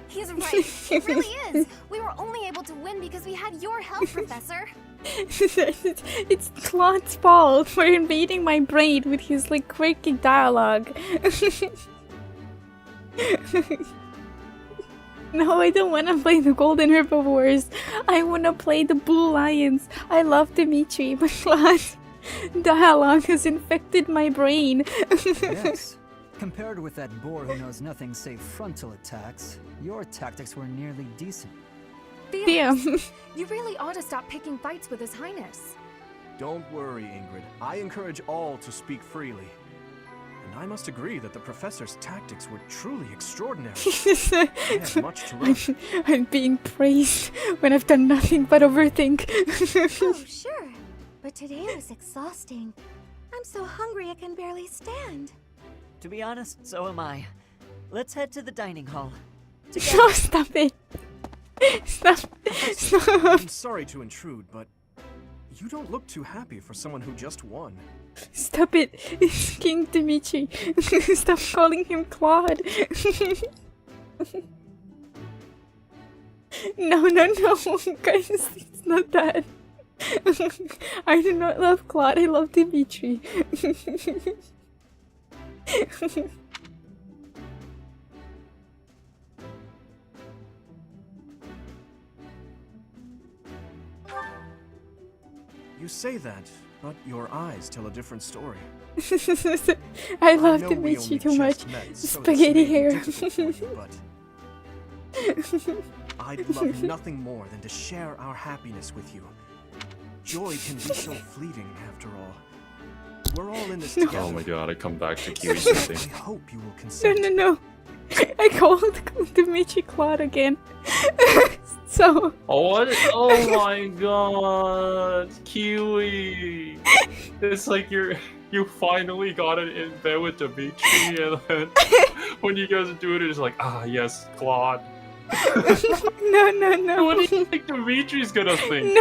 He's right. It really is. We were only able to win because we had your help, Professor. It's Claude's fault for invading my brain with his like quirky dialogue. No, I don't want to play the Golden Herbivores. I want to play the Blue Lions. I love Dimitri, but Claude's dialogue has infected my brain. Yes. Compared with that boar who knows nothing save frontal attacks, your tactics were nearly decent. Felix, you really ought to stop picking fights with His Highness. Don't worry, Ingrid. I encourage all to speak freely. And I must agree that the Professor's tactics were truly extraordinary. I have much to learn. I'm being praised when I've done nothing but overthink. Oh, sure. But today was exhausting. I'm so hungry I can barely stand. To be honest, so am I. Let's head to the dining hall. No, stop it. Stop. I'm sorry to intrude, but you don't look too happy for someone who just won. Stop it. It's King Dimitri. Stop calling him Claude. No, guys, it's not that. I do not love Claude, I love Dimitri. You say that, but your eyes tell a different story. I love know we Dimitri only too much. just met, so this Spaghetti may be hair. difficult for you, but I'd love nothing more than to share our happiness with you. Joy can be so fleeting, after all. We're all in this together. Oh my god, I come back to Kiwi I something. hope you will consent. No. I called Dimitri Claude again. So. Oh, what? Oh my god, Kiwi! It's like you finally got it in bed with Dimitri, and then when you guys do it, it's like, ah, yes, Claude. No. What do you think Dimitri's gonna think?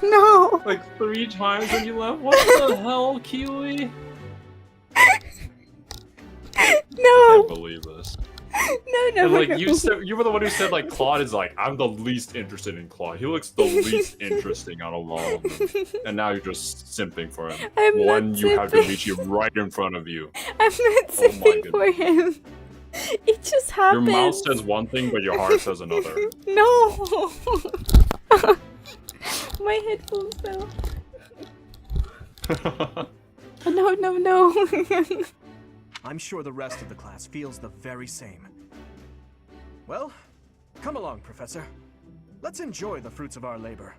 No. Like 3 times when you left. What the hell, Kiwi? No. I can't believe this. No. And like you were the one who said like Claude is like, I'm the least interested in Claude. He looks the least interesting out of all of them. And now you're just simping for him. I'm when not you have simping. Dimitri right in front of you. I'm not simping for him. It just Your happened. mouth says one thing, but your heart says another. No. My headphones fell. No. I'm sure the rest of the class feels the very same. Well, come along, Professor. Let's enjoy the fruits of our labor.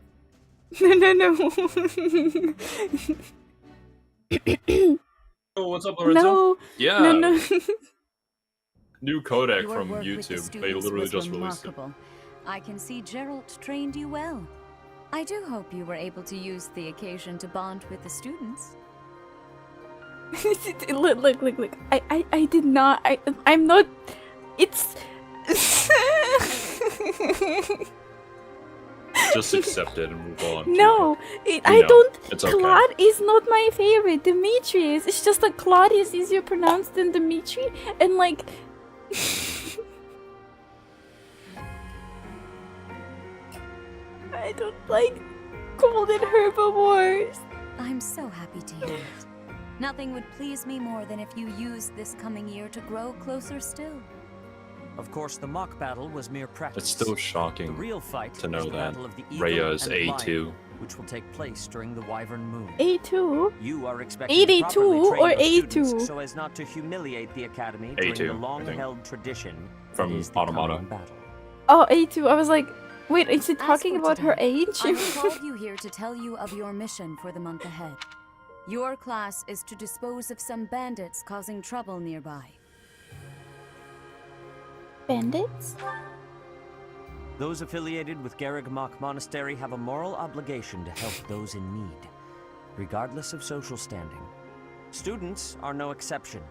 No. Oh, what's up, Lorenzo? No. Yeah. No. New codec Your from work with the YouTube. They students literally was just released it. remarkable. I can see Gerald trained you well. I do hope you were able to use the occasion to bond with the students. Look. I did not. I'm not. It's. Just accept it and move on. No, I No, don't. it's okay. Claude is not my favorite. Dimitri is. It's just that Claude is easier pronounced than Dimitri, and like. I don't like golden herbivores. I'm so happy to hear it. Nothing would please me more than if you used this coming year to grow closer still. Of course, the mock battle was mere practice. It's still shocking The real fight to know is the that battle of the eagle Rhea is and the A2. lion, which will take place during the Wyvern Moon. A2? You are expected 82 to properly train or your A2? students so as not to humiliate the academy during A2, the I think. long-held tradition From that is the Automata. coming battle. Oh, A2. I was like, wait, is it As talking for about her today, age? I have called you here to tell you of your mission for the month ahead. Your class is to dispose of some bandits causing trouble nearby. Bandits? Those affiliated with Garreg-Mach Monastery have a moral obligation to help those in need, regardless of social standing. Students are no exception.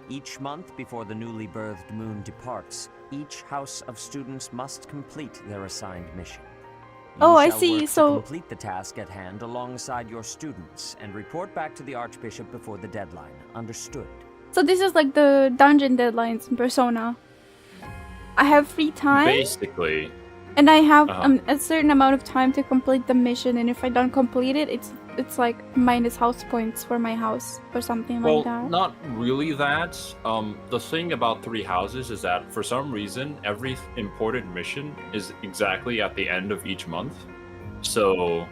Each month before the newly birthed moon departs, each house of students must complete their assigned mission. You Oh, I shall see, work to so- complete the task at hand alongside your students and report back to the Archbishop before the deadline. Understood? So this is like the dungeon deadlines in Persona. I have free time, Basically. and I have Uh-huh. a certain amount of time to complete the mission, and if I don't complete it, it's like minus house points for my house or something Well, like that. not really that. The thing about Three Houses is that for some reason, every important mission is exactly at the end of each month. So,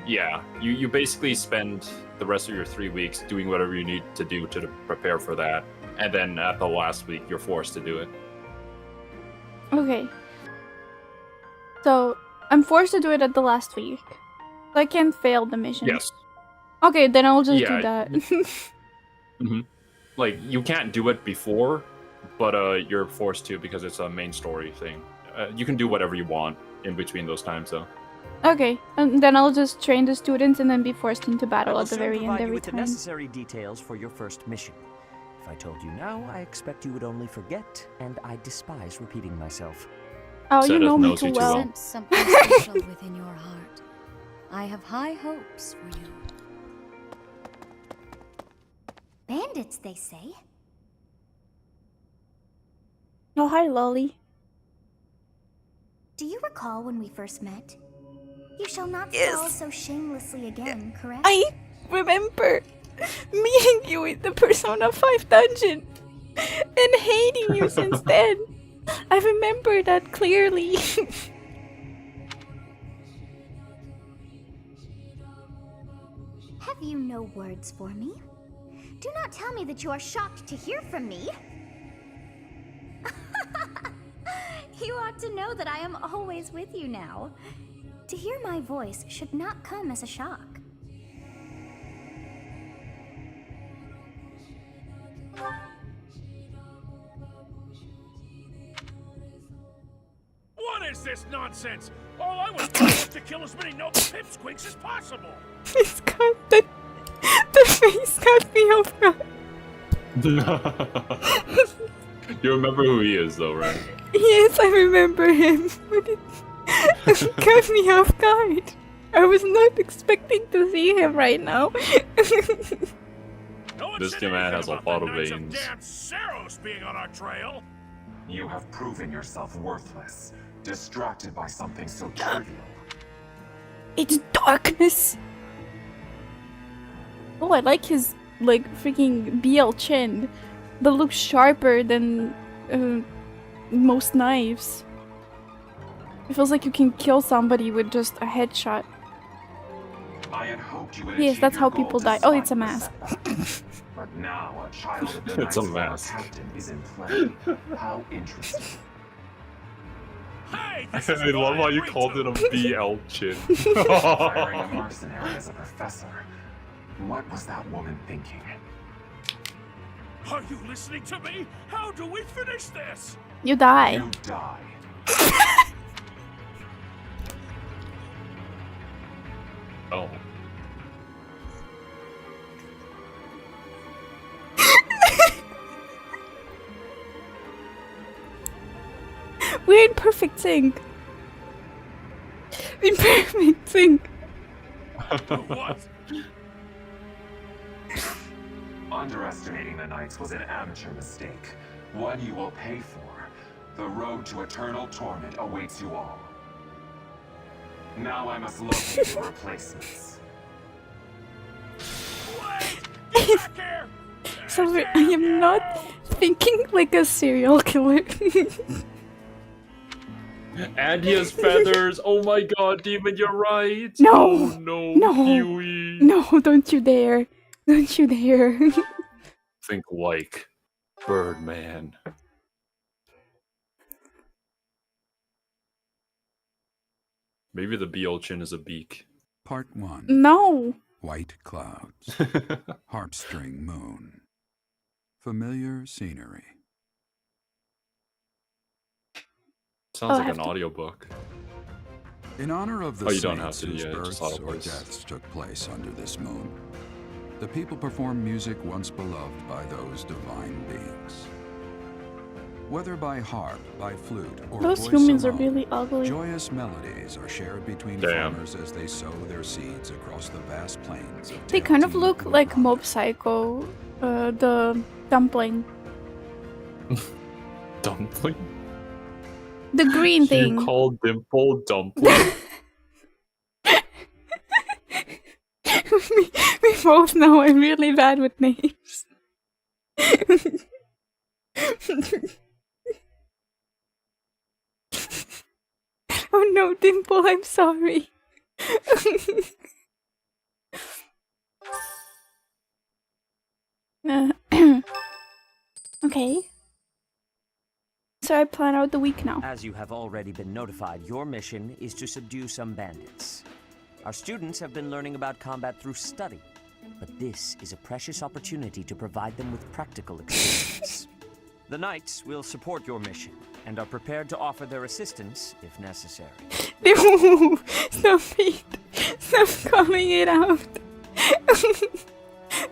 yeah, you basically spend the rest of your 3 weeks doing whatever you need to do to prepare for that, and then at the last week, you're forced to do it. Okay. So I'm forced to do it at the last week. So I can't fail the mission. Yes. Okay, then I'll just Yeah, do that. Like, you can't do it before, but you're forced to because it's a main story thing. You can do whatever you want in between those times, though. Okay, and then I'll just train the students and then be forced into I battle will at the soon very end provide you every with the time. necessary details for your first mission. If I told you now, I expect you would only forget, and I despise repeating myself. Oh, you Seth know me knows too you too well. well. Sense something special within your heart. I have high hopes for you. Bandits, they say. Oh, hi, Lolly. Do you recall when we first met? You shall not Yes. fall so shamelessly again, correct? I remember meeting you in the Persona 5 dungeon and hating you since then. I remember that clearly. Have you no words for me? Do not tell me that you are shocked to hear from me. You ought to know that I am always with you now. To hear my voice should not come as a shock. What is this nonsense? All I was doing was to kill as many noble pipsqueaks as possible. It's got the face got me off guard. You remember who he is, though, right? Yes, I remember him, but it got me off guard. I was not expecting to see him right now. This man has a lot of veins. Damn Xero's being on our trail. You have proven yourself worthless, distracted by something so trivial. It's darkness. Oh, I like his like freaking BL chin. That looks sharper than most knives. It feels like you can kill somebody with just a headshot. I had hoped you would Yes, achieve that's your how goal people die. Oh, it's a mask. But now a child of the It's a Knights mask. Captain is in play. How interesting. Hey, I love how you called it a BL chin. Hiring a mercenary as a professor. What was that woman thinking? Are you listening to me? How do we finish this? You die. You die. Oh. We're in perfect sync. In perfect sync. What? Underestimating the Knights was an amateur mistake. One you will pay for. The road to eternal torment awaits you all. Now I must locate your replacements. Sorry, I am not thinking like a serial killer. And he has feathers. Oh my god, Demon, you're right. No. Oh, no. No. Huey. No, don't you dare. Don't you dare. Think like Birdman. Maybe the BL chin is a beak. Part 1. No. White clouds. Harpstring moon. Familiar scenery. Sounds like an audiobook. In honor of the Oh, you don't have saints to, whose yeah, just births auto or voice. deaths took place under this moon, the people perform music once beloved by those divine beings. Whether by harp, by flute, or Those voice humans are alone, really ugly. joyous melodies are shared between Damn. farmers as they sow their seeds across the vast plains of They kind of look like Mob Psycho, the dumpling. Dumpling? The green thing. You call Dimple Dumpling? we both know I'm really bad with names. Oh no, Dimple, I'm sorry. Okay. So I plan out the week now. As you have already been notified, your mission is to subdue some bandits. Our students have been learning about combat through study, but this is a precious opportunity to provide them with practical experience. The Knights will support your mission and are prepared to offer their assistance if necessary. No, stop it. Stop calling it out.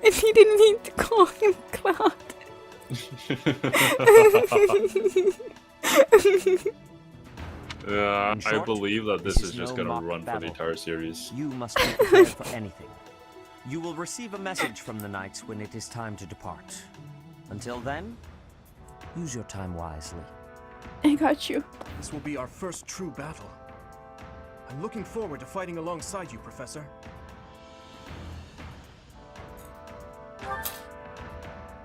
And he didn't mean to call him Cloud. Yeah, In I short, believe that this is just no gonna mock run for battle. the entire series. You must be prepared for anything. You will receive a message from the Knights when it is time to depart. Until then, use your time wisely. I got you. This will be our first true battle. I'm looking forward to fighting alongside you, Professor.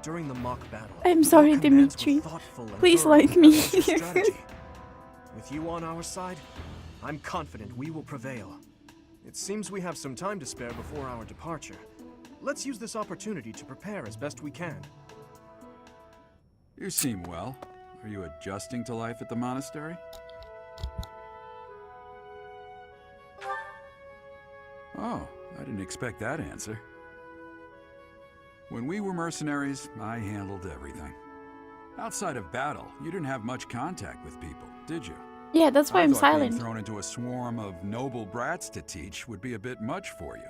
During the mock battle, I'm sorry, your commands were Dimitri. thoughtful and Please thorough, like me. as was your strategy. With you on our side, I'm confident we will prevail. It seems we have some time to spare before our departure. Let's use this opportunity to prepare as best we can. You seem well. Are you adjusting to life at the monastery? Oh, I didn't expect that answer. When we were mercenaries, I handled everything. Outside of battle, you didn't have much contact with people, did you? Yeah, that's why I'm thought silent. Being thrown into a swarm of noble brats to teach would be a bit much for you.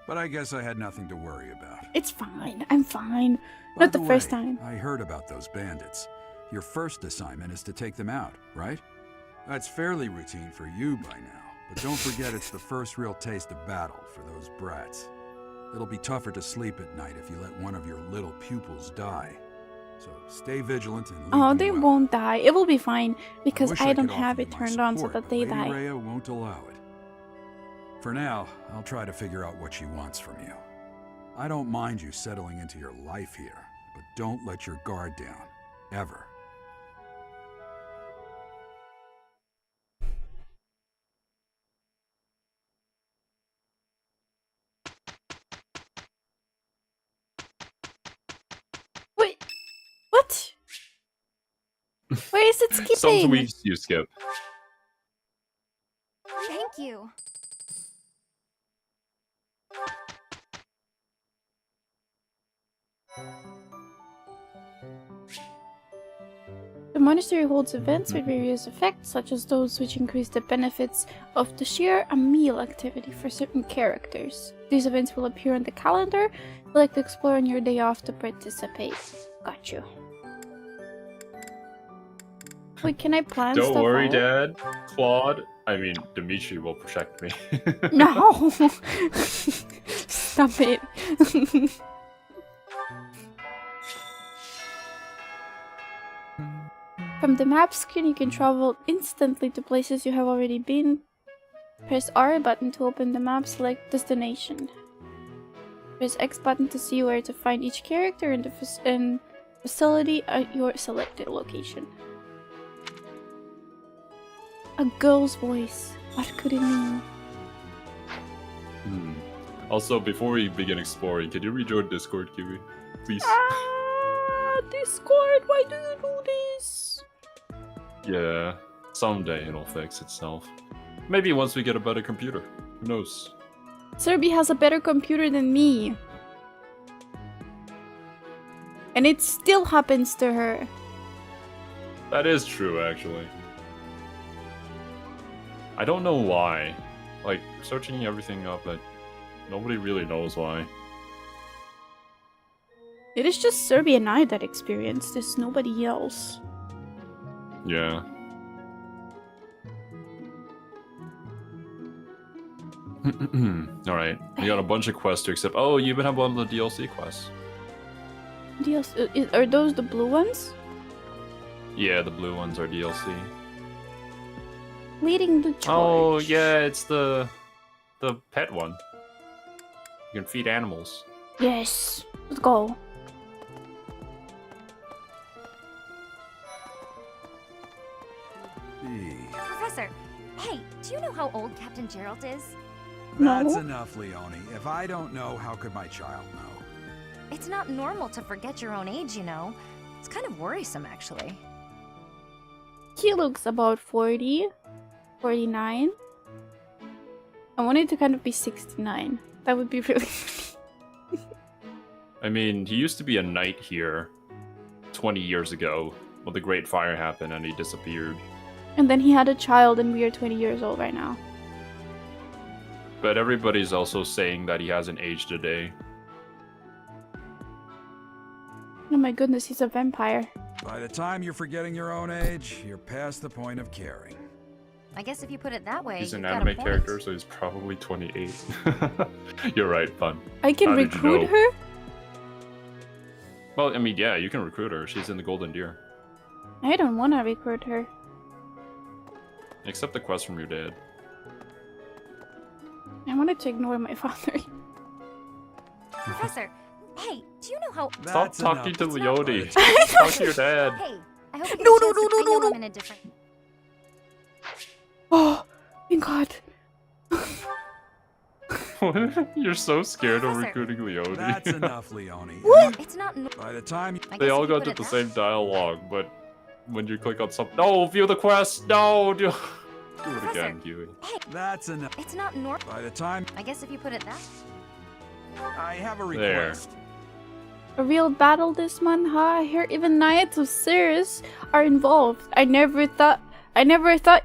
But I guess I had nothing to worry about. It's fine. I'm fine. By Not the first way, time. I heard about those bandits. Your first assignment is to take them out, right? That's fairly routine for you by now. But don't forget it's the first real taste of battle for those brats. It'll be tougher to sleep at night if you let one of your little pupils die. So stay vigilant and lead Oh, them they well. won't die. It will be fine because wish I don't could have offer it you my turned on so support, that but they Lady die. Rhea won't allow it. For now, I'll try to figure out what she wants from you. I don't mind you settling into your life here, but don't let your guard down. Ever. Wait, what? Where is it skipping? Some tweets you skip. Thank you. The monastery holds events with various effects, such as those which increase the benefits of the share a meal activity for certain characters. These events will appear on the calendar. Select explore on your day off to participate. Got you. Wait, can I plan Don't stuff worry, out? Dad. Claude, I mean, Dimitri will protect me. No! Stop it. From the map screen, you can travel instantly to places you have already been. Press R button to open the map, select destination. Press X button to see where to find each character in the facility at your selected location. A girl's voice. What could it mean? Also, before we begin exploring, can you rejoin Discord, Kiwi? Please? Discord, why do you do this? Yeah, someday it'll fix itself. Maybe once we get a better computer. Who knows? Serbi has a better computer than me. And it still happens to her. That is true, actually. I don't know why. Like, searching everything up, but nobody really knows why. It is just Serbi and I that experience this, nobody else. Yeah. Alright, we got a bunch of quests to accept. Oh, you even have one of the DLC quests. Are those the blue ones? Yeah, the blue ones are DLC. Leading the charge. Oh, yeah, it's the pet one. You can feed animals. Yes, let's go. Professor, hey, do you know how old Captain Gerald is? That's enough, Leone. If I don't know, how could my child know? It's not normal to forget your own age, you know. It's kind of worrisome, actually. He looks about 40, 49. I wanted to kind of be 69. That would be really I mean, he used to be a knight here 20 years ago when the Great Fire happened and he disappeared. And then he had a child and we are 20 years old right now. But everybody's also saying that he hasn't aged a day. Oh my goodness, he's a vampire. By the time you're forgetting your own age, you're past the point of caring. I guess if you put it that way, He's an you've got a anime point. character, so he's probably 28. You're right, fun. I can How did you recruit know? her? Well, I mean, yeah, you can recruit her. She's in the Golden Deer. I don't want to record her. Accept the quest from your dad. I wanted to ignore my father. Professor, hey, do you know how... Stop talking to Leone. It's Talk to your dad. Hey, I hope you get No, a chance to... I know I'm in a different... Oh, thank God. You're so scared of Professor. recruiting Leone. That's enough, Leone. What? It's not... By the time They all go through the same dialogue, but when you click on something, no, view the quest, no, do it again, Huey. That's enough. It's not normal. By the time I guess if you put it that... I have a There. request. A real battle this month, huh? I hear even Knights of Cirrus are involved. I never thought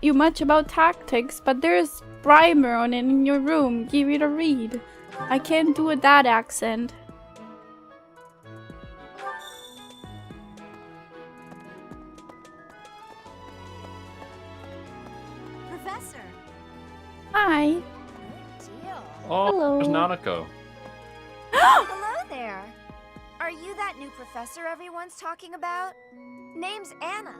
you much about tactics, but there's primer on it in your room. Give it a read. I can't do that accent. Professor. Hi. Deal. Oh, Hello. there's Nanako. Hello there. Are you that new professor everyone's talking about? Name's Anna.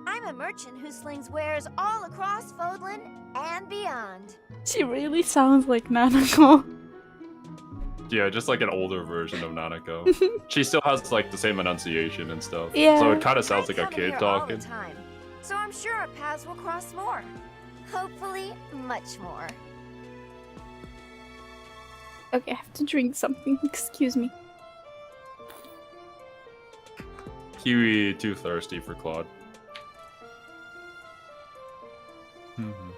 I'm a merchant who slings wares all across Fodlan and beyond. She really sounds like Nanako. Yeah, just like an older version of Nanako. She still has like the same enunciation and stuff. Yeah. So it kind of sounds like a I come kid here talking. all the time, so I'm sure our paths will cross more. Hopefully, much more. Okay, I have to drink something. Excuse me. Huey too thirsty for Claude.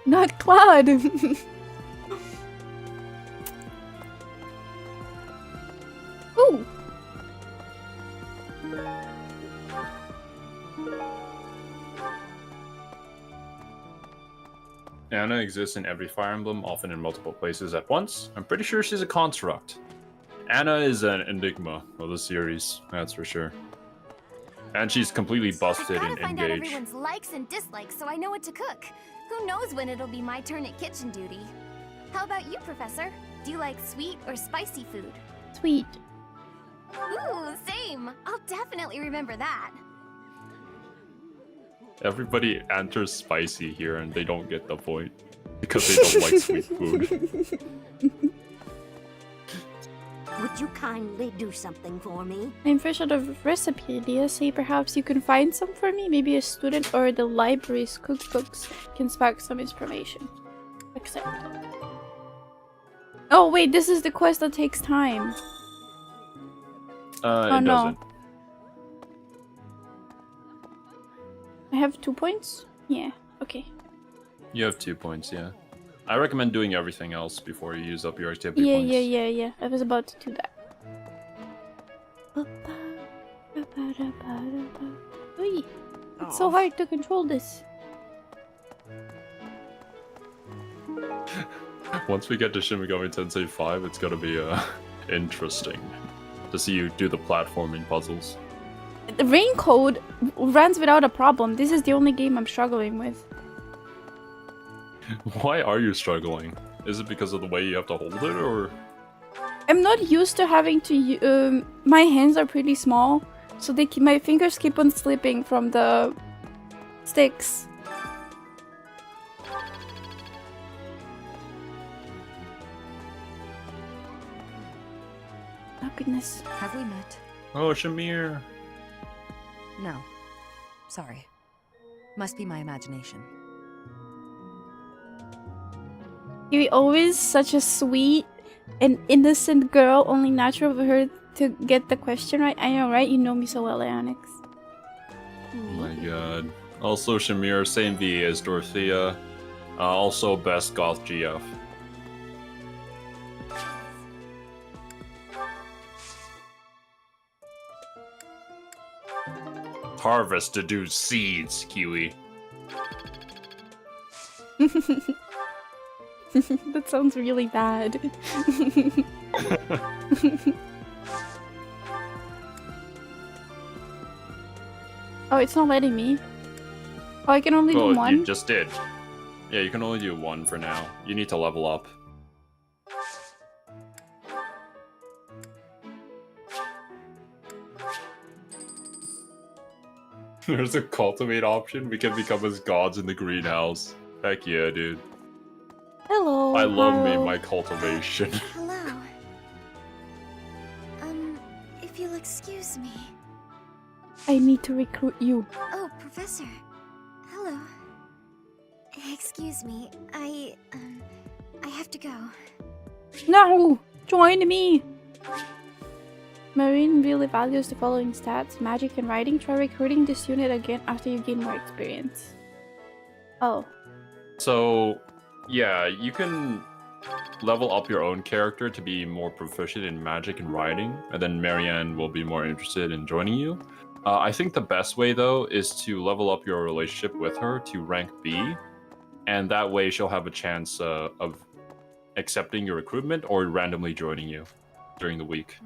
Not Claude. Ooh. Anna exists in every Fire Emblem, often in multiple places at once. I'm pretty sure she's a construct. Anna is an enigma of the series, that's for sure. And she's completely busted Gotta in find out Engage. everyone's likes and dislikes so I know what to cook. Who knows when it'll be my turn at kitchen duty? How about you, Professor? Do you like sweet or spicy food? Sweet. Ooh, same. I'll definitely remember that. Everybody enters spicy here and they don't get the point. Because they don't like sweet food. Would you kindly do something for me? I'm fresh out of recipe ideas. Say perhaps you can find some for me? Maybe a student or the library's cookbooks can spark some inspiration. Accept. Oh wait, this is the quest that takes time. It doesn't. I have 2 points? Yeah, okay. You have 2 points, yeah. I recommend doing everything else before you use up your activity points. Yeah. I was about to do that. Oy, it's so hard to control this. Once we get to Shin Megami Tensei 5, it's gonna be interesting to see you do the platforming puzzles. The rain code runs without a problem. This is the only game I'm struggling with. Why are you struggling? Is it because of the way you have to hold it, or...? I'm not used to having to. My hands are pretty small, so my fingers keep on slipping from the sticks. Oh goodness. Have we met? Oh, Shamir. No. Sorry. Must be my imagination. You're always such a sweet and innocent girl, only natural for her to get the question right. I know, right? You know me so well, Ionix. Oh my god. Also, Shamir, same VA as Dorothea. Also, best goth GF. Harvest to do seeds, Kiwi. That sounds really bad. Oh, it's not letting me. Oh, I can only do one? You just did. Yeah, you can only do one for now. You need to level up. There's a cultivate option. We can become as gods in the greenhouse. Heck yeah, dude. Hello. I love me Harold. my cultivation. Hello. If you'll excuse me. I need to recruit you. Oh, Professor. Hello. Excuse me. I have to go. No! Join me! Marine really values the following stats: magic and writing. Try recruiting this unit again after you gain more experience. Oh. So, yeah, you can level up your own character to be more proficient in magic and writing, and then Marianne will be more interested in joining you. I think the best way, though, is to level up your relationship with her to rank B, and that way she'll have a chance of accepting your recruitment or randomly joining you during the week.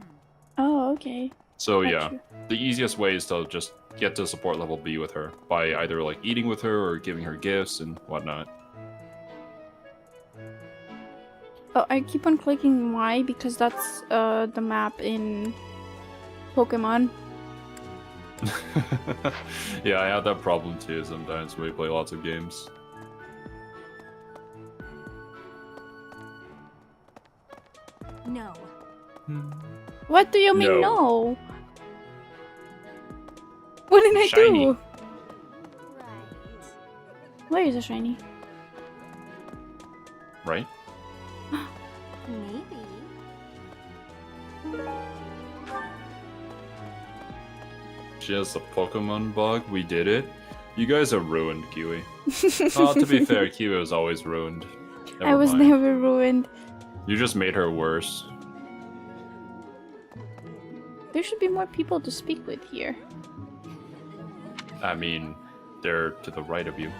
Oh, okay. So Got yeah, you. the easiest way is to just get to support level B with her by either like eating with her or giving her gifts and whatnot. Oh, I keep on clicking Y because that's the map in Pokemon. Yeah, I have that problem too sometimes when we play lots of games. No. What do you mean no? What did I Shiny. do? Where is a shiny? Right? Maybe. She has a Pokemon bug. We did it. You guys are ruined, Kiwi. Oh, to be fair, Kiwi was always ruined. I was mind. never ruined. You just made her worse. There should be more people to speak with here. I mean, they're to the right of you.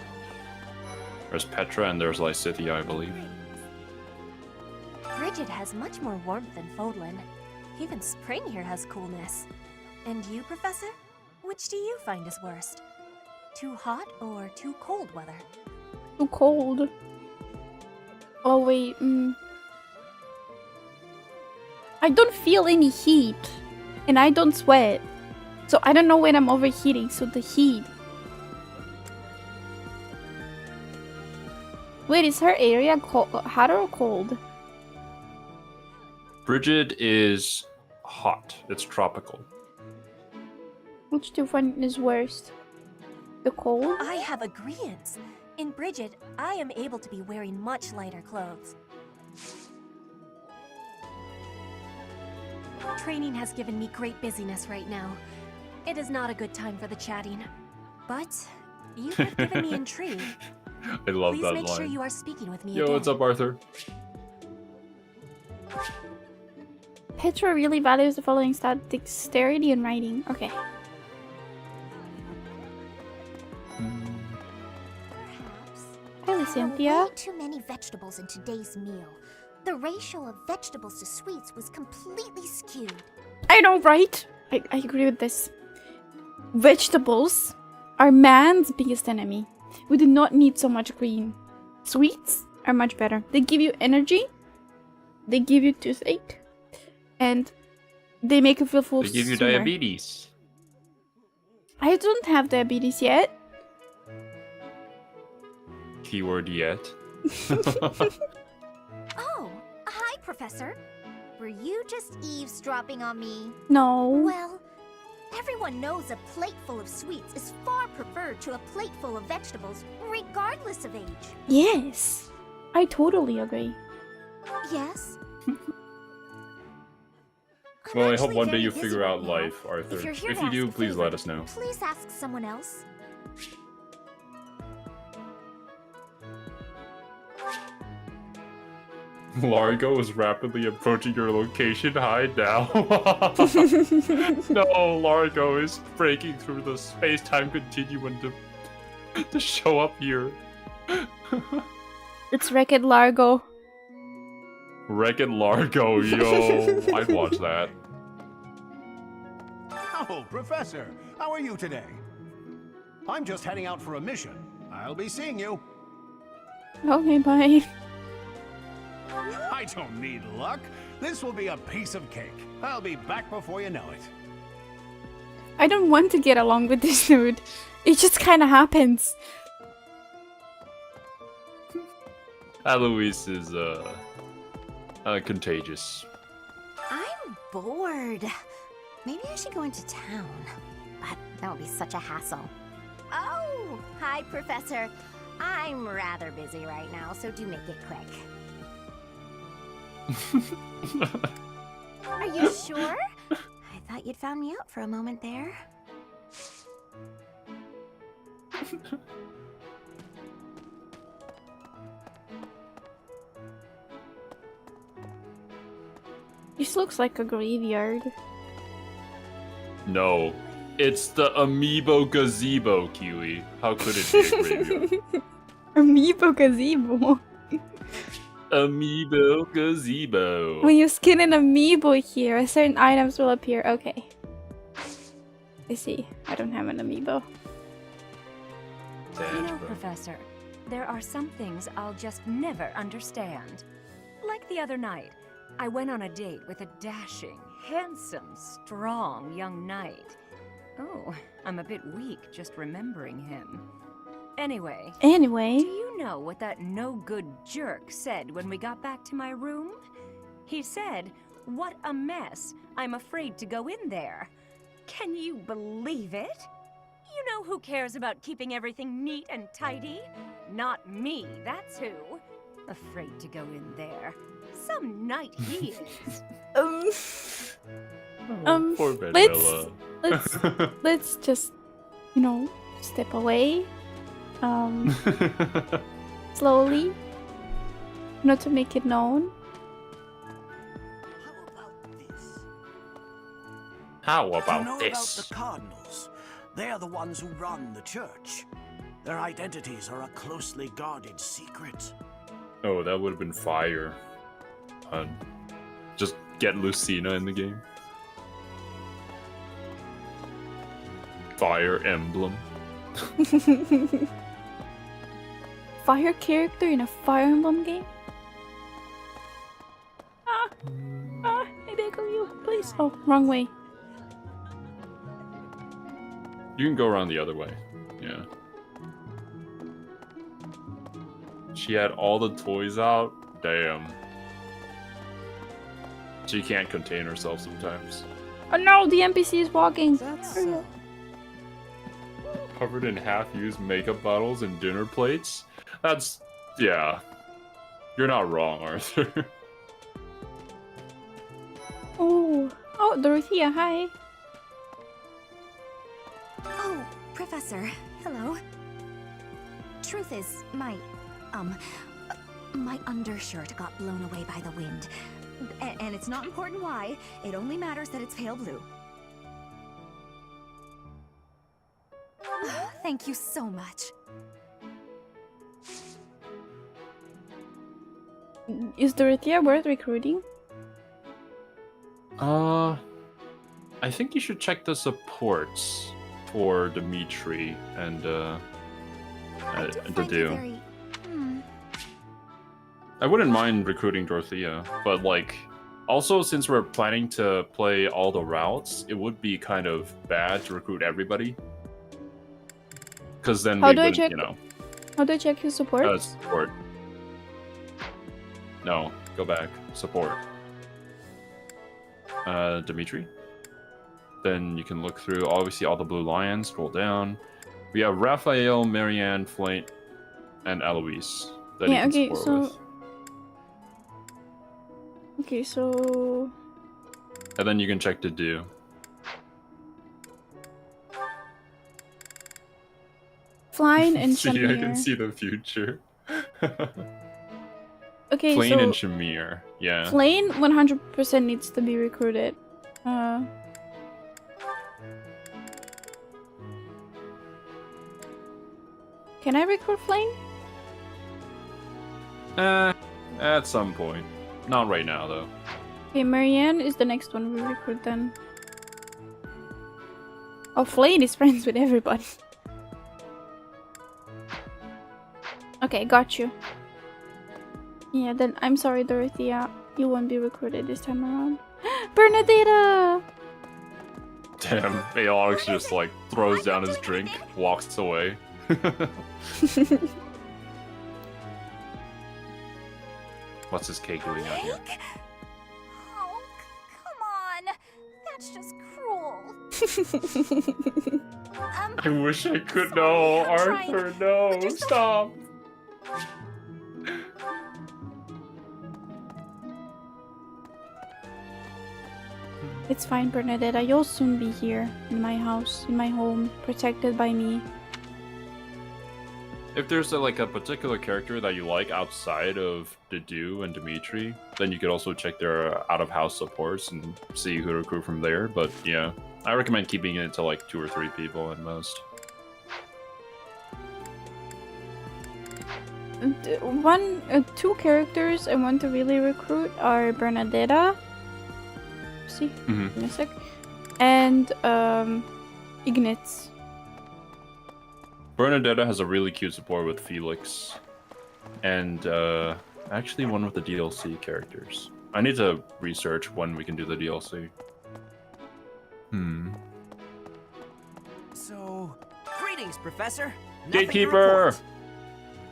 There's Petra and there's Lysithia, I believe. Bridget has much more warmth than Fodlan. Even spring here has coolness. And you, Professor? Which do you find is worst? Too hot or too cold weather? Too cold. Oh wait, I don't feel any heat. And I don't sweat. So I don't know when I'm overheating, so the heat. Wait, is her area hot or cold? Bridget is hot. It's tropical. Which do you find is worst? The cold? I have agreeance. In Bridget, I am able to be wearing much lighter clothes. Training has given me great busyness right now. It is not a good time for the chatting. But you have given me intrigue. I love Please that make line. sure you are speaking with me Yo, again. what's up, Arthur? Petra really values the following stat: dexterity and writing. Okay. Hello, Cynthia. Way too many vegetables in today's meal. The ratio of vegetables to sweets was completely skewed. I know, right? I agree with this. Vegetables are man's biggest enemy. We do not need so much green. Sweets are much better. They give you energy. They give you toothache. And they make you feel full. They give you sooner. diabetes. I don't have diabetes yet. Keyword yet. Oh, hi, Professor. Were you just eavesdropping on me? No. Well, everyone knows a plate full of sweets is far preferred to a plate full of vegetables, regardless of age. Yes. I totally agree. Yes? Well, I hope one day very you busy figure right out now. life, Arthur. If you're here If to you do, ask a please favor, let us know. Please ask someone else. Largo is rapidly approaching your location. Hide now. No, Largo is breaking through the space-time continuum to show up here. It's Wreck-It Largo. Wreck-It Largo, yo. I'd watch that. Oh, Professor, how are you today? I'm just heading out for a mission. I'll be seeing you. Okay, bye. I don't need luck. This will be a piece of cake. I'll be back before you know it. I don't want to get along with this dude. It just kind of happens. Eloise is contagious. I'm bored. Maybe I should go into town. But that would be such a hassle. Oh, hi, Professor. I'm rather busy right now, so do make it quick. Are you sure? I thought you'd found me out for a moment there. This looks like a graveyard. No, it's the Amiibo Gazebo, Kiwi. How could it be a graveyard? Amiibo gazebo. Amiibo Gazebo. When you skin an amiibo here, certain items will appear. Okay. I see. I don't have an amiibo. You know, Professor, there are some things I'll just never understand. Like the other night, I went on a date with a dashing, handsome, strong young knight. Oh, I'm a bit weak just remembering him. Anyway, do you know what that no-good jerk said when we got back to my room? He said, "What a mess. I'm afraid to go in there." Can you believe it? You know who cares about keeping everything neat and tidy? Not me, that's who. Afraid to go in there. Some knight he is. Poor Vanilla. let's just, you know, step away. Slowly. Not to make it known. How You about know this? about the cardinals? They are the ones who run the church. Their identities are a closely guarded secret. Oh, that would have been fire. Just get Lucina in the game. Fire Emblem. Fire character in a Fire Emblem game? I beg of you, please. Oh, wrong way. You can go around the other way. Yeah. She had all the toys out. Damn. She can't contain herself sometimes. Oh no, the NPC is walking. Covered in half-used makeup bottles and dinner plates? That's... yeah. You're not wrong, Arthur. Oh, Dorothea, hi. Oh, Professor, hello. Truth is, my undershirt got blown away by the wind. And it's not important why, it only matters that it's pale blue. Thank you so much. Is Dorothea worth recruiting? I think you should check the supports for Dimitri and to do. I wouldn't mind recruiting Dorothea, but like, also since we're planning to play all the routes, it would be kind of bad to recruit everybody. Because then we wouldn't, you know. How do I check his support? Support. No, go back. Support. Dimitri. Then you can look through, obviously, all the blue lions. Scroll down. We have Raphael, Marianne, Flint, and Eloise. That Yeah, you can okay, support with. Okay, so... And then you can check to do. Flying and See, I Shamir. can see the future. Okay, Flane so... and Shamir, yeah. Flane 100% needs to be recruited. Can I recruit Flane? At some point. Not right now, though. Okay, Marianne is the next one we recruit then. Oh, Flane is friends with everybody. Okay, got you. Yeah, then I'm sorry, Dorothea. You won't be recruited this time around. Bernadetta! Damn, Alex just like throws down his drink, walks away. What's this cake doing out here? Oh, come on. That's just cruel. I wish I could know, Arthur, no, stop. It's fine, Bernadetta. You'll soon be here, in my house, in my home, protected by me. If there's like a particular character that you like outside of Dedu and Dimitri, then you could also check their out-of-house supports and see who to recruit from there. But yeah, I recommend keeping it to like 2 or 3 people at most. Two characters I want to really recruit are Bernadetta. See, give me a sec. And Ignitz. Bernadetta has a really cute support with Felix, and actually one with the DLC characters. I need to research when we can do the DLC. So, greetings, Professor. Nothing to Gatekeeper! report.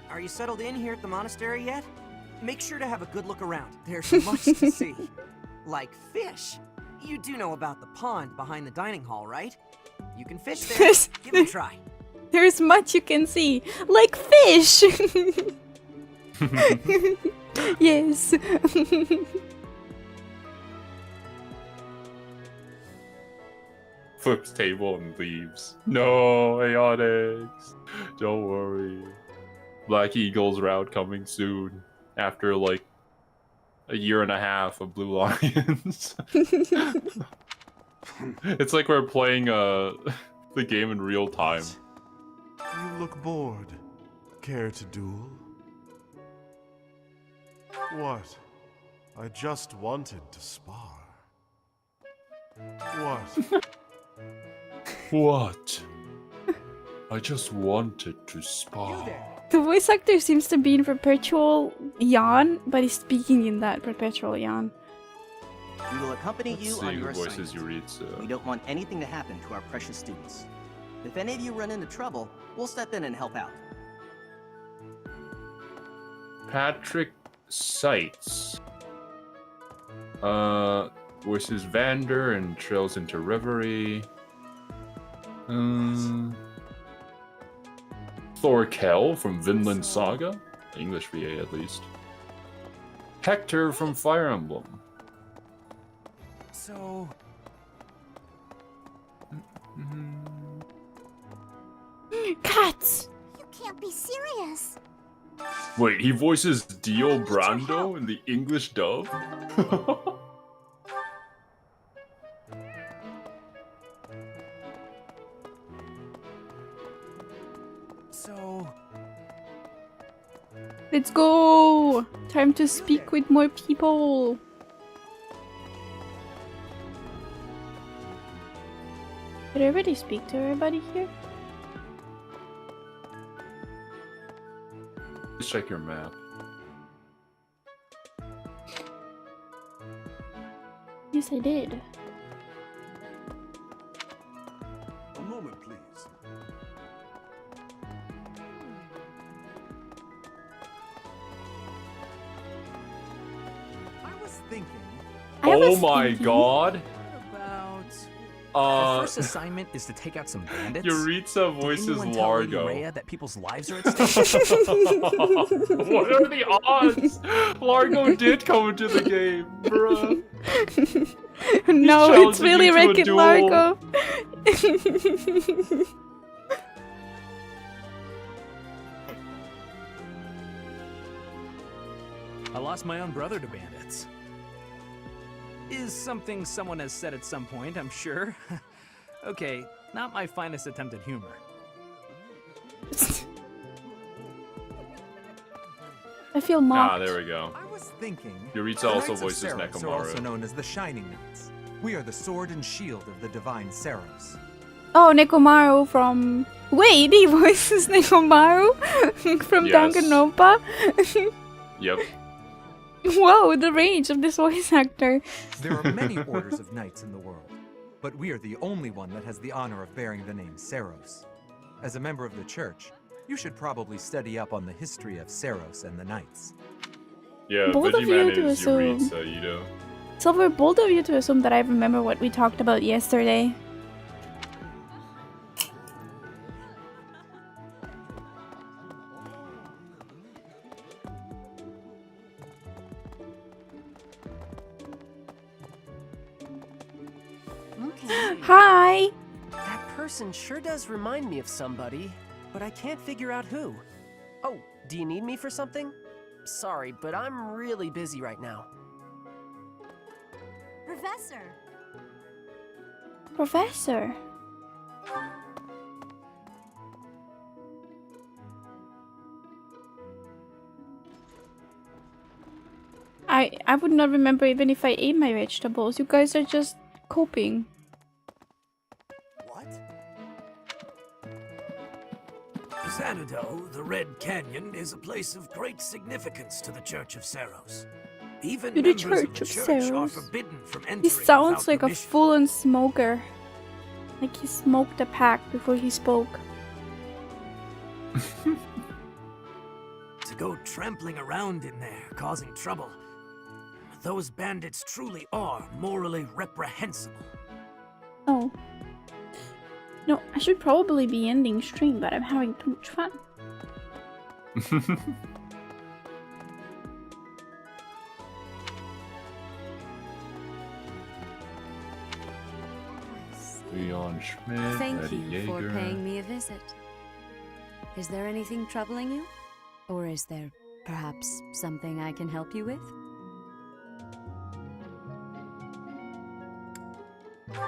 Are you settled in here at the monastery yet? Make sure to have a good look around. There's much to see. Like fish. You do know about the pond behind the dining hall, right? You can fish there. Give it a try. There's much you can see, like fish. Yes. Flips table and leaves. No, Aeonix. Don't worry. Black Eagle's route coming soon. After like a year and a half of Blue Lions. It's like we're playing the game in real time. You look bored. Care to duel? What? I just wanted to spar. What? What? I just wanted to spar. The voice actor seems to be in perpetual yawn, but he's speaking in that perpetual yawn. We will accompany Let's you see on your who voices assignment. you read, so. We don't want anything to happen to our precious students. If any of you run into trouble, we'll step in and help out. Patrick Seitz. Voices Vander and Trails into Reverie. Thorkel from Vinland Saga. English VA at least. Hector from Fire Emblem. So... Cats! You can't be serious. Wait, he voices Dio Brando in the English dub? So... Let's go! Time to speak with more people. Did I already speak to everybody here? Let's check your map. Yes, I did. A moment, please. I was thinking. Oh my god! Our first assignment is to take out some bandits. Yuritsa voices Did anyone tell Largo. Rhea that people's lives are at stake? What are the odds? Largo did come into the game, bruh. No, it's challenging really you to a Wreck-It duel. Largo. I lost my own brother to bandits. Is something someone has said at some point, I'm sure. Okay, not my finest attempt at humor. I feel mocked. Ah, there we go. I was thinking. Yuritsa The also Knights of voices Seros are also Nekomaru. known as the Shining Knights. We are the sword and shield of the divine Seros. Oh, Nekomaru from... Wait, he voices Nekomaru from Yes. Danganronpa? Yep. Whoa, the range of this voice actor. There are many orders of knights in the world. but we are the only one that has the honor of bearing the name Xeros. As a member of the church, you should probably study up on the history of Xeros and the Knights. Yeah, Bold of you Vegeman to is assume. Yuritsa, you know. Silver, bold of you to assume that I remember what we talked about yesterday. Okay. Hi! That person sure does remind me of somebody, but I can't figure out who. Oh, do you need me for something? Sorry, but I'm really busy right now. Professor! Professor. I would not remember even if I ate my vegetables. You guys are just coping. Xanadu, the Red Canyon, is a place of great significance to the Church of Xeros. Even To the members Church of of the church are Xeros. forbidden from entering He sounds without like a permission. full-on smoker. Like he smoked a pack before he spoke. To go trampling around in there, causing trouble. Those bandits truly are morally reprehensible. Oh. No, I should probably be ending stream, but I'm having too much fun. Leon Schmidt, Thank Eddie you for Yeager. paying me a visit. Is there anything troubling you? Or is there perhaps something I can help you with?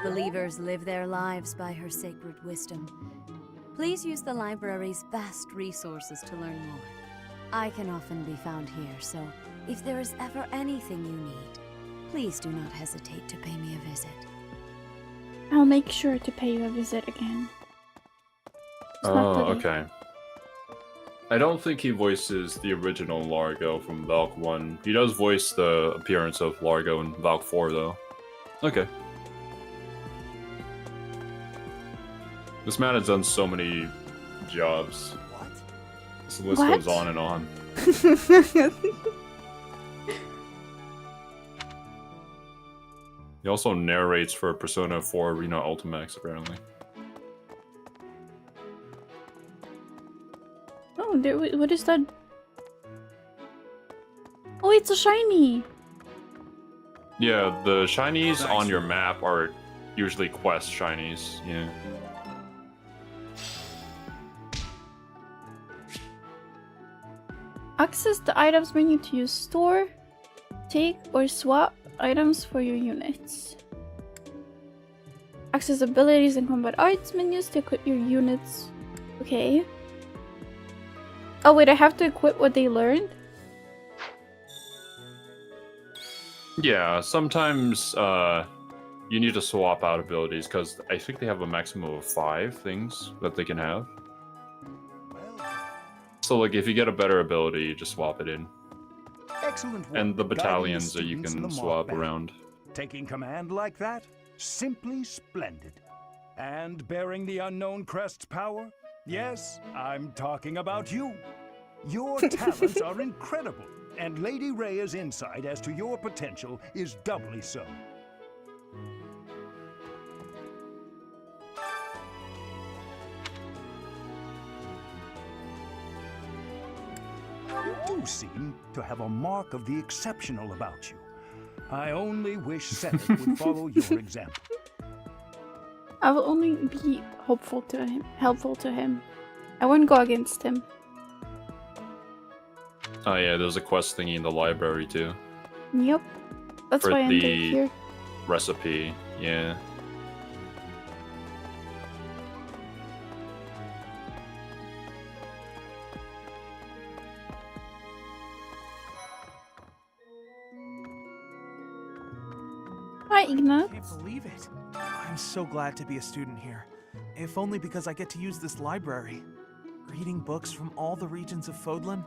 Believers live their lives by her sacred wisdom. Please use the library's vast resources to learn more. I can often be found here, so if there is ever anything you need, please do not hesitate to pay me a visit. I'll make sure to pay you a visit again. It's not Oh, today. okay. I don't think he voices the original Largo from Valk 1. He does voice the appearance of Largo in Valk 4, though. Okay. This man has done so many jobs. This list What? goes on and on. He also narrates for Persona 4 Arena Ultimax, apparently. Oh, there, what is that? Oh, it's a shiny! Yeah, the shinies on your map are usually quest shinies, yeah. Access the items menu to use store, take, or swap items for your units. Access abilities and combat arts menus to equip your units. Okay. Oh wait, I have to equip what they learned? Yeah, sometimes you need to swap out abilities because I think they have a maximum of 5 things that they can have. So like if you get a better ability, you just swap it in. Excellent work And the guiding battalions that you students in can the mock swap battle. around. Taking command like that? Simply splendid. And bearing the unknown crest's power? Yes, I'm talking about you. Your talents are incredible, and Lady Rhea's insight as to your potential is doubly so. You do seem to have a mark of the exceptional about you. I only wish Senate would follow your example. I will only be helpful to him. I wouldn't go against him. Oh yeah, there's a quest thingy in the library too. Yep. That's For why I'm the here. recipe, yeah. Hi, Ignat. I can't believe it. I'm so glad to be a student here. If only because I get to use this library. Reading books from all the regions of Fodlan.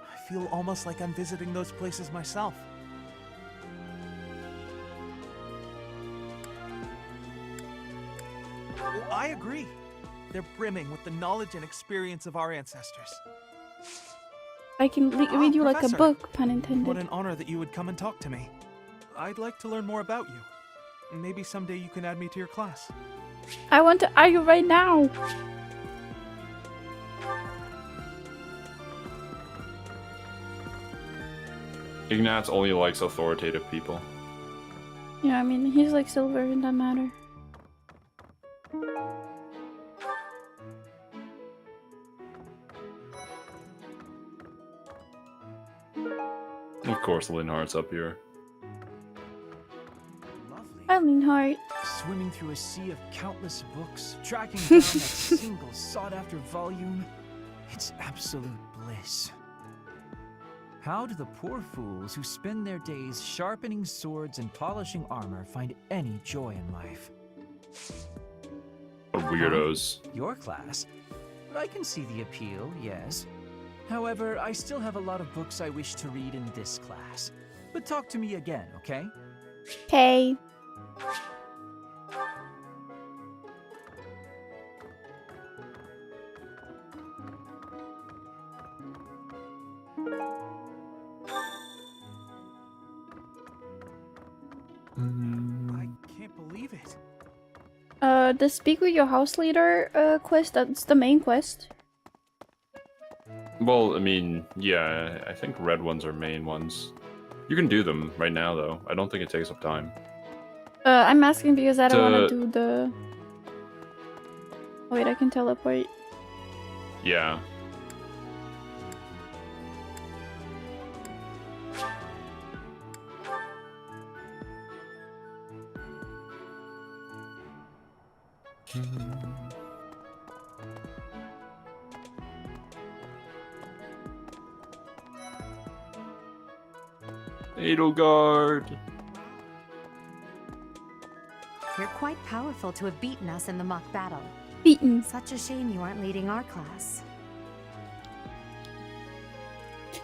I feel almost like I'm visiting those places myself. Well, I agree. They're brimming with the knowledge and experience of our ancestors. I can read you like a Professor. book, pun intended. What an honor that you would come and talk to me. I'd like to learn more about you. Maybe someday you can add me to your class. I want to argue right now. Ignatz only likes authoritative people. Yeah, I mean, he's like silver in that matter. Of course, Linhardt's up here. Hi, Linhardt. Swimming through a sea of countless books, tracking down that single sought-after volume. It's absolute bliss. How do the poor fools who spend their days sharpening swords and polishing armor find any joy in life? Weirdos. Your class? I can see the appeal, yes. However, I still have a lot of books I wish to read in this class. But talk to me again, okay? Okay. I can't believe it. The speak with your house leader quest, that's the main quest. Well, I mean, yeah, I think red ones are main ones. You can do them right now, though. I don't think it takes up time. I'm asking because I don't want to do the... Oh, wait, I can teleport. Yeah. Edelgard. You're quite powerful to have beaten us in the mock battle. Beaten. Such a shame you aren't leading our class.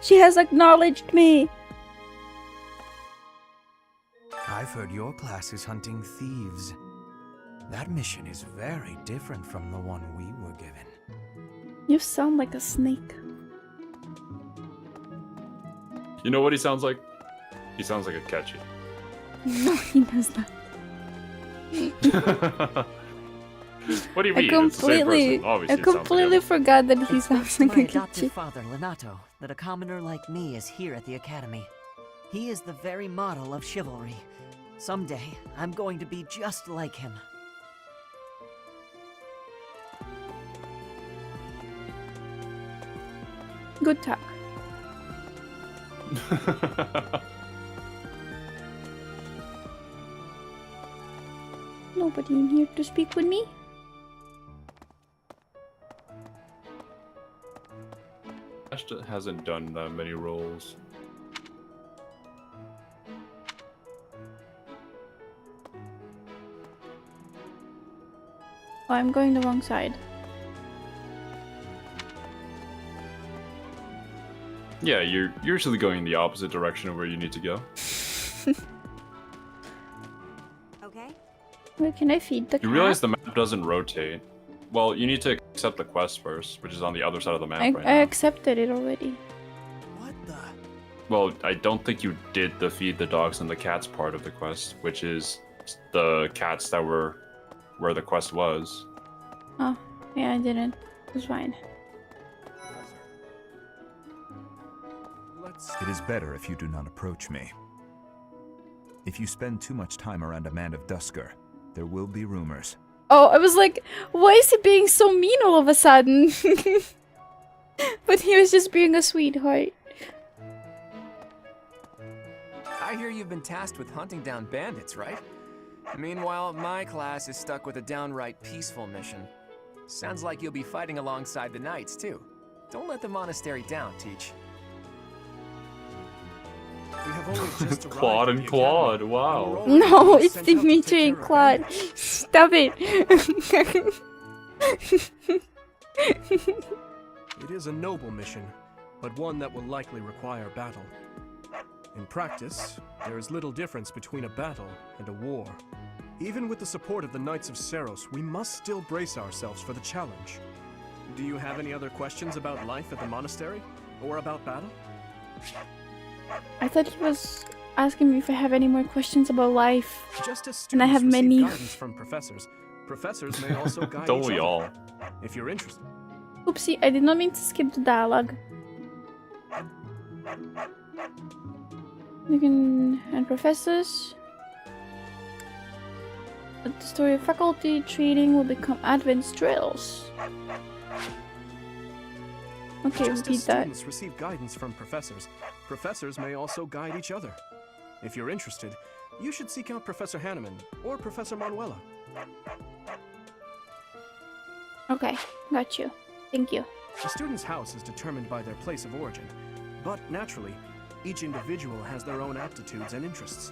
She has acknowledged me. I've heard your class is hunting thieves. That mission is very different from the one we were given. You sound like a snake. You know what he sounds like? He sounds like a catchy. No, he does not. What do you I mean? It's the same person. Obviously, I it sounds like completely him. forgot that he It's sounds thanks to like my a adopted catchy. father, Lenato, that a commoner like me is here at the Academy. He is the very model of chivalry. Someday, I'm going to be just like him. Good talk. Nobody in here to speak with me? Ashton hasn't done that many roles. Oh, I'm going the wrong side. Yeah, you're usually going the opposite direction of where you need to go. Okay. Wait, can I feed the cat? You realize the map doesn't rotate. Well, you need to accept the quest first, which is on the other side of the map right I now. accepted it already. Well, I don't think you did the feed the dogs and the cats part of the quest, which is the cats that were where the quest was. Oh, yeah, I didn't. It's fine. It is better if you do not approach me. If you spend too much time around a man of Dusker, there will be rumors. Oh, I was like, why is he being so mean all of a sudden? But he was just being a sweetheart. I hear you've been tasked with hunting down bandits, right? Meanwhile, my class is stuck with a downright peaceful mission. Sounds like you'll be fighting alongside the knights, too. Don't let the monastery down, Teach. We have only just arrived Claude at and the Claude, academy. wow. No, it's Dimitri and Claude. Stop it. It is a noble mission, but one that will likely require battle. In practice, there is little difference between a battle and a war. Even with the support of the Knights of Seros, we must still brace ourselves for the challenge. Do you have any other questions about life at the monastery? Or about battle? I thought he was asking me if I have any more questions about life. Just as And I have students receive many. guidance from professors, professors may also guide Don't each we other. all? If you're interested. Oopsie, I did not mean to skip the dialogue. You can... and professors. But the story of faculty training will become advanced drills. Okay, Just repeat as that. students receive guidance from professors, professors may also guide each other. If you're interested, you should seek out Professor Hanneman or Professor Manuela. Okay, got you. Thank you. A student's house is determined by their place of origin, but naturally, each individual has their own aptitudes and interests.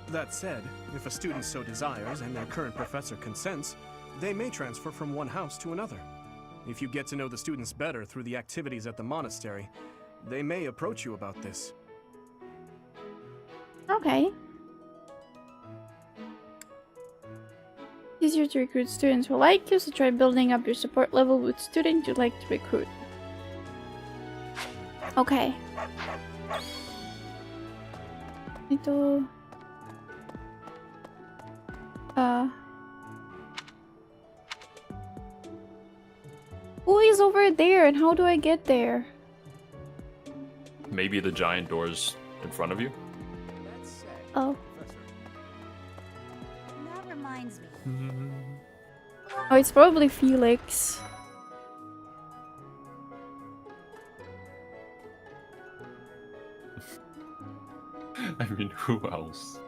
That said, if a student so desires and their current professor consents, they may transfer from one house to another. If you get to know the students better through the activities at the monastery, they may approach you about this. Okay. It's easier to recruit students who like you, so try building up your support level with students you'd like to recruit. Okay. Ito... Who is over there and how do I get there? Maybe the giant doors in front of you? Oh. That reminds me. Oh, it's probably Felix. I mean, who else?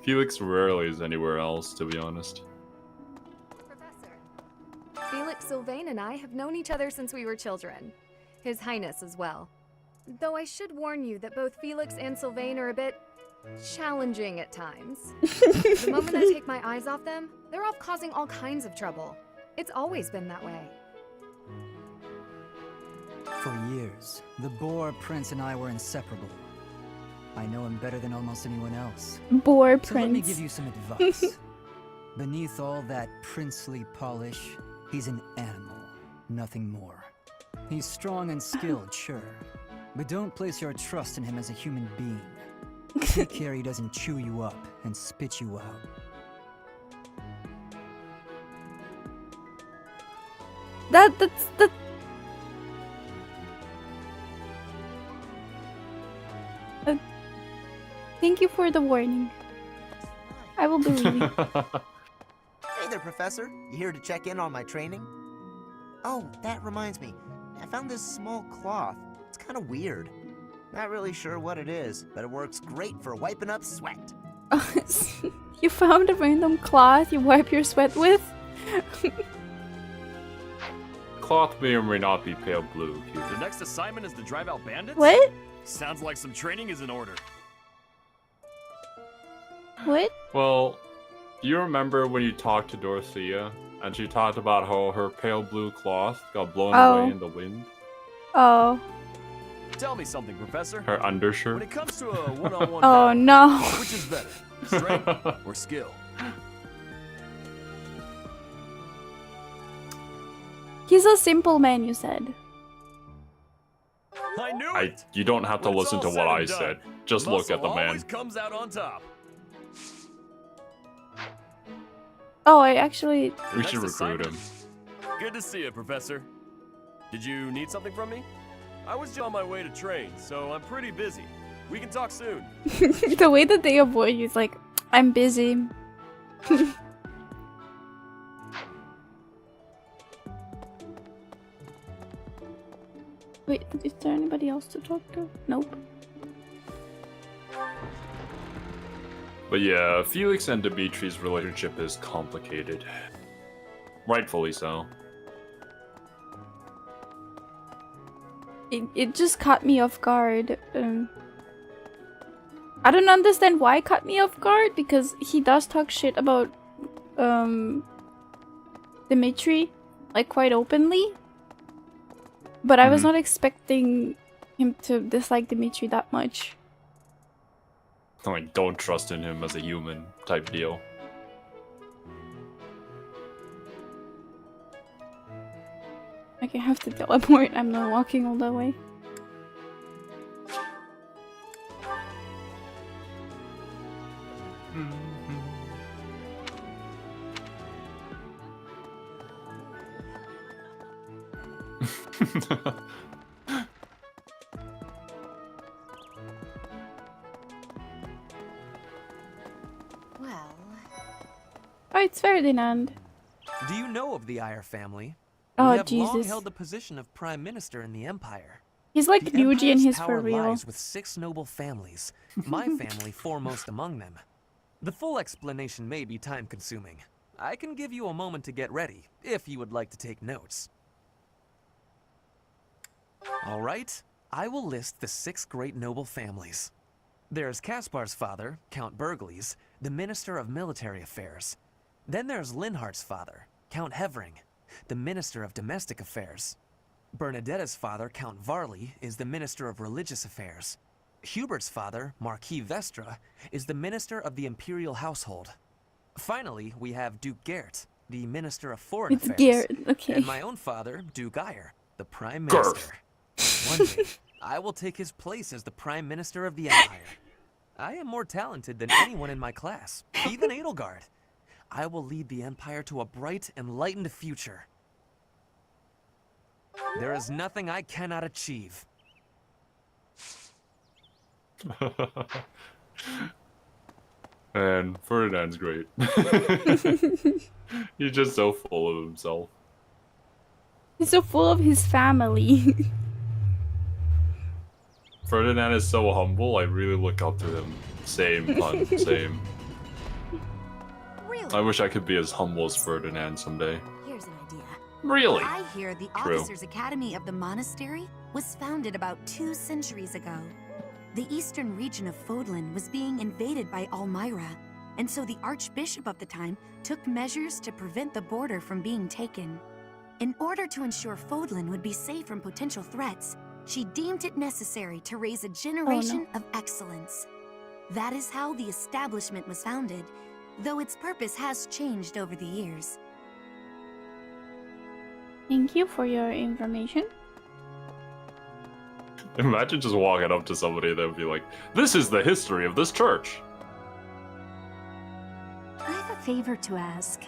Felix rarely is anywhere else, to be honest. Felix Sylvain and I have known each other since we were children. His Highness as well. Though I should warn you that both Felix and Sylvain are a bit challenging at times. The moment I take my eyes off them, they're off causing all kinds of trouble. It's always been that way. For years, the Boar Prince and I were inseparable. I know him better than almost anyone else. Boar So let me Prince. give you some advice. Beneath all that princely polish, he's an animal, nothing more. He's strong and skilled, sure, but don't place your trust in him as a human being. Take care he doesn't chew you up and spit you out. That's thank you for the warning. I will believe you. Hey there, Professor. You here to check in on my training? Oh, that reminds me. I found this small cloth. It's kind of weird. Not really sure what it is, but it works great for wiping up sweat. You found a random cloth you wipe your sweat with? Cloth may or may not be pale blue. Your next assignment is to drive out bandits? What? Sounds like some training is in order. What? Well, do you remember when you talked to Dorothea and she talked about how her pale blue cloth got blown away in the wind? Oh. Tell me something, Professor. Her undershirt? When it comes to a one-on-one Oh, battle, no. which is better, strength or skill? He's a simple man, you said. I knew it. You don't have to When it's listen to all what said I and done, said. Just look at the muscle man. always comes out on top. Oh, I actually... We should recruit him. Good to see you, Professor. Did you need something from me? I was just on my way to train, so I'm pretty busy. We can talk soon. The way that they avoid you is like, I'm busy. Wait, is there anybody else to talk to? Nope. But yeah, Felix and Dimitri's relationship is complicated. Rightfully so. It just caught me off guard. I don't understand why it caught me off guard, because he does talk shit about Dimitri, like, quite openly. But I was not expecting him to dislike Dimitri that much. Like, don't trust in him as a human type deal. Like, I have to teleport. I'm not walking all the way. Well... Oh, it's Ferdinand. Do you know of the Iyer family? Oh, we have long Jesus. held the position of Prime Minister in the Empire. He's like The Ryuji and Empire's he's for power real. lies with 6 noble families, my family foremost among them. The full explanation may be time-consuming. I can give you a moment to get ready, if you would like to take notes. All right, I will list the 6 great noble families. There's Caspar's father, Count Burgles, the Minister of Military Affairs. Then there's Linhardt's father, Count Hevering, the Minister of Domestic Affairs. Bernadetta's father, Count Varley, is the Minister of Religious Affairs. Hubert's father, Marquis Vestra, is the Minister of the Imperial Household. Finally, we have Duke Gert, the Minister of Foreign It's Affairs. Gert, okay. And my own father, Duke Iyer, the Prime Minister. One day, I will take his place as the Prime Minister of the Empire. I am more talented than anyone in my class, even Edelgard. I will lead the Empire to a bright, enlightened future. There is nothing I cannot achieve. And Ferdinand's great. He's just so full of himself. He's so full of his family. Ferdinand is so humble, I really look up to him. Same, pun, same. Really? I wish I could be as humble as Ferdinand someday. Here's an idea. Really? I hear the True. Officers' Academy of the Monastery was founded about 2 centuries ago. The eastern region of Fodlan was being invaded by Almyra, and so the Archbishop of the time took measures to prevent the border from being taken. In order to ensure Fodlan would be safe from potential threats, she deemed it necessary to raise a generation of excellence. That is how the establishment was founded, though its purpose has changed over the years. Thank you for your information. Imagine just walking up to somebody that would be like, "This is the history of this church." I have a favor to ask.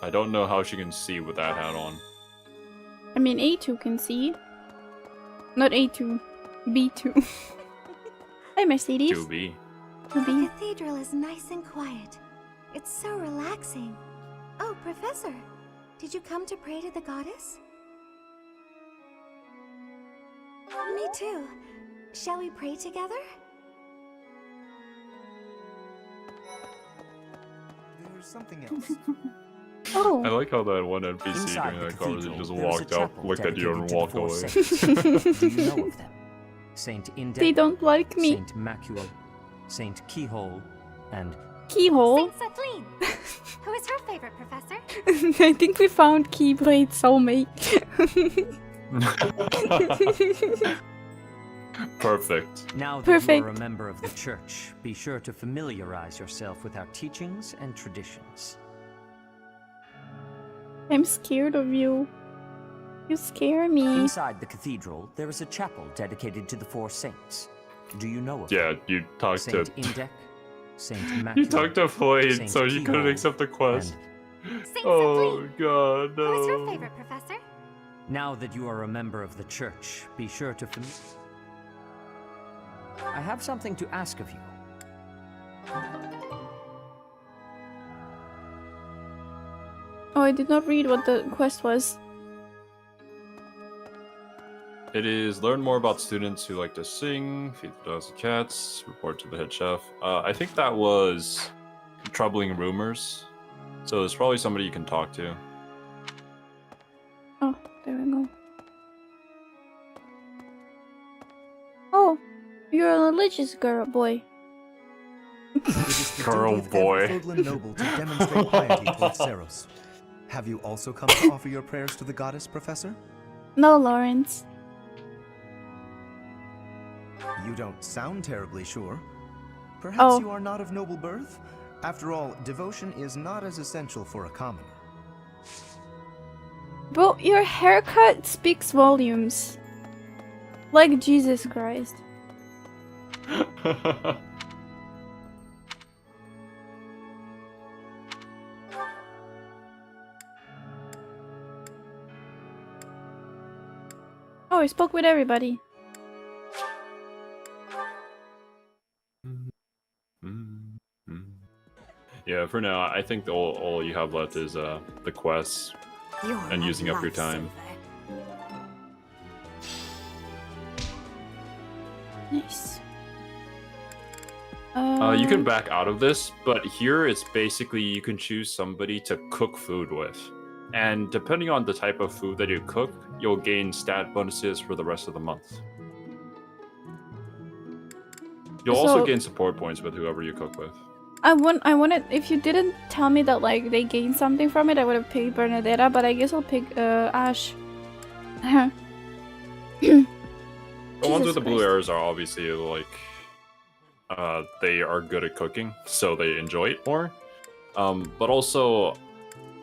I don't know how she can see with that hat on. I mean, A2 can see. Not A2. B2. Hi, Mercedes. 2B. The cathedral is nice and quiet. It's so relaxing. Oh, Professor, did you come to pray to the goddess? Me too. Shall we pray together? There's something else. Oh. I like how that one NPC Inside during the that conversation cathedral, just there is a walked up, chapel looked at you, and dedicated to the walked four away. saints. Do you know of them? Saint Indec, They don't like me. Saint Macula, Saint Keyhole, and Keyhole? Saint Celine! Who is her favorite, Professor? I think we found Keyblade soulmate. Perfect. Now that Perfect. you are a member of the church, be sure to familiarize yourself with our teachings and traditions. I'm scared of you. You scare me. Inside the cathedral, there is a chapel dedicated to the four saints. Do you know of Yeah, you talked to... Saint Indec, Saint Macula, You talked to Floyd, Saint so you couldn't Keyhole, accept the quest. Saint Oh god, no. Who is her favorite, Professor? Now that you are a member of the church, be sure to I have something to ask of you. Oh, I did not read what the quest was. It is learn more about students who like to sing, feed the dogs and cats, report to the head chef. I think that was troubling rumors. So it's probably somebody you can talk to. Oh, there we go. Oh, you're a religious girl, boy. Girl boy. Fodlan noble to demonstrate piety towards Seros. Have you also come to offer your prayers to the goddess, Professor? No, Lawrence. You don't sound terribly sure. Perhaps Oh. you are not of noble birth? After all, devotion is not as essential for a commoner. Bro, your haircut speaks volumes. Like Jesus Christ. Oh, I spoke with everybody. Yeah, for now, I think all you have left is the quests and using up your time. Nice. You can back out of this, but here it's basically you can choose somebody to cook food with. And depending on the type of food that you cook, you'll gain stat bonuses for the rest of the month. You'll also So- gain support points with whoever you cook with. I wanted, if you didn't tell me that like they gained something from it, I would have picked Bernadetta, but I guess I'll pick Ash. The ones Jesus with the blue Christ. arrows are obviously like they are good at cooking, so they enjoy it more. But also,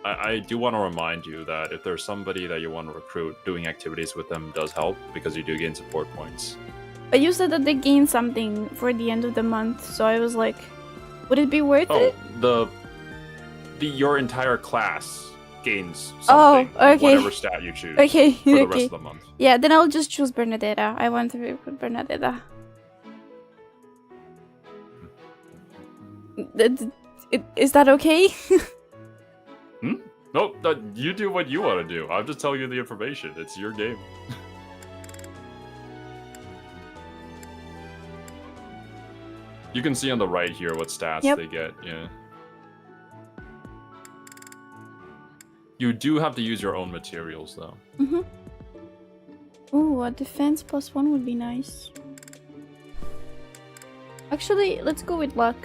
I do want to remind you that if there's somebody that you want to recruit, doing activities with them does help because you do gain support points. But you said that they gained something for the end of the month, so I was like, would it be worth it? Your entire class gains Oh, something, okay. whatever stat you choose Okay, for the okay. rest of the month. Yeah, then I'll just choose Bernadetta. I want to recruit Bernadetta. Is that okay? Nope, you do what you want to do. I'm just telling you the information. It's your game. You can see on the right here what stats Yep. they get, yeah. You do have to use your own materials, though. Mm-hmm. Ooh, a defense +1 would be nice. Actually, let's go with luck.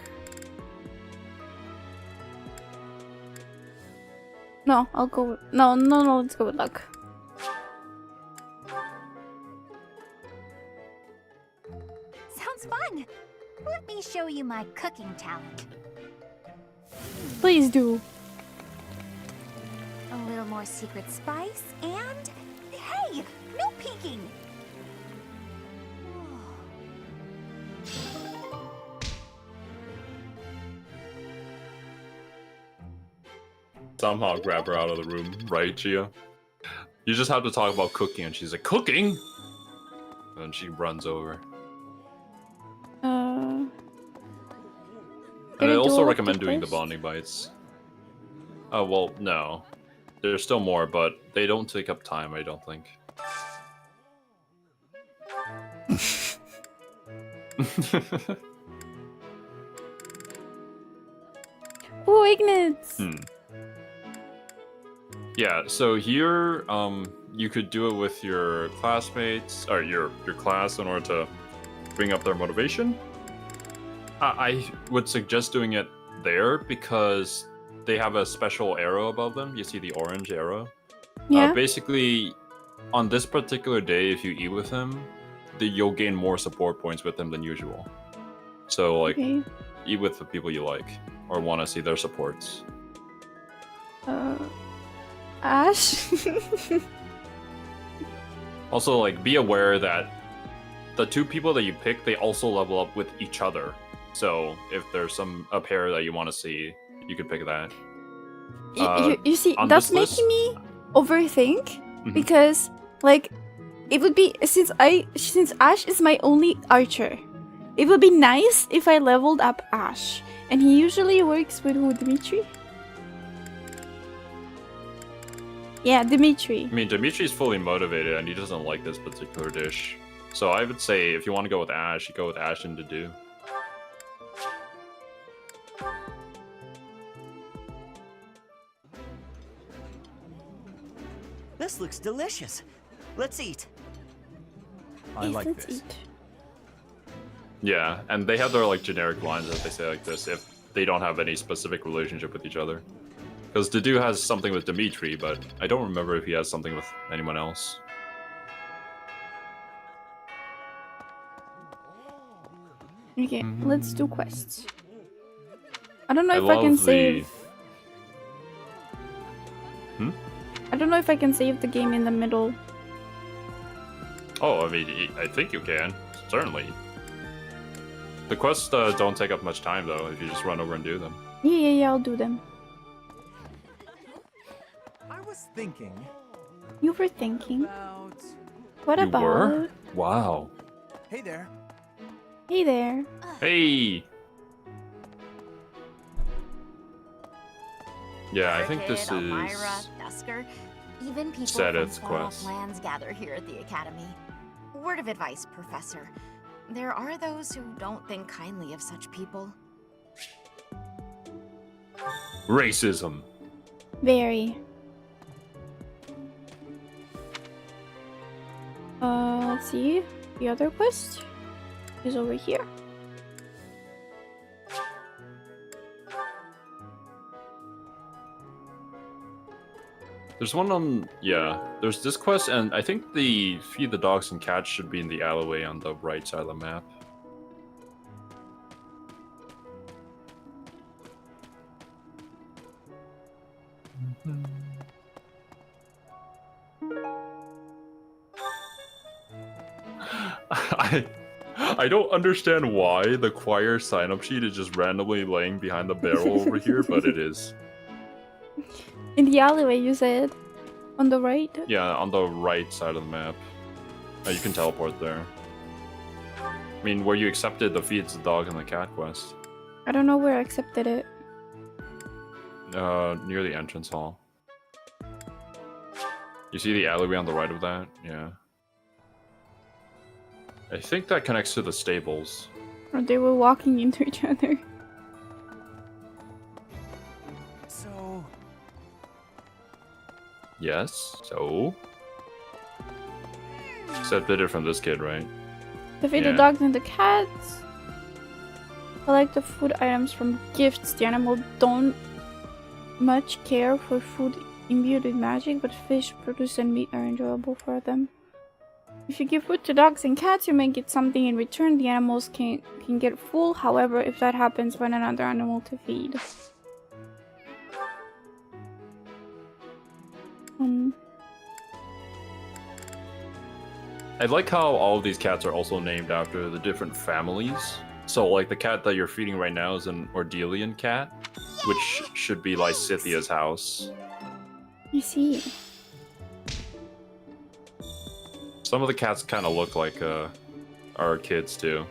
No, I'll go with... No, let's go with luck. Sounds fun. Let me show you my cooking talent. Please do. A little more secret spice and... Hey! No peeking! Somehow grab her out of the room, right, Chia? You just have to talk about cooking, and she's like, cooking? And she runs over. And I Did I do also all of recommend the doing the quests? bonding bites. Oh, well, no. There's still more, but they don't take up time, I don't think. Ooh, Ignatz! Yeah, so here, you could do it with your classmates, or your class in order to bring up their motivation. I would suggest doing it there because they have a special arrow above them. You see the orange arrow? Yeah. Basically, on this particular day, if you eat with him, you'll gain more support points with them than usual. So, like, Okay. eat with the people you like or want to see their supports. Ash? Also, like, be aware that the two people that you pick, they also level up with each other. So, if there's a pair that you want to see, you could pick that. You see, on that's this list- making me overthink Mhm. because, like, it would be since Ash is my only archer. It would be nice if I leveled up Ash, and he usually works with who? Dimitri? Yeah, Dimitri. I mean, Dimitri's fully motivated and he doesn't like this particular dish. So I would say if you want to go with Ash, you go with Ash and Dedu. This looks delicious. Let's eat. I Yes, like let's this. eat. Yeah, and they have their like generic lines that they say like this if they don't have any specific relationship with each other. Because Dedu has something with Dimitri, but I don't remember if he has something with anyone else. Okay, let's do quests. I don't know I if I can love the- save. Hmm? I don't know if I can save the game in the middle. Oh, I mean, I think you can. Certainly. The quests don't take up much time, though, if you just run over and do them. Yeah, I'll do them. I was thinking. You were thinking. What You about? were? Wow. Hey there. Hey there. Hey! Yeah, I think this Elmira, is... Dusker, even people Sedith's from far-off quest. lands gather here at the Academy. Word of advice, Professor. There are those who don't think kindly of such people. Racism. Very. Let's see. The other quest is over here. There's one on... Yeah, there's this quest, and I think the feed the dogs and cats should be in the alleyway on the right side of the map. I don't understand why the choir sign-up sheet is just randomly laying behind the barrel over here, but it is. In the alleyway, you said? On the right? Yeah, on the right side of the map. You can teleport there. I mean, where you accepted the feeds the dog and the cat quest. I don't know where I accepted it. Near the entrance hall. You see the alleyway on the right of that? Yeah. I think that connects to the stables. Or they were walking into each other. So, Yes, so? Accepted from this kid, right? To feed Yeah. the dogs and the cats. Collect the food items from gifts. The animals don't much care for food imbued with magic, but fish, produce, and meat are enjoyable for them. If you give food to dogs and cats, you may get something in return. The animals can get full. However, if that happens, find another animal to feed. I like how all of these cats are also named after the different families. So, like, the cat that you're feeding right now is an Ordelian cat, which should be Lysithia's house. You see. Some of the cats kind of look like our kids, too.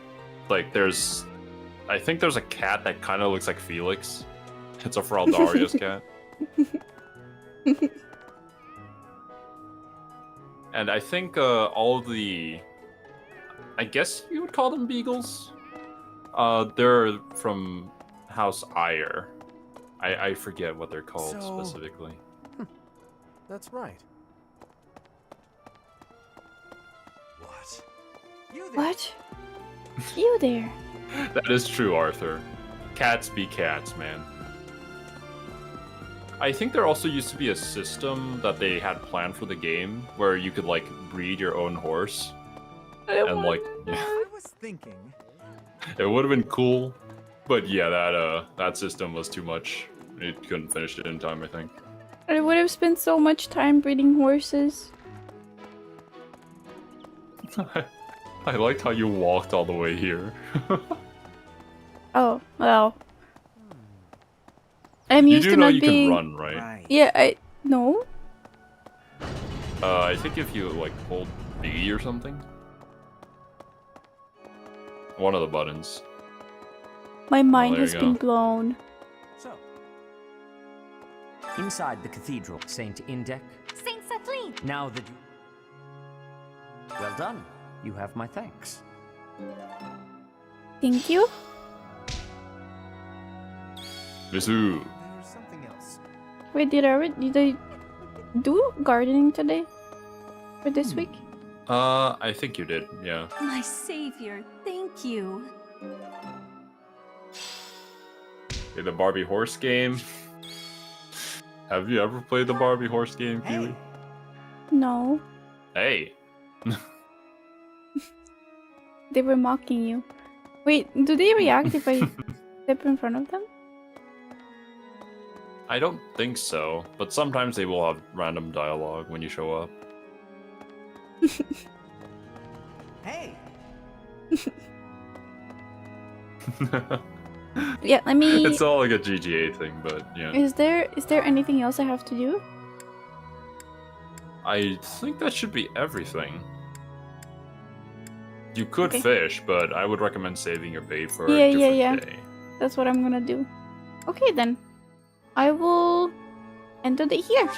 Like, I think there's a cat that kind of looks like Felix. It's a Fraldarius cat. And I think all of the... I guess you would call them beagles? They're from House Ire. I forget what they're called specifically. That's right. What? You there? That is true, Arthur. Cats be cats, man. I think there also used to be a system that they had planned for the game where you could, like, breed your own horse. And, like, yeah. I was thinking. It would have been cool. But yeah, that system was too much. It couldn't finish it in time, I think. I would have spent so much time breeding horses. I liked how you walked all the way here. Oh, well. I'm You used do to know not you being... can run, right? Yeah, no? I think if you, like, hold B or something. One of the buttons. My mind there has you been go. blown. Inside the cathedral, Saint Indec. Saint Kathleen! Now that you... Well done. You have my thanks. Thank you. Misu. There's something else. Wait, did I do gardening today? For this week? I think you did, yeah. My savior, thank you. Okay, the Barbie horse game. Have you ever played the Barbie horse game, Kiwi? No. Hey. They were mocking you. Wait, do they react if I step in front of them? I don't think so, but sometimes they will have random dialogue when you show up. Hey! Yeah, let me... It's all like a GGA thing, but yeah. Is there anything else I have to do? I think that should be everything. You could Okay. fish, but I would recommend saving your bait for Yeah, a different day. That's what I'm gonna do. Okay then. I will end the day here.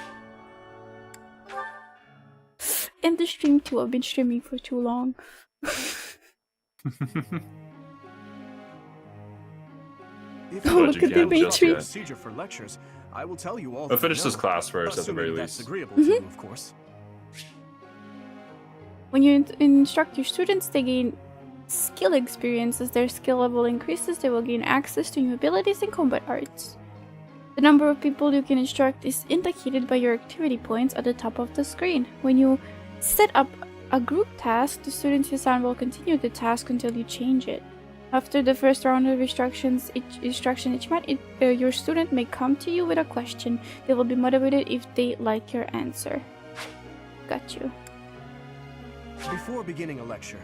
End the stream too. I've been streaming for too long. If Oh, you look can at Dimitri. procedure for lectures, I will tell you all. I'll that finish I this know, class first, at the assuming very that's least. agreeable to you, of course. When you instruct your students, they gain skill experience. As their skill level increases, they will gain access to new abilities and combat arts. The number of people you can instruct is indicated by your activity points at the top of the screen. When you set up a group task, the students assigned will continue the task until you change it. After the first round of instructions, your student may come to you with a question. They will be motivated if they like your answer. Got you. Before beginning a lecture,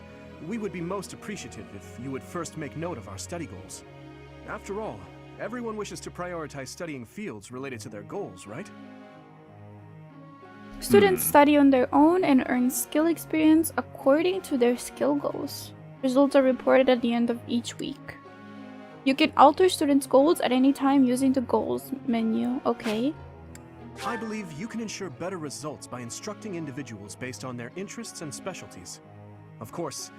we would be most appreciative if you would first make note of our study goals. After all, everyone wishes to prioritize studying fields related to their goals, right? Students study on their own and earn skill experience according to their skill goals. Results are reported at the end of each week. You can alter students' goals at any time using the goals menu. Okay. I believe you can ensure better results by instructing individuals based on their interests and specialties. Of course,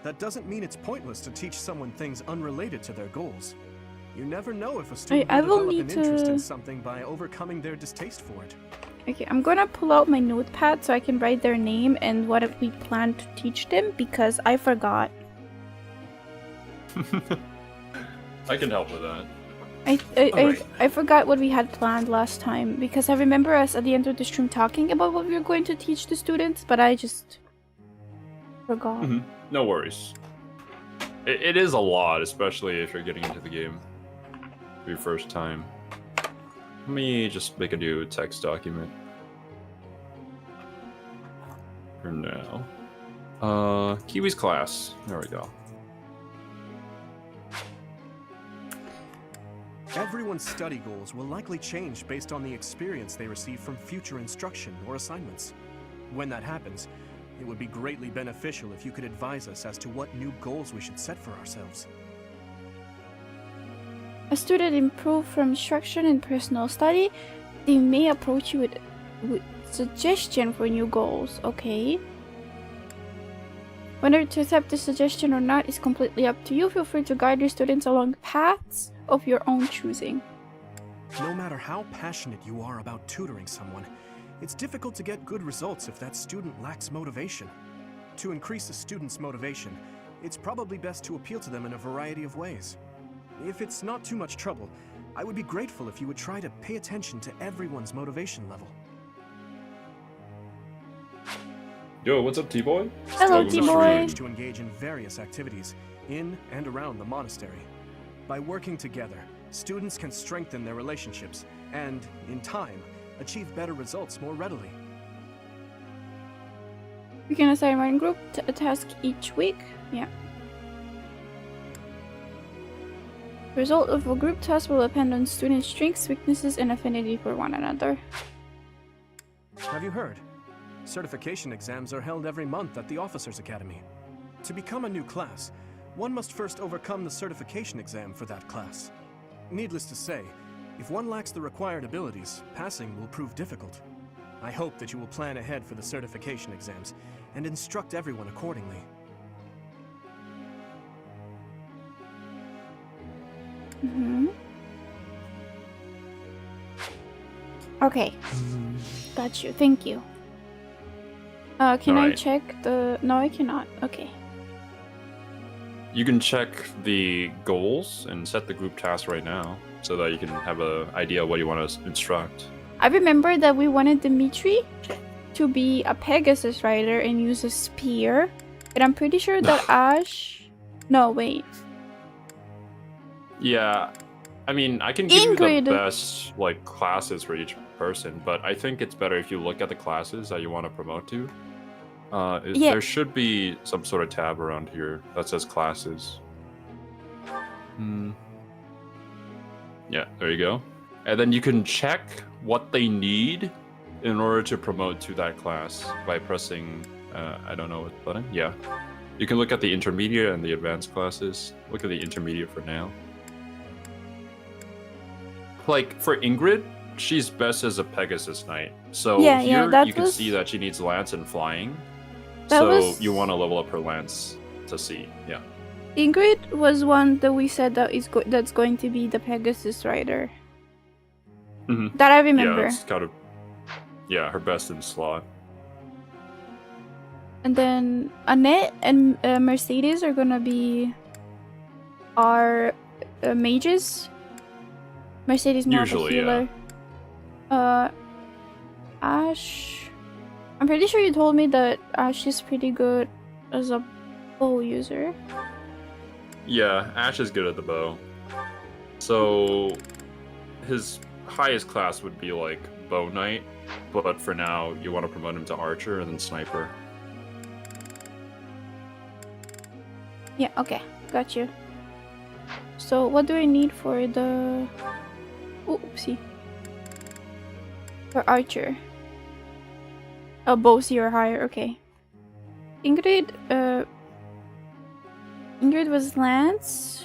that doesn't mean it's pointless to teach someone things unrelated to their goals. You never know if a student I will will develop need an interest to- in something by overcoming their distaste for it. Okay, I'm gonna pull out my notepad so I can write their name and what we plan to teach them because I forgot. I can help with that. I forgot what we had planned last time because I remember us at the end of the stream talking about what we were going to teach the students, but I just forgot. No worries. It is a lot, especially if you're getting into the game for your first time. Let me just make a new text document for now. Kiwi's class. There we go. Everyone's study goals will likely change based on the experience they receive from future instruction or assignments. When that happens, it would be greatly beneficial if you could advise us as to what new goals we should set for ourselves. A student improve from instruction and personal study, they may approach you with suggestion for new goals. Okay. Whether to accept the suggestion or not is completely up to you. Feel free to guide your students along paths of your own choosing. No matter how passionate you are about tutoring someone, it's difficult to get good results if that student lacks motivation. To increase a student's motivation, it's probably best to appeal to them in a variety of ways. If it's not too much trouble, I would be grateful if you would try to pay attention to everyone's motivation level. Yo, what's up, T-Boy? Hello, T-Boy. To engage in various activities in and around the monastery. By working together, students can strengthen their relationships and, in time, achieve better results more readily. You can assign one group to a task each week. Yeah. The result of a group task will depend on students' strengths, weaknesses, and affinity for one another. Have you heard? Certification exams are held every month at the Officers Academy. To become a new class, one must first overcome the certification exam for that class. Needless to say, if one lacks the required abilities, passing will prove difficult. I hope that you will plan ahead for the certification exams and instruct everyone accordingly. Okay. Got you. Thank you. Can I Alright. check the... No, I cannot. Okay. You can check the goals and set the group task right now so that you can have an idea of what you want to instruct. I remember that we wanted Dimitri to be a Pegasus rider and use a spear. And I'm pretty sure that Ash... No, wait. Yeah, I mean, I can give you Ingrid. the best like classes for each person, but I think it's better if you look at the classes that you want to promote to. Yeah. There should be some sort of tab around here that says classes. Yeah, there you go. And then you can check what they need in order to promote to that class by pressing, I don't know what button. Yeah. You can look at the intermediate and the advanced classes. Look at the intermediate for now. Like, for Ingrid, she's best as a Pegasus Knight. So here you can see that she needs lance and flying. So you want to level up her lance to see, yeah. Ingrid was one that we said that that's going to be the Pegasus rider. That I remember. Yeah, that's kind of, yeah, her best in slot. And then Annette and Mercedes are gonna be our mages. Mercedes more of a healer. Ash. I'm pretty sure you told me that Ash is pretty good as a bow user. Yeah, Ash is good at the bow. So his highest class would be like Bow Knight, but for now you want to promote him to Archer and then Sniper. Yeah, okay, got you. So what do I need for the... Oopsie. For Archer. Oh, bow C or higher, okay. Ingrid was Lance.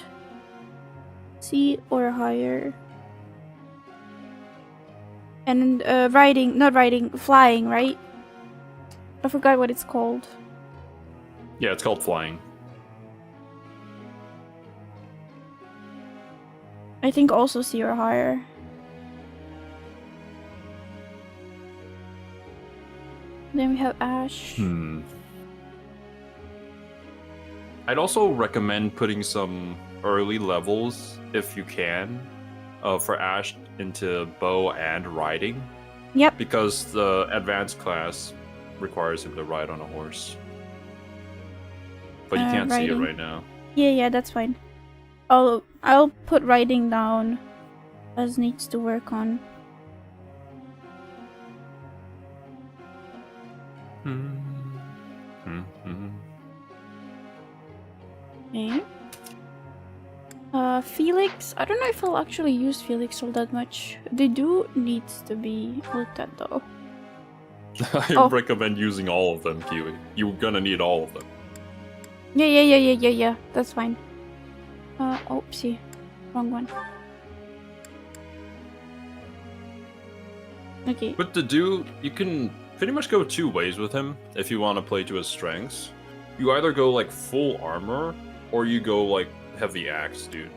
C or higher. And flying, right? I forgot what it's called. Yeah, it's called Flying. I think also C or higher. Then we have Ash. I'd also recommend putting some early levels, if you can, for Ash into bow and riding. Yep. Because the advanced class requires him to ride on a horse. But you can't see it right now. Yeah, that's fine. I'll put riding down as needs to work on. Okay. Felix. I don't know if I'll actually use Felix all that much. They do needs to be looked at though. I recommend using all of them, Kiwi. You're gonna need all of them. Yeah. That's fine. Oopsie. Wrong one. Okay. But you can pretty much go two ways with him if you want to play to his strengths. You either go like full armor, or you go like heavy axe, dude,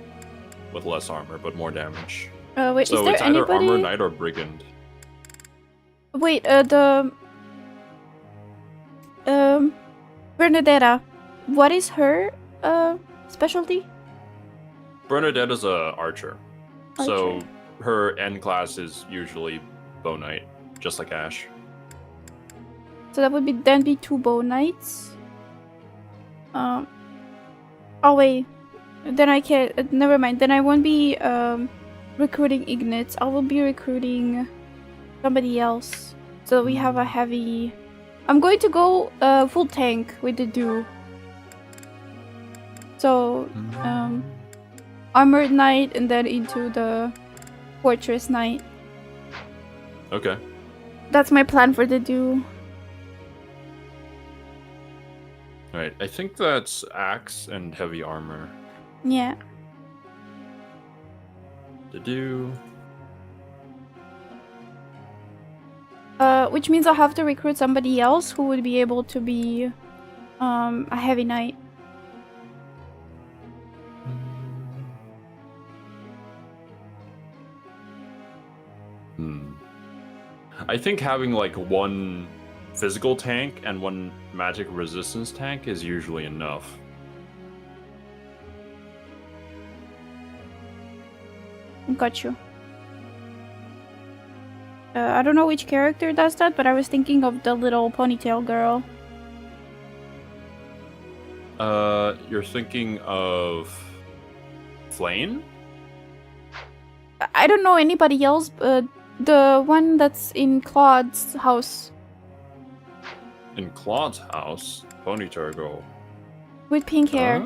with less armor but more damage. Wait, so is there it's either anybody... armor knight or brigand. Wait, Bernadetta. What is her specialty? Bernadette is a archer. So her end class is usually bow knight, just like Ash. So that would be two bow knights. Oh wait, then I can't. Never mind. Then I won't be recruiting Ignates. I will be recruiting somebody else. So we have a heavy. I'm going to go full tank with the Dew. So armored knight and then into the fortress knight. Okay. That's my plan for the Dew. Alright, I think that's axe and heavy armor. Yeah. To do. Which means I'll have to recruit somebody else who would be able to be a heavy knight. I think having like one physical tank and one magic resistance tank is usually enough. Got you. I don't know which character does that, but I was thinking of the little ponytail girl. You're thinking of Flame? I don't know anybody else, but the one that's in Claude's house. In Claude's house? Ponytail girl. With pink hair.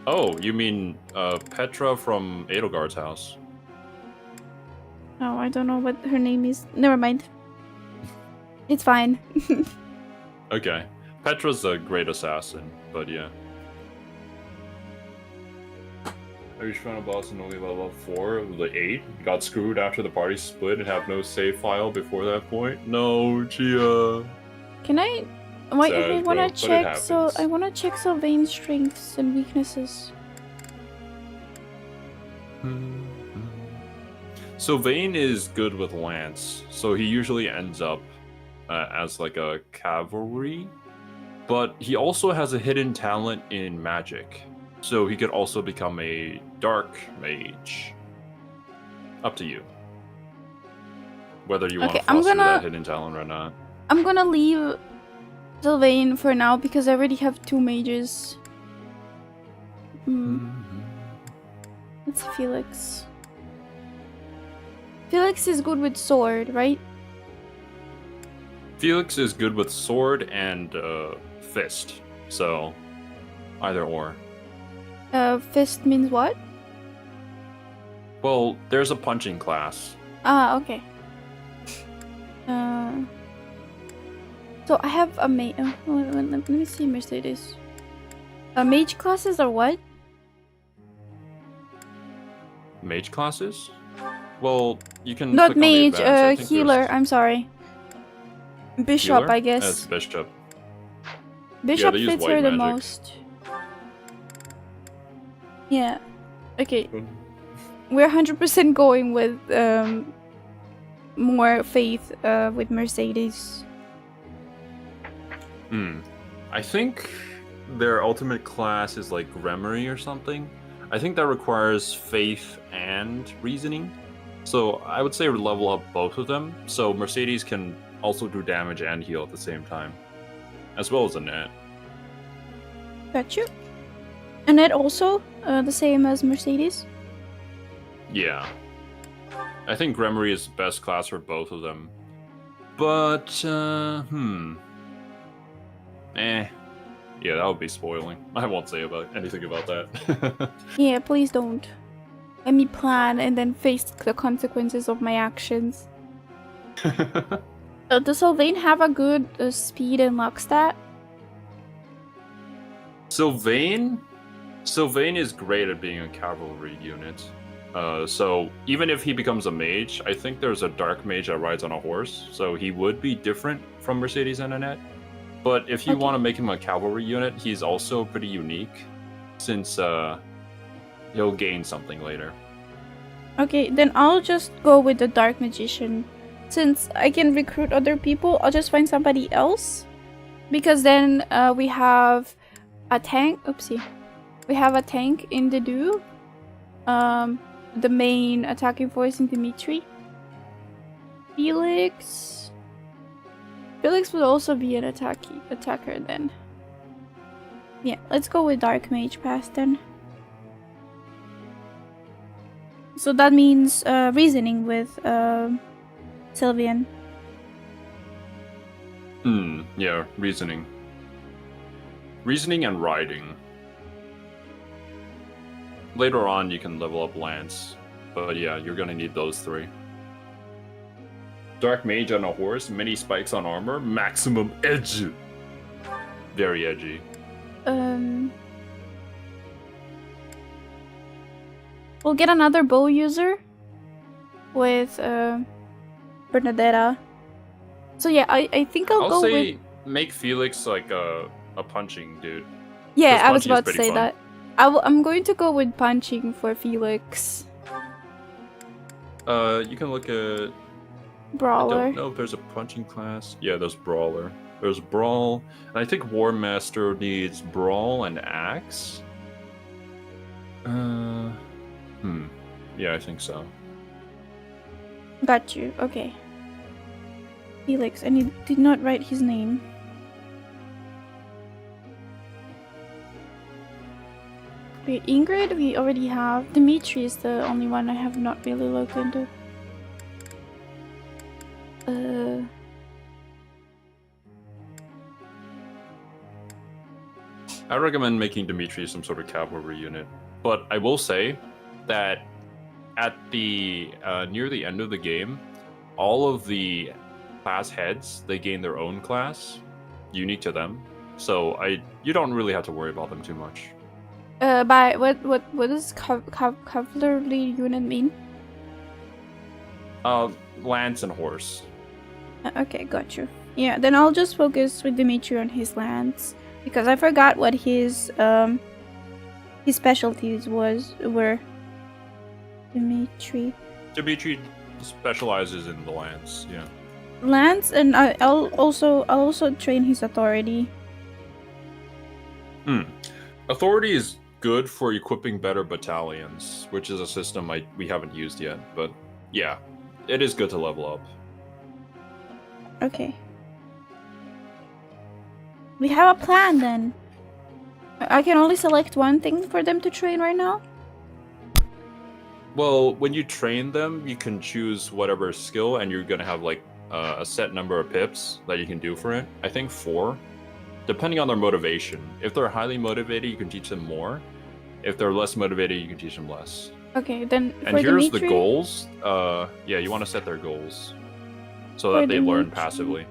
Oh, you mean Petra from Edelgard's house? No, I don't know what her name is. Never mind. It's fine. Okay. Petra's a great assassin, but yeah. I reached final boss and only level 4 of the 8. Got screwed after the party split and have no save file before that point. No, Chia. Can I? Wait, Sad, I wanna bro, but it check. So happens. I wanna check Sylvain's strengths and weaknesses. Sylvain is good with lance, so he usually ends up as like a cavalry, but he also has a hidden talent in magic, so he could also become a dark mage. Up to you. Whether you want to I'm foster gonna- that hidden talent or not. I'm gonna leave Sylvain for now because I already have 2 mages. That's Felix. Felix is good with sword, right? Felix is good with sword and fist, so either or. Fist means what? Well, there's a punching class. Ah, okay. So I have a mage. Let me see Mercedes. Mage classes are what? Mage classes? Well, you can Not click on the mage, advanced. I think healer. there's I'm sorry. Bishop, healer I guess. as bishop. Bishop they use fits white her the magic. most. Yeah. Okay. We're 100% going with more faith with Mercedes. I think their ultimate class is like Gremory or something. I think that requires faith and reasoning. So I would say level up both of them, so Mercedes can also do damage and heal at the same time, as well as Annette. Got you. Annette also the same as Mercedes. Yeah. I think Gremory is the best class for both of them. But, yeah, that would be spoiling. I won't say anything about that. Yeah, please don't. Let me plan and then face the consequences of my actions. Does Sylvain have a good speed and luck stat? Sylvain is great at being a cavalry unit. So even if he becomes a mage, I think there's a dark mage that rides on a horse, so he would be different from Mercedes and Annette. But if you want to make him a cavalry unit, he's also pretty unique, since he'll gain something later. Okay, then I'll just go with the Dark Magician. Since I can recruit other people, I'll just find somebody else. Because then we have a tank. Oopsie. We have a tank in the duo. The main attacking force in Dimitri. Felix would also be an attacker then. Yeah, let's go with Dark Mage Pass then. So that means reasoning with Sylvian. Yeah, reasoning. Reasoning and riding. Later on, you can level up Lance, but yeah, you're gonna need those 3. Dark Mage on a horse, many spikes on armor, maximum edge. Very edgy. We'll get another bow user with Bernadetta. So yeah, I think I'll go say with... make Felix like a punching dude. Yeah, 'Cause I was punching is about to pretty say fun. that. I'm going to go with punching for Felix. You can look at... I Brawler. don't know if there's a punching class. Yeah, there's Brawler. There's Brawl. And I think War Master needs Brawl and Axe. Yeah, I think so. Got you. Okay. Felix, and he did not write his name. Wait, Ingrid, we already have. Dimitri is the only one I have not really looked into. I recommend making Dimitri some sort of cavalry unit, but I will say that at the near the end of the game, all of the class heads, they gain their own class, unique to them. So you don't really have to worry about them too much. By what does cavalry unit mean? Lance and horse. Okay, got you. Yeah, then I'll just focus with Dimitri on his lance because I forgot what his specialties were. Dimitri specializes in the lance. Yeah. Lance, and I'll also train his authority. Authority is good for equipping better battalions, which is a system we haven't used yet. But yeah, it is good to level up. Okay. We have a plan then. I can only select one thing for them to train right now? Well, when you train them, you can choose whatever skill, and you're gonna have like a set number of pips that you can do for it. I think 4, depending on their motivation. If they're highly motivated, you can teach them more. If they're less motivated, you can teach them less. Okay, then and here's the goals. Yeah, you want to set their goals so that they learn passively.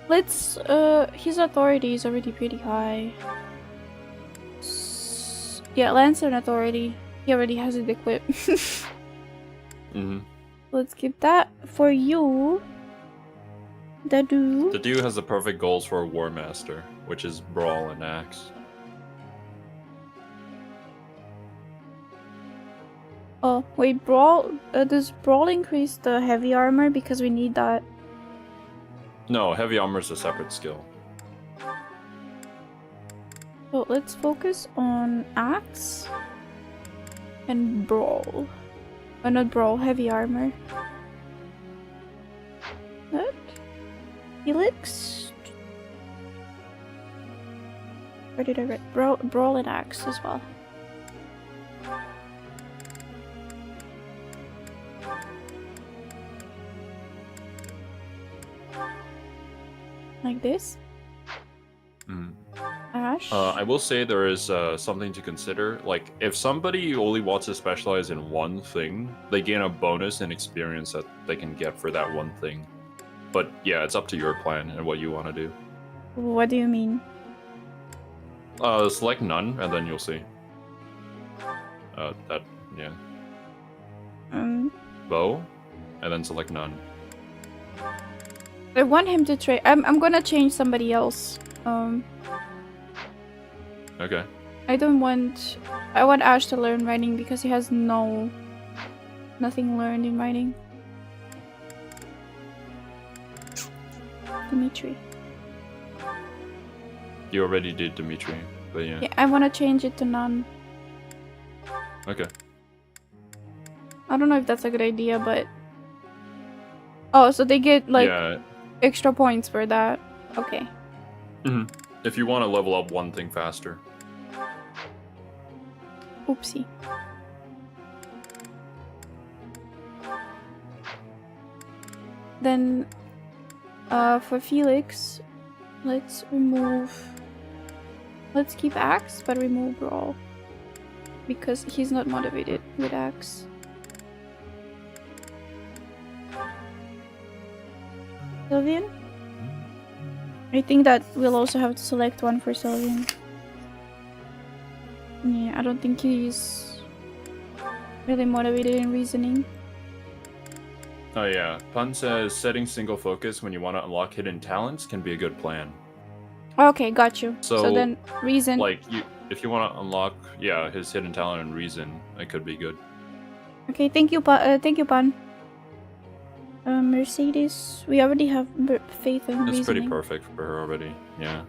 Let's his authority is already pretty high. Yeah, Lance and authority. He already has it equipped. Let's keep that for you. Dadu. The dude has the perfect goals for a War Master, which is Brawl and Axe. Oh, wait, Brawl... does Brawl increase the heavy armor? Because we need that. No, heavy armor is a separate skill. So let's focus on Axe and Brawl. Not Brawl, heavy armor. What? Helix? Where did I write? Brawl and Axe as well. Like this? Ash? I will say there is something to consider. Like, if somebody only wants to specialize in one thing, they gain a bonus in experience that they can get for that one thing. But yeah, it's up to your plan and what you want to do. What do you mean? Select none, and then you'll see. Yeah. Bow, and then select none. I want him to train. I'm gonna change somebody else. Okay. I want Ash to learn writing because he has nothing learned in writing. Dimitri. You already did Dimitri, but yeah. Yeah, I want to change it to none. Okay. I don't know if that's a good idea, but... Oh, so they get, like, extra points for that. Okay. If you want to level up one thing faster. Oopsie. Then, for Felix, let's keep Axe, but remove Brawl. Because he's not motivated with Axe. Sylvian? I think that we'll also have to select one for Sylvian. Yeah, I don't think he's really motivated in reasoning. Oh yeah, Pun says setting single focus when you want to unlock hidden talents can be a good plan. Okay, got you. So then reason. Like, if you want to unlock, his hidden talent and reason, it could be good. Okay, thank you, Pun. Mercedes, we already have faith in reasoning. It's pretty perfect for her already, yeah.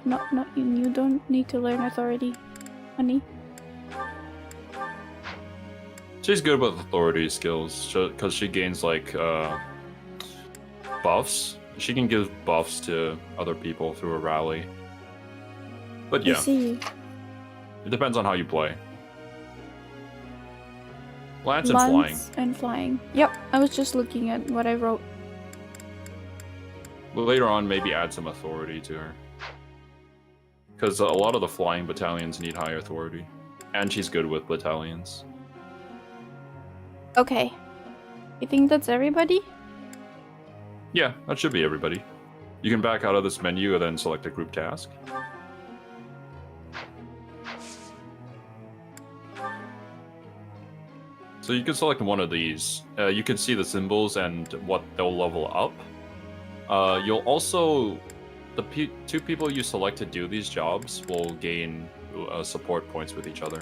No, you don't need to learn authority, honey. She's good with authority skills, because she gains, like, buffs. She can give buffs to other people through a rally. But I yeah, see. it depends on how you play. Lance and flying. Lance and flying. Yep, I was just looking at what I wrote. Well, later on, maybe add some authority to her. Because a lot of the flying battalions need high authority. And she's good with battalions. Okay. You think that's everybody? Yeah, that should be everybody. You can back out of this menu and then select a group task. So you can select one of these. You can see the symbols and what they'll level up. You'll also... two people you select to do these jobs will gain support points with each other.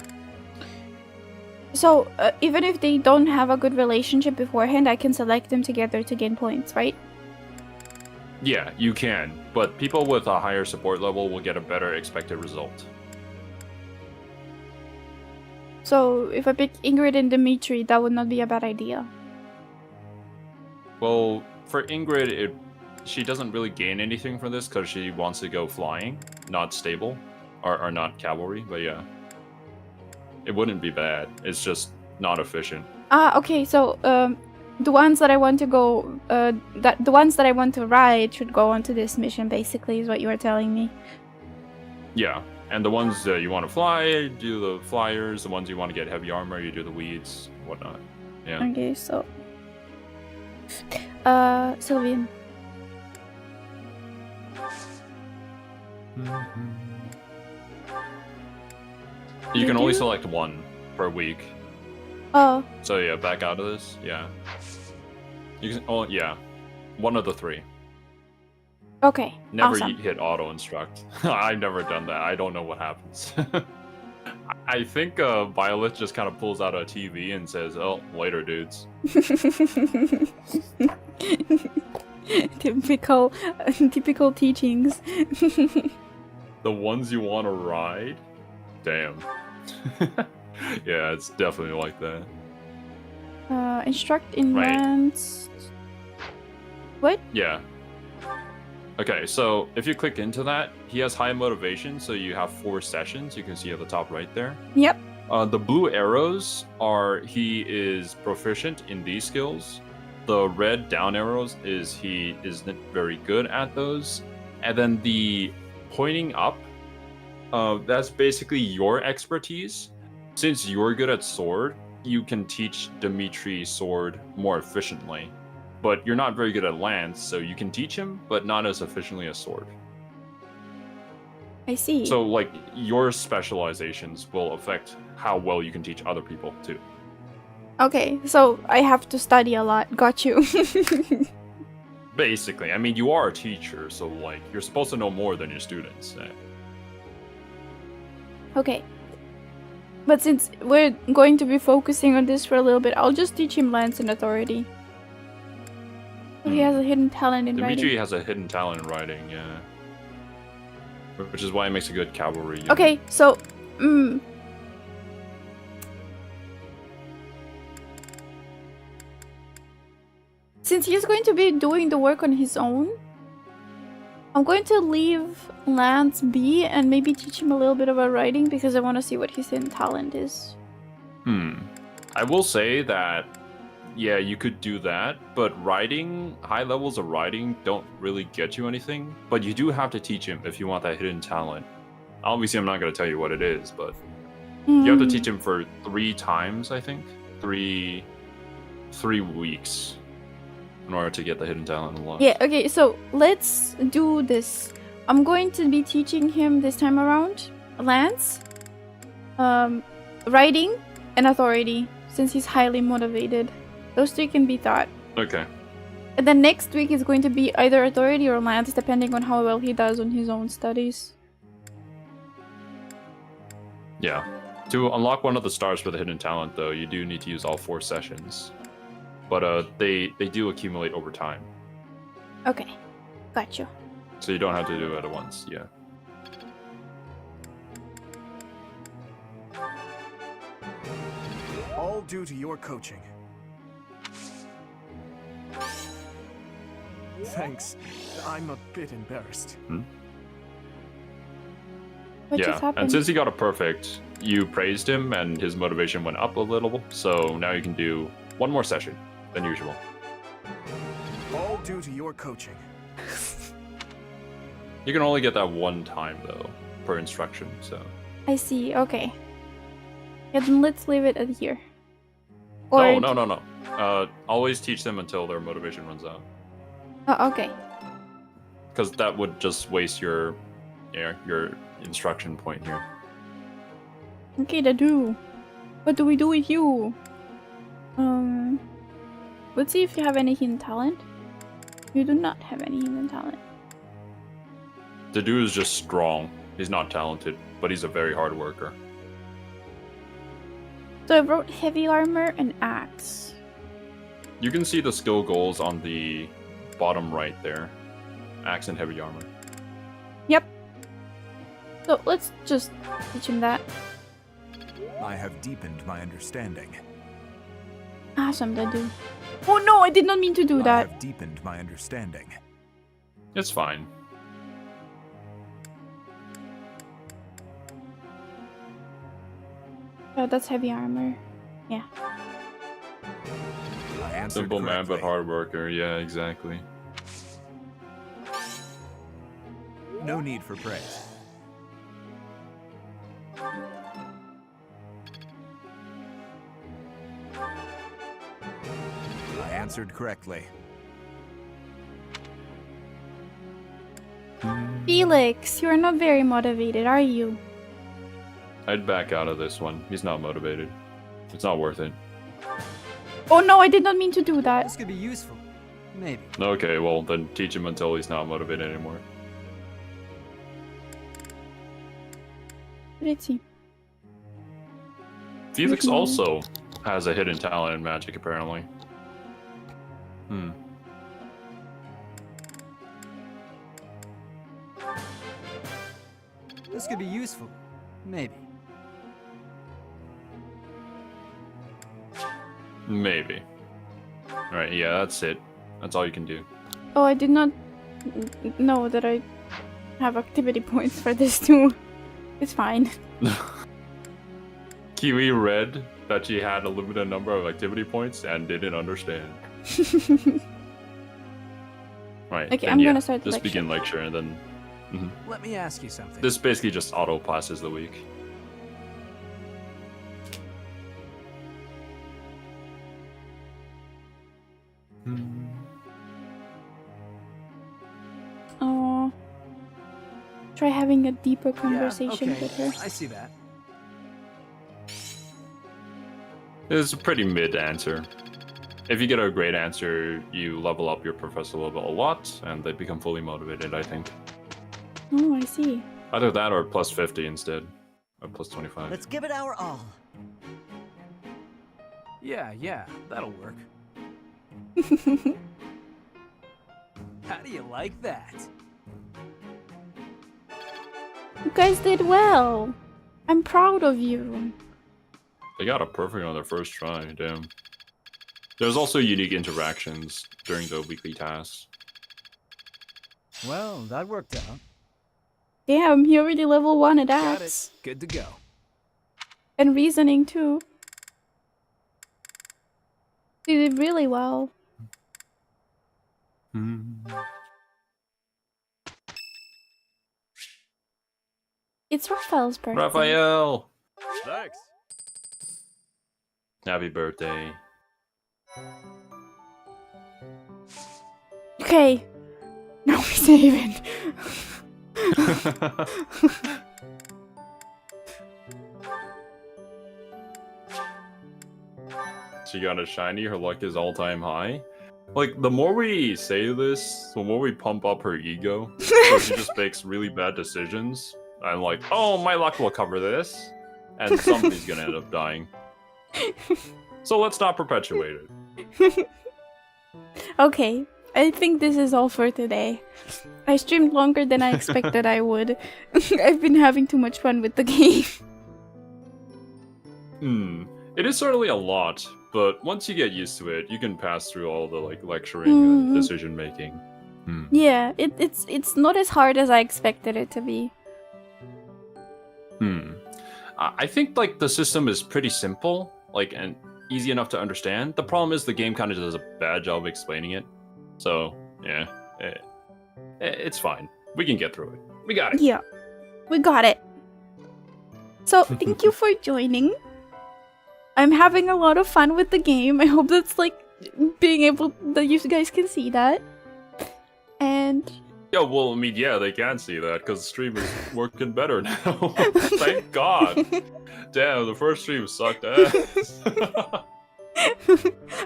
So, even if they don't have a good relationship beforehand, I can select them together to gain points, right? Yeah, you can, but people with a higher support level will get a better expected result. So, if I pick Ingrid and Dimitri, that would not be a bad idea. Well, for Ingrid, she doesn't really gain anything from this because she wants to go flying, not stable, or not cavalry, but yeah. It wouldn't be bad, it's just not efficient. Okay, so, the ones that I want to go, the ones that I want to ride should go onto this mission, basically, is what you were telling me. Yeah, and the ones that you want to fly, do the flyers. The ones you want to get heavy armor, you do the weeds, whatnot. Yeah. Okay, so... Sylvian. You can only select one per week. Oh. So yeah, back out of this. Yeah. You can. Oh yeah, one of the three. Okay. Never awesome. hit auto instruct. I've never done that. I don't know what happens. I think Violet just kind of pulls out a TV and says, "Oh, later, dudes." typical teachings. The ones you want to ride? Damn. Yeah, it's definitely like that. Instruct in Right. lands. What? Yeah. Okay, so if you click into that, he has high motivation, so you have 4 sessions. You can see at the top right there. Yep. The blue arrows are he is proficient in these skills. The red down arrows is he isn't very good at those. And then the pointing up, that's basically your expertise. Since you're good at sword, you can teach Dimitri sword more efficiently. But you're not very good at lance, so you can teach him, but not as efficiently as sword. I see. So, like, your specializations will affect how well you can teach other people, too. Okay, so I have to study a lot. Got you. Basically. I mean, you are a teacher, so, like, you're supposed to know more than your students. Okay. But since we're going to be focusing on this for a little bit, I'll just teach him lance and authority. He has a hidden talent in Dimitri writing. has a hidden talent in writing, yeah. Which is why it makes a good cavalry unit. Okay, so... Since he's going to be doing the work on his own, I'm going to leave Lance be and maybe teach him a little bit about writing because I want to see what his hidden talent is. I will say that, yeah, you could do that, but writing, high levels of writing don't really get you anything, but you do have to teach him if you want that hidden talent. Obviously, I'm not going to tell you what it is, but you have to teach him for 3 times, I think. 3 weeks in order to get the hidden talent unlocked. Yeah, okay, so let's do this. I'm going to be teaching him this time around Lance, writing, and authority, since he's highly motivated. Those 3 can be taught. Okay. And then next week is going to be either authority or Lance, depending on how well he does on his own studies. Yeah. To unlock one of the stars for the hidden talent, though, you do need to use all 4 sessions. But they do accumulate over time. Okay, got you. So you don't have to do it at once, yeah. All due to your coaching. Thanks. I'm a bit embarrassed. What just Yeah, happened? and since he got a perfect, you praised him and his motivation went up a little, so now you can do one more session than usual. All due to your coaching. You can only get that one time, though, per instruction, so... I see, okay. Yeah, then let's leave it at here. Or... No. Always teach them until their motivation runs out. Oh, okay. Because that would just waste your instruction point here. Okay, Dadu. What do we do with you? Let's see if you have any hidden talent. You do not have any hidden talent. The dude is just strong. He's not talented, but he's a very hard worker. So I wrote heavy armor and axe. You can see the skill goals on the bottom right there. Axe and heavy armor. Yep. So let's just teach him that. I have deepened my understanding. Awesome, Dadu. Oh no, I did not mean to do I that. have deepened my understanding. It's fine. Oh, that's heavy armor. Yeah. Simple man, but hard worker. Yeah, exactly. No need for praise. I answered correctly. Felix, you are not very motivated, are you? I'd back out of this one. He's not motivated. It's not worth it. Oh no, I did not mean to do that. This could be useful. Maybe. Okay, well, then teach him until he's not motivated anymore. Let's see. Felix also has a hidden talent in magic, apparently. This could be useful. Maybe. Maybe. Alright, yeah, that's it. That's all you can do. Oh, I did not know that I have activity points for this too. It's fine. Kiwi read that she had a limited number of activity points and didn't understand. Right. Okay, then I'm gonna start the just lecture. begin lecture and then... Let me ask you something. This basically just auto passes the week. Oh. Try having a deeper conversation okay. with her. I see that. It's a pretty mid answer. If you get a great answer, you level up your professor level a lot, and they become fully motivated, I think. Oh, I see. Either that or plus 50 instead. Or plus 25. Let's give it our all. Yeah, that'll work. How do you like that? You guys did well. I'm proud of you. They got a perfect on their first try, damn. There's also unique interactions during the weekly tasks. Well, that worked out. Damn, he already level 1 at Got axe. it. Good to go. And reasoning too. He did really well. It's Raphael's birthday. Raphael! Thanks. Happy birthday. Okay. Now we're saving. She got a shiny, her luck is all-time high. Like, the more we say this, the more we pump up her ego. So she just makes really bad decisions. I'm like, oh, my luck will cover this. And somebody's gonna end up dying. So let's not perpetuate it. Okay, I think this is all for today. I streamed longer than I expected I would. I've been having too much fun with the game. It is certainly a lot, but once you get used to it, you can pass through all the like lecturing and decision making. Yeah, it's not as hard as I expected it to be. I think like the system is pretty simple, like and easy enough to understand. The problem is the game kind of does a bad job of explaining it. So yeah, it's fine. We can get through it. We got it. Yeah, we got it. So thank you for joining. I'm having a lot of fun with the game. I hope that's like being able that you guys can see that. And yeah, well, I mean, yeah, they can see that because the stream is working better now. Thank God. Damn, the first stream sucked ass.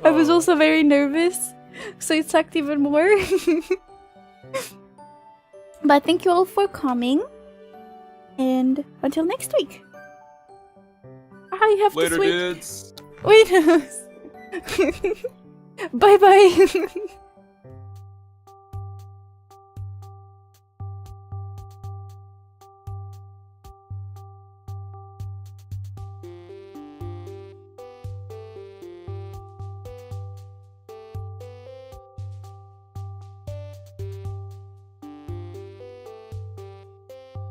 I was also very nervous, so it sucked even more. But thank you all for coming, and until next week. I have Later, to switch. dudes. Wait. Bye bye.